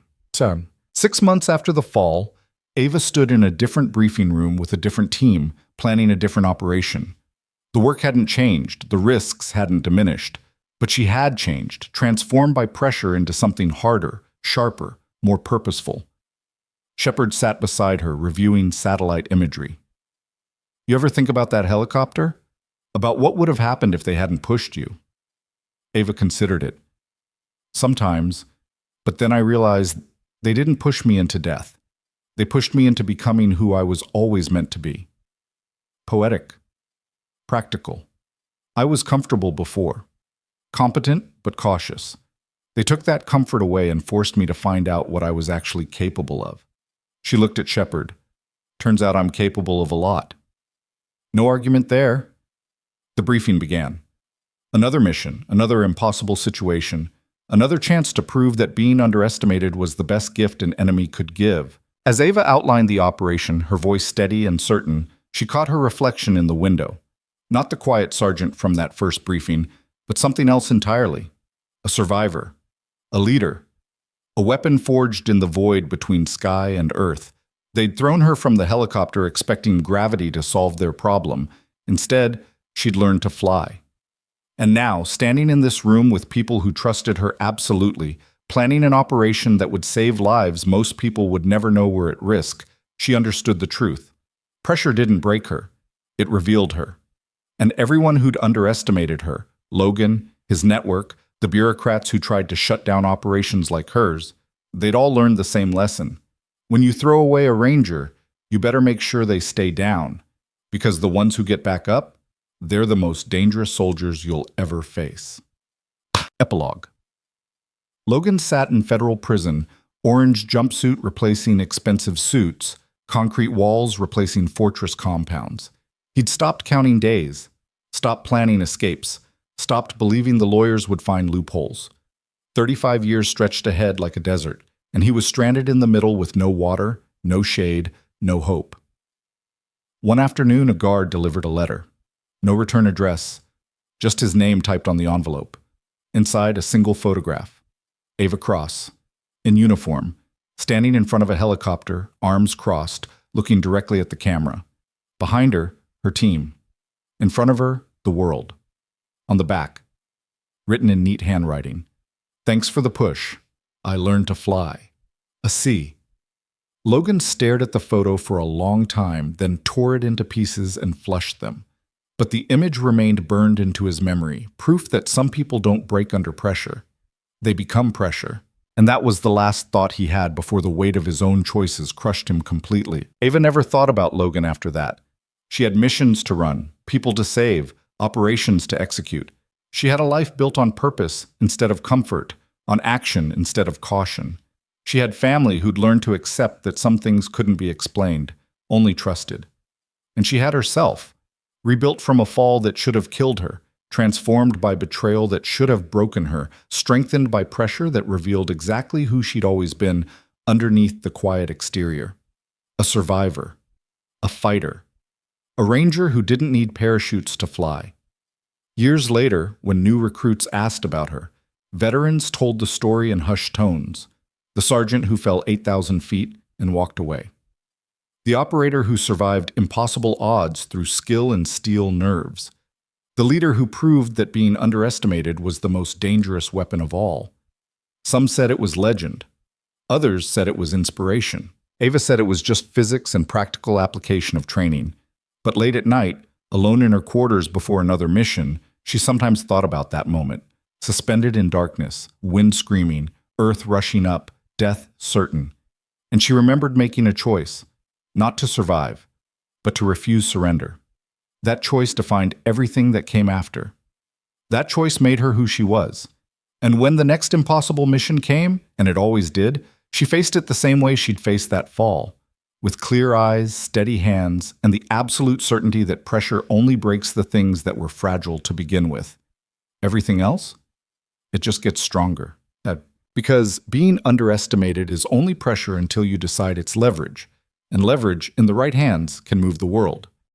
6 months after the fall, Ava stood in a different briefing room with a different team, planning a different operation. The work hadn't changed, the risks hadn't diminished, but she had changed, transformed by pressure into something harder, sharper, more purposeful. Shepard sat beside her, reviewing satellite imagery. You ever think about that helicopter? About what would have happened if they hadn't pushed you? Ava considered it. Sometimes, but then I realized they didn't push me into death. They pushed me into becoming who I was always meant to be. Poetic. Practical. I was comfortable before. Competent, but cautious. They took that comfort away and forced me to find out what I was actually capable of. She looked at Shepard. Turns out I'm capable of a lot. No argument there. The briefing began. Another mission, another impossible situation, another chance to prove that being underestimated was the best gift an enemy could give. As Ava outlined the operation, her voice steady and certain, she caught her reflection in the window. Not the quiet sergeant from that first briefing, but something else entirely. A survivor. A leader. A weapon forged in the void between sky and earth. They'd thrown her from the helicopter expecting gravity to solve their problem. Instead, she'd learned to fly. And now, standing in this room with people who trusted her absolutely, planning an operation that would save lives most people would never know were at risk, she understood the truth. Pressure didn't break her. It revealed her. And everyone who'd underestimated her, Logan, his network, the bureaucrats who tried to shut down operations like hers, they'd all learned the same lesson. When you throw away a ranger, you better make sure they stay down, because the ones who get back up, they're the most dangerous soldiers you'll ever face. Epilogue. Logan sat in federal prison, orange jumpsuit replacing expensive suits, concrete walls replacing fortress compounds. He'd stopped counting days, stopped planning escapes, stopped believing the lawyers would find loopholes. 35 years stretched ahead like a desert, and he was stranded in the middle with no water, no shade, no hope. One afternoon, a guard delivered a letter. No return address, just his name typed on the envelope. Inside, a single photograph. Ava Cross, in uniform, standing in front of a helicopter, arms crossed, looking directly at the camera. Behind her, her team. In front of her, the world. On the back, written in neat handwriting. Thanks for the push. I learned to fly. A C. Logan stared at the photo for a long time, then tore it into pieces and flushed them. But the image remained burned into his memory, proof that some people don't break under pressure. They become pressure. And that was the last thought he had before the weight of his own choices crushed him completely. Ava never thought about Logan after that. She had missions to run, people to save, operations to execute. She had a life built on purpose instead of comfort, on action instead of caution. She had family who'd learned to accept that some things couldn't be explained, only trusted. And she had herself, rebuilt from a fall that should have killed her, transformed by betrayal that should have broken her, strengthened by pressure that revealed exactly who she'd always been underneath the quiet exterior. A survivor. A fighter. A ranger who didn't need parachutes to fly. Years later, when new recruits asked about her, veterans told the story in hushed tones. The sergeant who fell 8,000 feet and walked away. The operator who survived impossible odds through skill and steel nerves. The leader who proved that being underestimated was the most dangerous weapon of all. Some said it was legend. Others said it was inspiration. Ava said it was just physics and practical application of training. But late at night, alone in her quarters before another mission, she sometimes thought about that moment. Suspended in darkness, wind screaming, earth rushing up, death certain. And she remembered making a choice, not to survive, but to refuse surrender. That choice defined everything that came after. That choice made her who she was. And when the next impossible mission came, and it always did, she faced it the same way she'd faced that fall, with clear eyes, steady hands, and the absolute certainty that pressure only breaks the things that were fragile to begin with. Everything else? It just gets stronger. Because being underestimated is only pressure until you decide it's leverage, and leverage in the right hands can move the world.